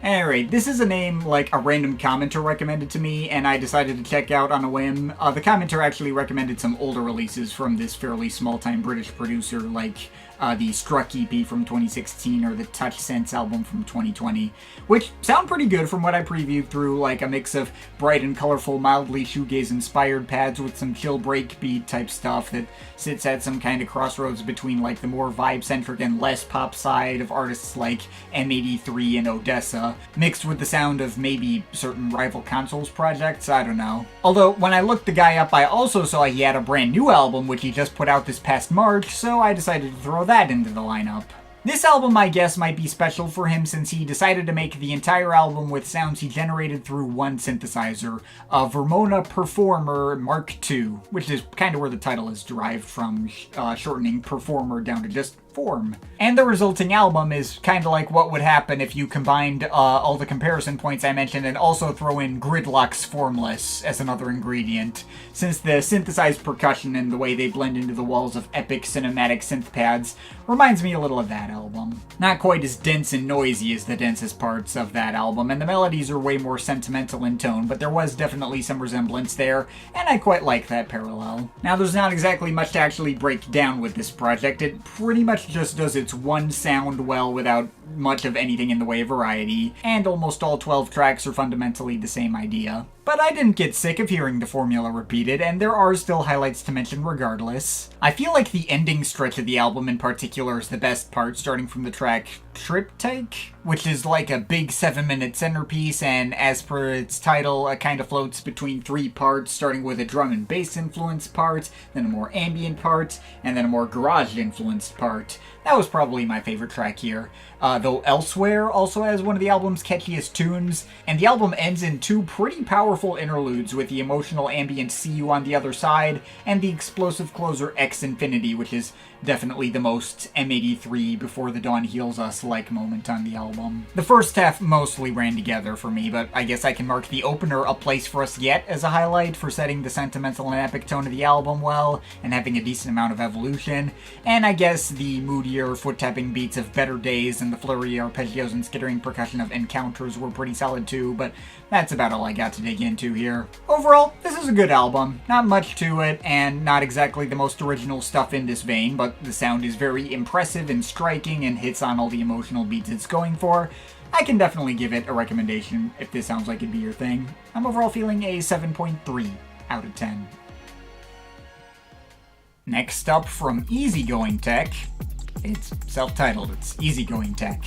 Speaker 1: Alright, this is a name like a random commenter recommended to me, and I decided to check out on a whim. The commenter actually recommended some older releases from this fairly small-time British producer, like the Struck EP from 2016 or the Touch Sense album from 2020, which sound pretty good from what I previewed through, like a mix of bright and colorful, mildly shoegaze-inspired pads with some chill breakbeat type stuff that sits at some kind of crossroads between like the more vibe-centric and less pop side of artists like M83 and Odessa, mixed with the sound of maybe certain rival consoles projects, I don't know. Although, when I looked the guy up, I also saw he had a brand new album which he just put out this past March, so I decided to throw that into the lineup. This album, I guess, might be special for him since he decided to make the entire album with sounds he generated through one synthesizer, a Vermona Performer Mark II, which is kind of where the title is derived from, shortening Performer down to just form. And the resulting album is kind of like what would happen if you combined all the comparison points I mentioned and also throw in Gridlock's Formless as another ingredient, since the synthesized percussion and the way they blend into the walls of epic cinematic synth pads reminds me a little of that album. Not quite as dense and noisy as the densest parts of that album, and the melodies are way more sentimental in tone, but there was definitely some resemblance there, and I quite like that parallel. Now, there's not exactly much to actually break down with this project. It pretty much just does its one sound well without much of anything in the way of variety, and almost all 12 tracks are fundamentally the same idea. But I didn't get sick of hearing the formula repeated, and there are still highlights to mention regardless. I feel like the ending stretch of the album in particular is the best part, starting from the track Triptych, which is like a big 7-minute centerpiece, and as per its title, it kind of floats between 3 parts, starting with a drum and bass influenced part, then a more ambient part, and then a more garage influenced part. That was probably my favorite track here. Though Elsewhere also has one of the album's catchiest tunes, and the album ends in 2 pretty powerful interludes with the emotional ambient See You on the Other Side, and the explosive closer X Infinity, which is definitely the most M83 Before the Dawn Heals Us-like moment on the album. The first half mostly ran together for me, but I guess I can mark the opener A Place for Us Yet as a highlight for setting the sentimental and epic tone of the album well, and having a decent amount of evolution, and I guess the moodier foot-tapping beats of Better Days and the flurry arpeggios and skittering percussion of Encounters were pretty solid too, but that's about all I got to dig into here. Overall, this is a good album. Not much to it, and not exactly the most original stuff in this vein, but the sound is very impressive and striking and hits on all the emotional beats it's going for. I can definitely give it a recommendation if this sounds like it'd be your thing. I'm overall feeling a 7.3 out of 10. Next up from Easygoing Tech, it's self-titled, it's Easygoing Tech.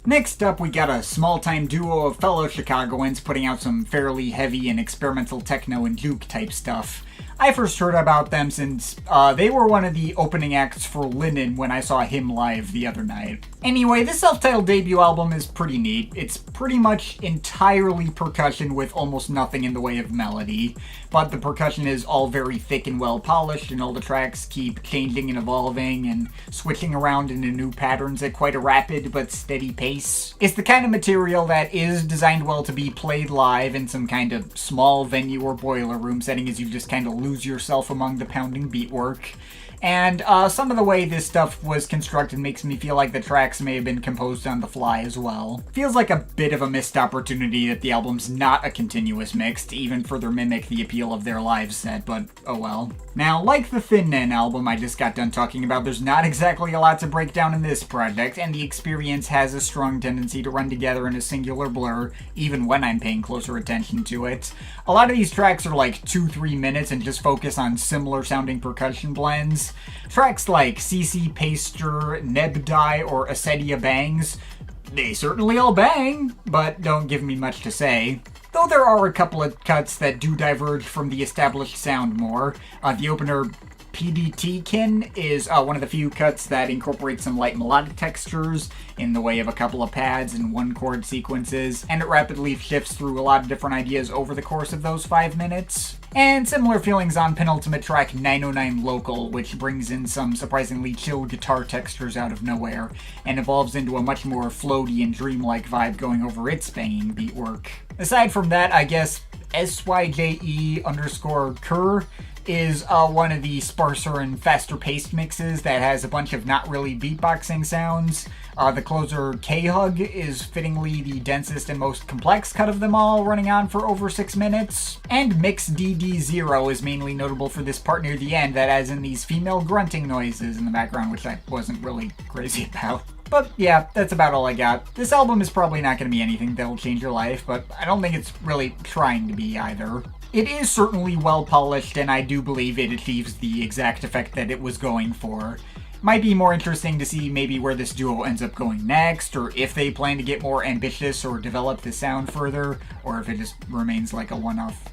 Speaker 1: Next up, we got a small-time duo of fellow Chicagoans putting out some fairly heavy and experimental techno and juke type stuff. I first heard about them since they were one of the opening acts for Linen when I saw him live the other night. Anyway, this self-titled debut album is pretty neat. It's pretty much entirely percussion with almost nothing in the way of melody, but the percussion is all very thick and well polished, and all the tracks keep changing and evolving and switching around into new patterns at quite a rapid but steady pace. It's the kind of material that is designed well to be played live in some kind of small venue or boiler room setting as you just kind of lose yourself among the pounding beatwork. And some of the way this stuff was constructed makes me feel like the tracks may have been composed on the fly as well. Feels like a bit of a missed opportunity that the album's not a continuous mix to even further mimic the appeal of their live set, but oh well. Now, like the Thin Nen album I just got done talking about, there's not exactly a lot to break down in this project, and the experience has a strong tendency to run together in a singular blur, even when I'm paying closer attention to it. A lot of these tracks are like 2-3 minutes and just focus on similar sounding percussion blends. Tracks like CC Paster, Nebdai, or Acedia Bangs, they certainly all bang, but don't give me much to say. Though there are a couple of cuts that do diverge from the established sound more. The opener PDT-kin is one of the few cuts that incorporates some light melodic textures in the way of a couple of pads and 1-chord sequences, and it rapidly shifts through a lot of different ideas over the course of those 5 minutes. And similar feelings on penultimate track 909 Local, which brings in some surprisingly chill guitar textures out of nowhere, and evolves into a much more floaty and dreamlike vibe going over its banging beatwork. Aside from that, I guess SYJE_Kerr is one of the sparser and faster paced mixes that has a bunch of not really beatboxing sounds. The closer K-Hug is fittingly the densest and most complex cut of them all, running on for over 6 minutes. And Mix DD0 is mainly notable for this part near the end that adds in these female grunting noises in the background, which I wasn't really crazy about. But yeah, that's about all I got. This album is probably not going to be anything that'll change your life, but I don't think it's really trying to be either. It is certainly well polished, and I do believe it achieves the exact effect that it was going for. Might be more interesting to see maybe where this duo ends up going next, or if they plan to get more ambitious or develop the sound further, or if it just remains like a one-off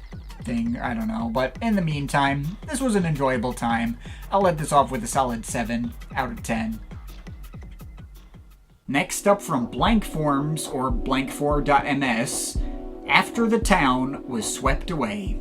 Speaker 1: something, I don't know. But in the meantime, this was an enjoyable time. I'll let this off with a solid 7 out of 10. Next up from Blank Forms, or blank4.ms, After the Town Was Swept Away.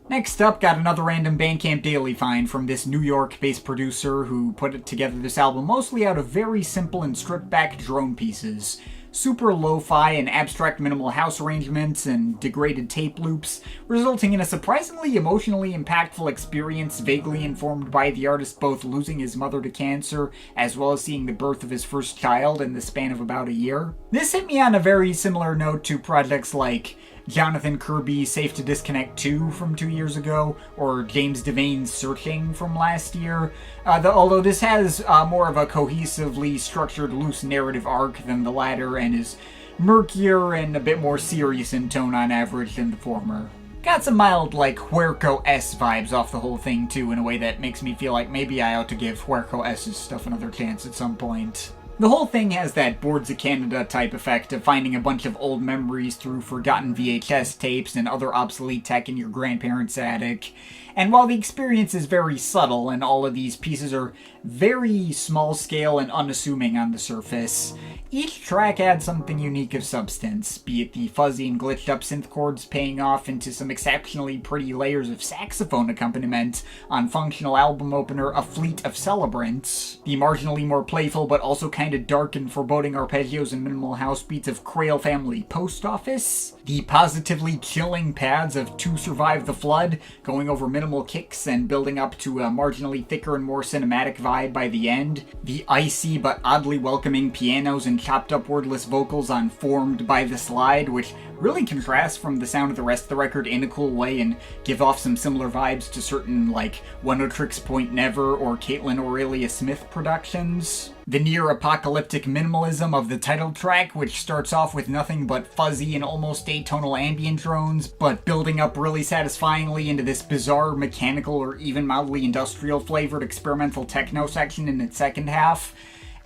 Speaker 1: Next up, got another random Bandcamp daily find from this New York-based producer who put together this album mostly out of very simple and stripped-back drone pieces. Super lo-fi and abstract minimal house arrangements and degraded tape loops, resulting in a surprisingly emotionally impactful experience vaguely informed by the artist both losing his mother to cancer as well as seeing the birth of his first child in the span of about a year. This hit me on a very similar note to projects like Jonathan Kirby's Safe to Disconnect 2 from 2 years ago, or James Devane's Searching from last year. Although this has more of a cohesively structured loose narrative arc than the latter, and is murkier and a bit more serious in tone on average than the former. Got some mild, Huerco-S vibes off the whole thing too, in a way that makes me feel like maybe I ought to give Huerco-S's stuff another chance at some point. The whole thing has that Boards of Canada type effect of finding a bunch of old memories through forgotten VHS tapes and other obsolete tech in your grandparents' attic. And while the experience is very subtle and all of these pieces are very small scale and unassuming on the surface, each track adds something unique of substance, be it the fuzzy and glitched up synth chords paying off into some exceptionally pretty layers of saxophone accompaniment on functional album opener A Fleet of Celebrants, the marginally more playful but also kinda dark and foreboding arpeggios and minimal house beats of Crail Family Post Office, the positively chilling pads of To Survive the Flood, going over minimal kicks and building up to a marginally thicker and more cinematic vibe by the end, the icy but oddly welcoming pianos and chopped up wordless vocals on Formed by the Slide, which really contrasts from the sound of the rest of the record in a cool way and give off some similar vibes to certain One-O-Trix Point Never or Caitlin Aurelia Smith productions. The near-apocalyptic minimalism of the title track, which starts off with nothing but fuzzy and almost atonal ambient drones, but building up really satisfyingly into this bizarre mechanical or even mildly industrial-flavored experimental techno section in its second half.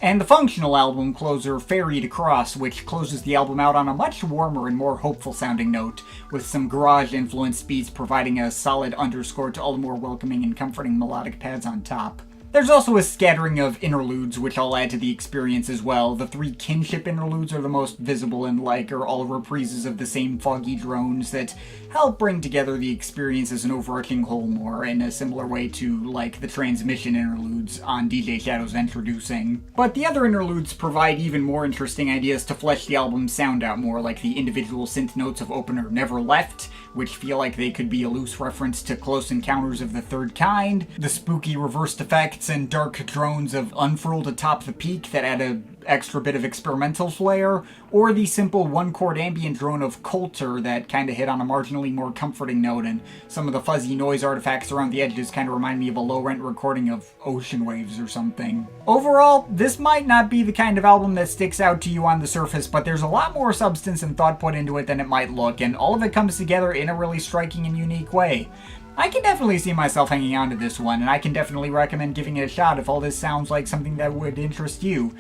Speaker 1: And the functional album closer, Ferried Across, which closes the album out on a much warmer and more hopeful-sounding note, with some garage-influenced beats providing a solid underscore to all the more welcoming and comforting melodic pads on top. There's also a scattering of interludes, which I'll add to the experience as well. The 3 kinship interludes are the most visible and are all reprises of the same foggy drones that help bring together the experience as an overarching whole more, in a similar way to, the transmission interludes on DJ Shadow's Introducing. But the other interludes provide even more interesting ideas to flesh the album's sound out more, like the individual synth notes of opener Never Left, which feel like they could be a loose reference to Close Encounters of the Third Kind, the spooky reversed effects and dark drones of Unfurled Atop the Peak that add a extra bit of experimental flair, or the simple one-chord ambient drone of Coulter that kinda hit on a marginally more comforting note, and some of the fuzzy noise artifacts around the edges kinda remind me of a low-rent recording of Ocean Waves or something. Overall, this might not be the kind of album that sticks out to you on the surface, but there's a lot more substance and thought put into it than it might look, and all of it comes together in a really striking and unique way. I can definitely see myself hanging on to this one, and I can definitely recommend giving it a shot if all this sounds like something that would interest you.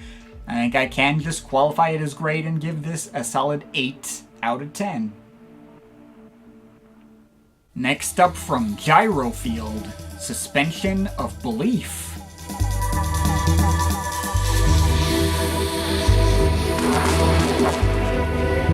Speaker 1: I think I can just qualify it as great and give this a solid 8 out of 10. Next up from Gyrofield, Suspension of Belief.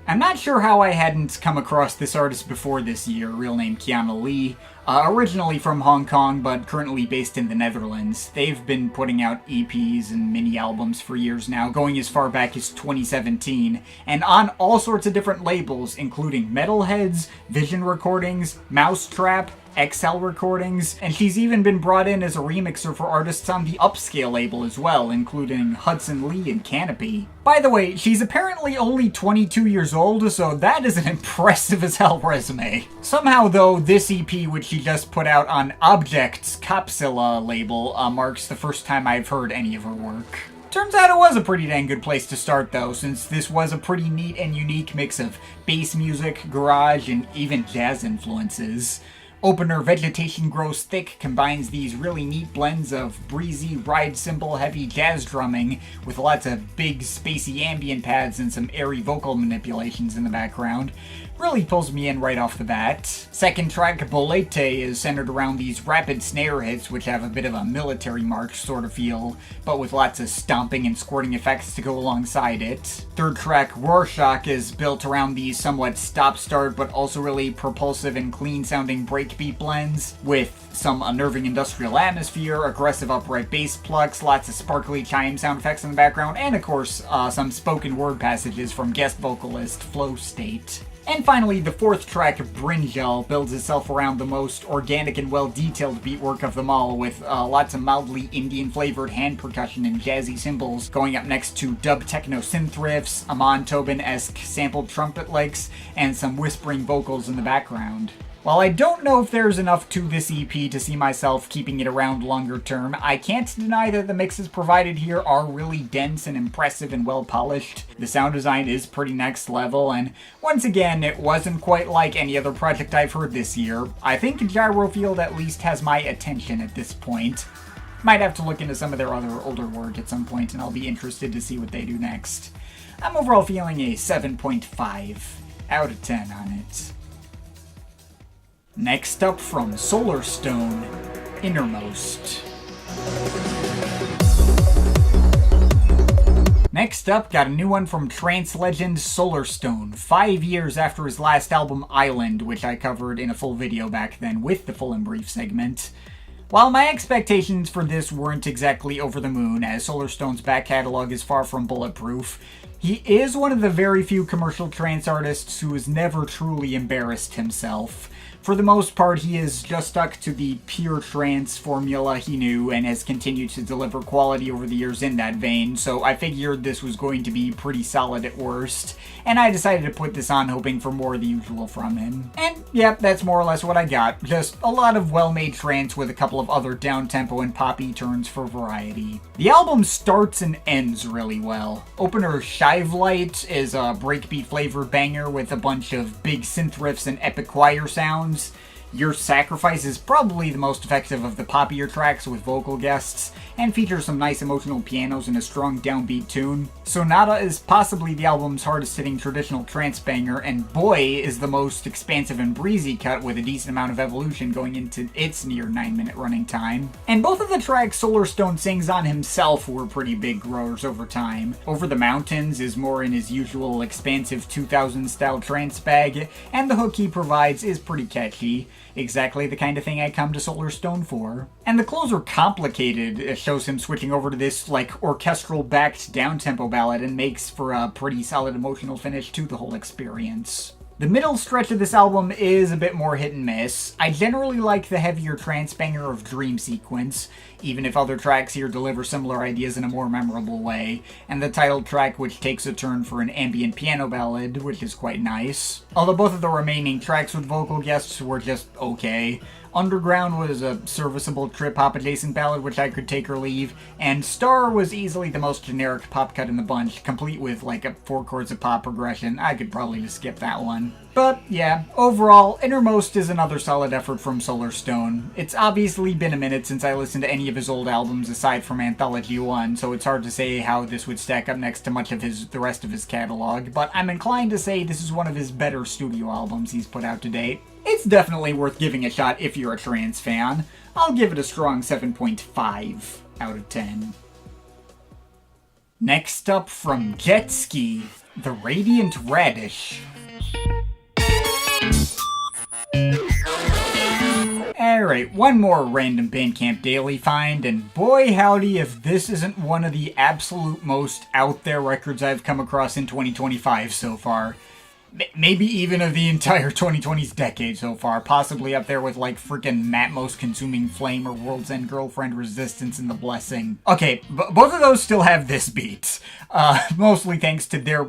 Speaker 1: I'm not sure how I hadn't come across this artist before this year, real name Kiana Lee. Originally from Hong Kong, but currently based in the Netherlands. They've been putting out EPs and mini-albums for years now, going as far back as 2017, and on all sorts of different labels, including Metalheads, Vision Recordings, Mousetrap, XL Recordings, and she's even been brought in as a remixer for artists on the Upscale label as well, including Hudson Lee and Canopy. By the way, she's apparently only 22 years old, so that is an impressive as hell resume. Somehow though, this EP, which she just put out on Object's Capsula label, marks the first time I've heard any of her work. Turns out it was a pretty dang good place to start though, since this was a pretty neat and unique mix of bass music, garage, and even jazz influences. Opener Vegetation Grows Thick combines these really neat blends of breezy, ride cymbal heavy jazz drumming with lots of big spacey ambient pads and some airy vocal manipulations in the background. Really pulls me in right off the bat. Second track, Bolete, is centered around these rapid snare hits which have a bit of a military march sort of feel, but with lots of stomping and squirting effects to go alongside it. Third track, Rorschach, is built around these somewhat stop-start but also really propulsive and clean-sounding breakbeat blends, with some unnerving industrial atmosphere, aggressive upright bass plucks, lots of sparkly chime sound effects in the background, and of course, some spoken word passages from guest vocalist Flow State. And finally, the fourth track, Brinjal, builds itself around the most organic and well-detailed beatwork of them all, with lots of mildly Indian-flavored hand percussion and jazzy cymbals going up next to dub techno synth riffs, Amon Tobin-esque sampled trumpet licks, and some whispering vocals in the background. While I don't know if there's enough to this EP to see myself keeping it around longer term, I can't deny that the mixes provided here are really dense and impressive and well polished. The sound design is pretty next level, and once again, it wasn't quite like any other project I've heard this year. I think Gyrofield at least has my attention at this point. Might have to look into some of their other older work at some point, and I'll be interested to see what they do next. I'm overall feeling a 7.5 out of 10 on it. Next up from Solarstone, Innermost. Next up, got a new one from trance legend Solarstone, 5 years after his last album Island, which I covered in a full video back then with the full and brief segment. While my expectations for this weren't exactly over the moon, as Solarstone's back catalog is far from bulletproof, he is one of the very few commercial trance artists who has never truly embarrassed himself. For the most part, he has just stuck to the pure trance formula he knew and has continued to deliver quality over the years in that vein, so I figured this was going to be pretty solid at worst, and I decided to put this on hoping for more of the usual from him. And yep, that's more or less what I got. Just a lot of well-made trance with a couple of other down-tempo and poppy turns for variety. The album starts and ends really well. Opener Shive Light is a breakbeat-flavored banger with a bunch of big synth riffs and epic choir sounds. Your Sacrifice is probably the most effective of the poppier tracks with vocal guests, and features some nice emotional pianos and a strong downbeat tune. Sonata is possibly the album's hardest hitting traditional trance banger, and Boy is the most expansive and breezy cut with a decent amount of evolution going into its near 9-minute running time. And both of the tracks Solarstone sings on himself were pretty big growers over time. Over the Mountains is more in his usual expansive 2000s style trance bag, and the hook he provides is pretty catchy. Exactly the kind of thing I come to Solarstone for. And the closer Complicated shows him switching over to this, orchestral-backed down-tempo ballad and makes for a pretty solid emotional finish to the whole experience. The middle stretch of this album is a bit more hit and miss. I generally like the heavier trance banger of Dream Sequence, even if other tracks here deliver similar ideas in a more memorable way, and the title track which takes a turn for an ambient piano ballad, which is quite nice. Although both of the remaining tracks with vocal guests were just okay. Underground was a serviceable trip-hop adjacent ballad which I could take or leave, and Star was easily the most generic pop cut in the bunch, complete with 4 chords of pop progression. I could probably just skip that one. But yeah, overall, Innermost is another solid effort from Solarstone. It's obviously been a minute since I listened to any of his old albums aside from Anthology 1, so it's hard to say how this would stack up next to much of the rest of his catalog, but I'm inclined to say this is one of his better studio albums he's put out to date. It's definitely worth giving a shot if you're a trance fan. I'll give it a strong 7.5 out of 10. Next up from Jet Ski, The Radiant Radish. Alright, one more random Bandcamp Daily find, and boy howdy if this isn't one of the absolute most out there records I've come across in 2025 so far. Maybe even of the entire 2020s decade so far, possibly up there with frickin' Matmos Consuming Flame or World's End Girlfriend Resistance and The Blessing. Okay, both of those still have this beat, mostly thanks to their,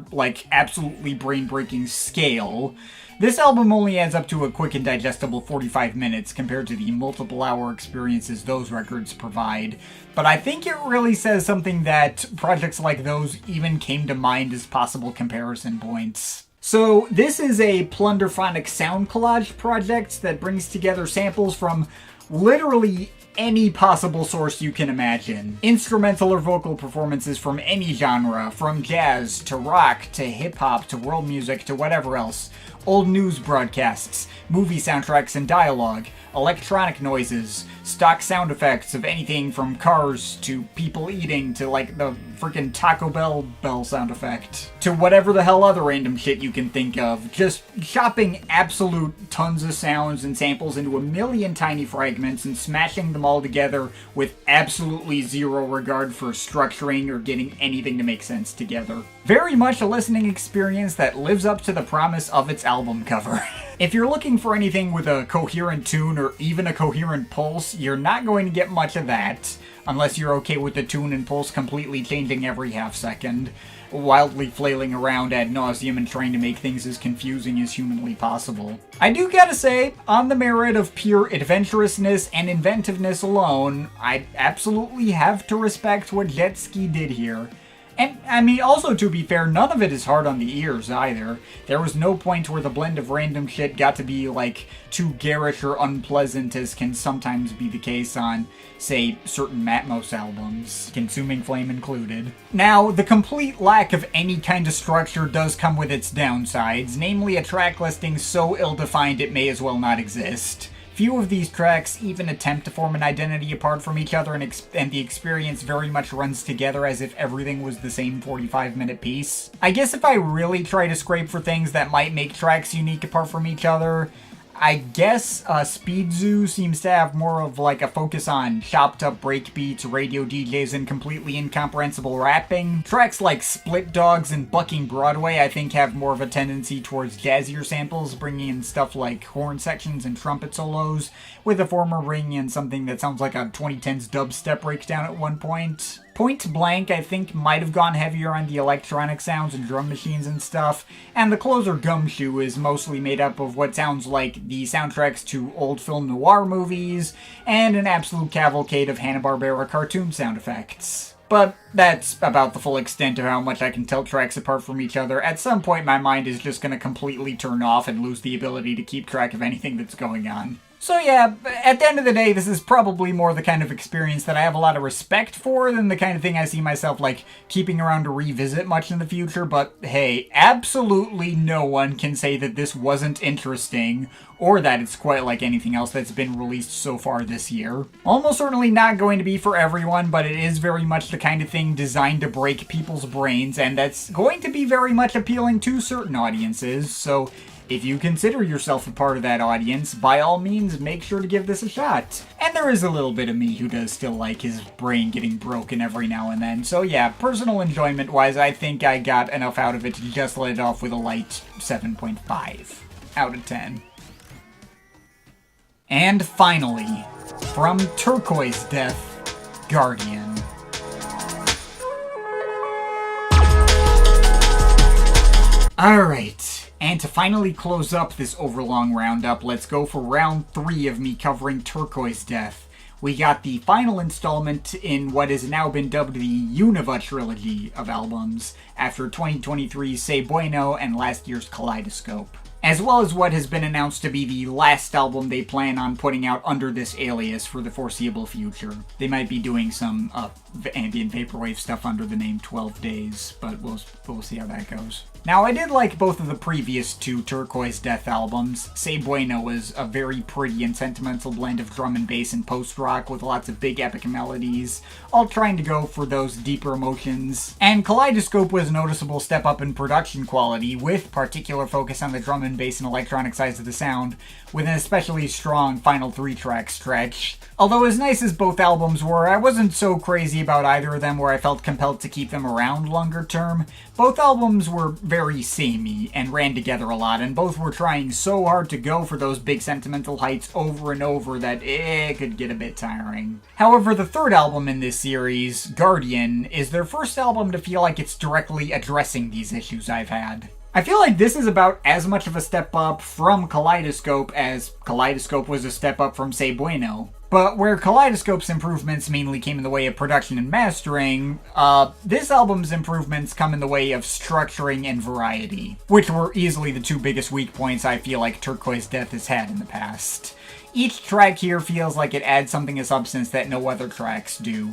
Speaker 1: absolutely brain-breaking scale. This album only adds up to a quick and digestible 45 minutes compared to the multiple hour experiences those records provide, but I think it really says something that projects like those even came to mind as possible comparison points. So this is a plunderphonic sound collage project that brings together samples from literally any possible source you can imagine. Instrumental or vocal performances from any genre, from jazz to rock to hip-hop to world music to whatever else. Old news broadcasts, movie soundtracks and dialogue, electronic noises, stock sound effects of anything from cars to people eating to like the freaking Taco Bell sound effect to whatever the hell other random shit you can think of. Just chopping absolute tons of sounds and samples into a million tiny fragments and smashing them all together with absolutely zero regard for structuring or getting anything to make sense together. Very much a listening experience that lives up to the promise of its album cover. If you're looking for anything with a coherent tune or even a coherent pulse, you're not going to get much of that, unless you're okay with the tune and pulse completely changing every half second, wildly flailing around ad nauseum and trying to make things as confusing as humanly possible. I do gotta say, on the merit of pure adventurousness and inventiveness alone, I absolutely have to respect what Jetski did here. And, I mean, also to be fair, none of it is hard on the ears either. There was no point where the blend of random shit got to be, like, too garish or unpleasant as can sometimes be the case on, say, certain Matmos albums, Consuming Flame included. Now, the complete lack of any kind of structure does come with its downsides, namely a track listing so ill-defined it may as well not exist. Few of these tracks even attempt to form an identity apart from each other, and the experience very much runs together as if everything was the same 45-minute piece. I guess if I really try to scrape for things that might make tracks unique apart from each other, I guess Speed Zoo seems to have more of like a focus on chopped up breakbeats, radio DJs, and completely incomprehensible rapping. Tracks like Split Dogs and Bucking Broadway I think have more of a tendency towards jazzier samples, bringing in stuff like horn sections and trumpet solos, with the former bringing in something that sounds like a 2010s dubstep breakdown at one point. Point Blank, I think, might have gone heavier on the electronic sounds and drum machines and stuff, and the closer Gumshoe is mostly made up of what sounds like the soundtracks to old film noir movies, and an absolute cavalcade of Hanna-Barbera cartoon sound effects. But that's about the full extent of how much I can tell tracks apart from each other. At some point my mind is just going to completely turn off and lose the ability to keep track of anything that's going on. So yeah, at the end of the day, this is probably more the kind of experience that I have a lot of respect for than the kind of thing I see myself, like, keeping around to revisit much in the future, but hey, absolutely no one can say that this wasn't interesting, or that it's quite like anything else that's been released so far this year. Almost certainly not going to be for everyone, but it is very much the kind of thing designed to break people's brains, and that's going to be very much appealing to certain audiences, so if you consider yourself a part of that audience, by all means, make sure to give this a shot. And there is a little bit of me who does still like his brain getting broken every now and then, so yeah, personal enjoyment-wise, I think I got enough out of it to just let it off with a light 7.5 out of 10. And finally, from Turquoise Death, Guardian. Alright. And to finally close up this overlong roundup, let's go for round 3 of me covering Turquoise Death. We got the final installment in what has now been dubbed the Univa trilogy of albums, after 2023's Say Bueno and last year's Kaleidoscope, as well as what has been announced to be the last album they plan on putting out under this alias for the foreseeable future. They might be doing some ambient vaporwave stuff under the name 12 Days, but we'll see how that goes. Now, I did like both of the previous 2 Turquoise Death albums. Say Bueno was a very pretty and sentimental blend of drum and bass and post-rock with lots of big epic melodies, all trying to go for those deeper emotions. And Kaleidoscope was a noticeable step up in production quality, with particular focus on the drum and bass and electronic sides of the sound, with an especially strong final 3-track stretch. Although as nice as both albums were, I wasn't so crazy about either of them where I felt compelled to keep them around longer term. Both albums were very samey and ran together a lot, and both were trying so hard to go for those big sentimental heights over and over that it could get a bit tiring. However, the third album in this series, Guardian, is their first album to feel like it's directly addressing these issues I've had. I feel like this is about as much of a step up from Kaleidoscope as Kaleidoscope was a step up from Say Bueno. But where Kaleidoscope's improvements mainly came in the way of production and mastering, this album's improvements come in the way of structuring and variety, which were easily the two biggest weak points I feel like Turquoise Death has had in the past. Each track here feels like it adds something of substance that no other tracks do.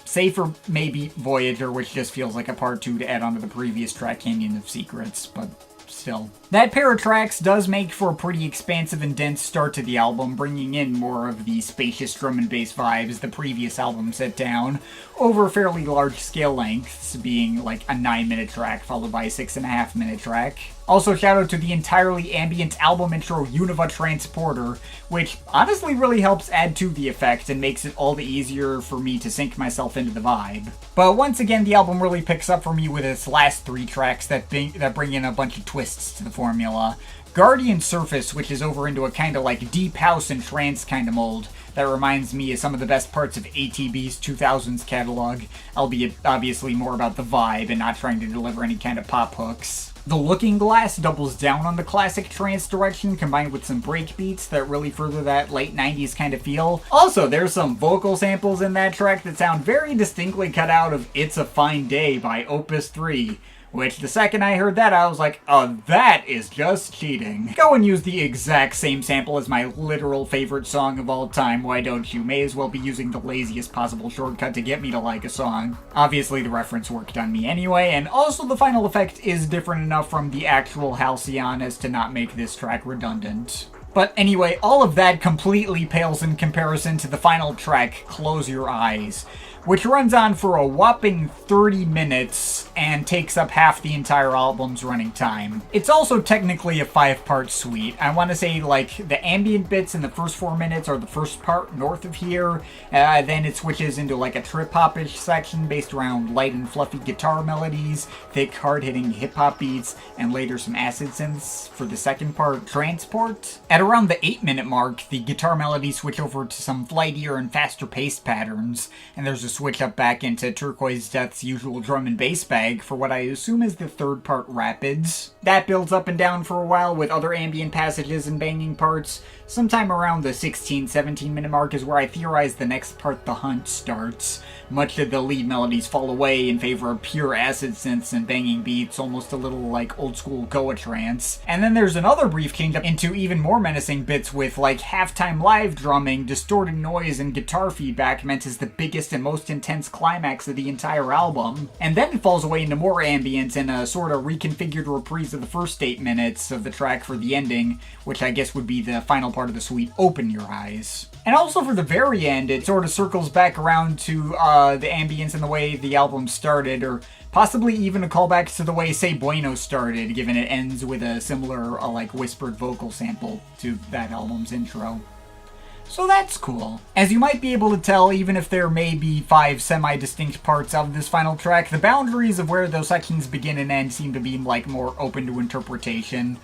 Speaker 1: Save for maybe Voyager, which just feels like a part 2 to add onto the previous track, Canyon of Secrets, but still. That pair of tracks does make for a pretty expansive and dense start to the album, bringing in more of the spacious drum and bass vibes the previous album set down, over fairly large scale lengths, being like a 9-minute track followed by a 6.5-minute track. Also, shout out to the entirely ambient album intro Univa Transporter, which honestly really helps add to the effect and makes it all the easier for me to sink myself into the vibe. But once again, the album really picks up for me with its last 3 tracks that bring in a bunch of twists to the formula. Guardian Surface, which is over into a kind of like deep house and trance kind of mold, that reminds me of some of the best parts of ATB's 2000s catalog, albeit obviously more about the vibe and not trying to deliver any kind of pop hooks. The Looking Glass doubles down on the classic trance direction, combined with some breakbeats that really further that late 90s kind of feel. Also, there's some vocal samples in that track that sound very distinctly cut out of It's a Fine Day by Opus 3. Which, the second I heard that, I was like, oh, that is just cheating. Go and use the exact same sample as my literal favorite song of all time, why don't you? May as well be using the laziest possible shortcut to get me to like a song. Obviously, the reference worked on me anyway, and also the final effect is different enough from the actual Halcyon as to not make this track redundant. But anyway, all of that completely pales in comparison to the final track, Close Your Eyes, which runs on for a whopping 30 minutes and takes up half the entire album's running time. It's also technically a 5-part suite. I want to say, like, the ambient bits in the first 4 minutes are the first part north of here, then it switches into like a trip-hop-ish section based around light and fluffy guitar melodies, thick, hard-hitting hip-hop beats, and later some acid synths for the second part, Transport. At around the 8-minute mark, the guitar melodies switch over to some flightier and faster-paced patterns, and there's a switch up back into Turquoise Death's usual drum and bass bag for what I assume is the third part, Rapids. That builds up and down for a while with other ambient passages and banging parts. Sometime around the 16-17 minute mark is where I theorize the next part, The Hunt, starts. Much of the lead melodies fall away in favor of pure acid synths and banging beats, almost a little like old school Goa trance. And then there's another brief change up into even more menacing bits with like halftime live drumming, distorted noise, and guitar feedback meant as the biggest and most intense climax of the entire album. And then it falls away into more ambient and a sort of reconfigured reprise of the first 8 minutes of the track for the ending, which I guess would be the final part of the suite, Open Your Eyes. And also for the very end, it sort of circles back around to the ambience and the way the album started, or possibly even a callback to the way Say Bueno started, given it ends with a similar, like, whispered vocal sample to that album's intro. So that's cool. As you might be able to tell, even if there may be 5 semi-distinct parts of this final track, the boundaries of where those sections begin and end seem to be, like, more open to interpretation.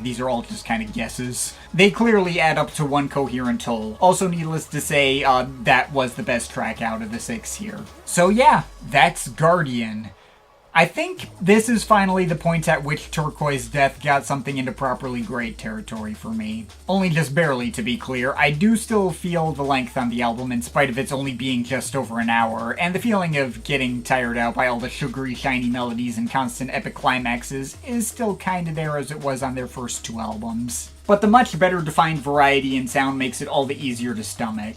Speaker 1: These are all just kind of guesses. They clearly add up to one coherent whole. Also, needless to say, that was the best track out of the 6 here. So yeah, that's Guardian. I think this is finally the point at which Turquoise Death got something into properly great territory for me. Only just barely, to be clear. I do still feel the length on the album in spite of its only being just over an hour, and the feeling of getting tired out by all the sugary, shiny melodies and constant epic climaxes is still kinda there as it was on their first 2 albums. But the much better defined variety in sound makes it all the easier to stomach.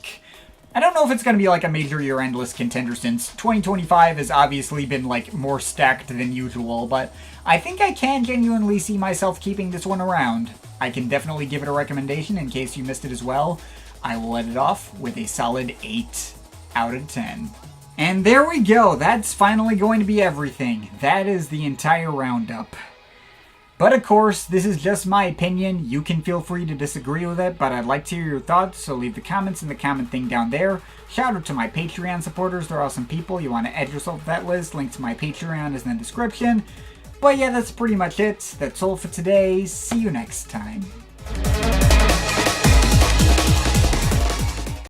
Speaker 1: I don't know if it's going to be like a major year-end list contender since 2025 has obviously been like more stacked than usual, but I think I can genuinely see myself keeping this one around. I can definitely give it a recommendation in case you missed it as well. I will let it off with a solid 8 out of 10. And there we go, that's finally going to be everything. That is the entire roundup. But of course, this is just my opinion. You can feel free to disagree with it, but I'd like to hear your thoughts, so leave the comments in the comment thing down there. Shout out to my Patreon supporters, they're awesome people. You want to add yourself to that list, link to my Patreon is in the description. But yeah, that's pretty much it. That's all for today. See you next time.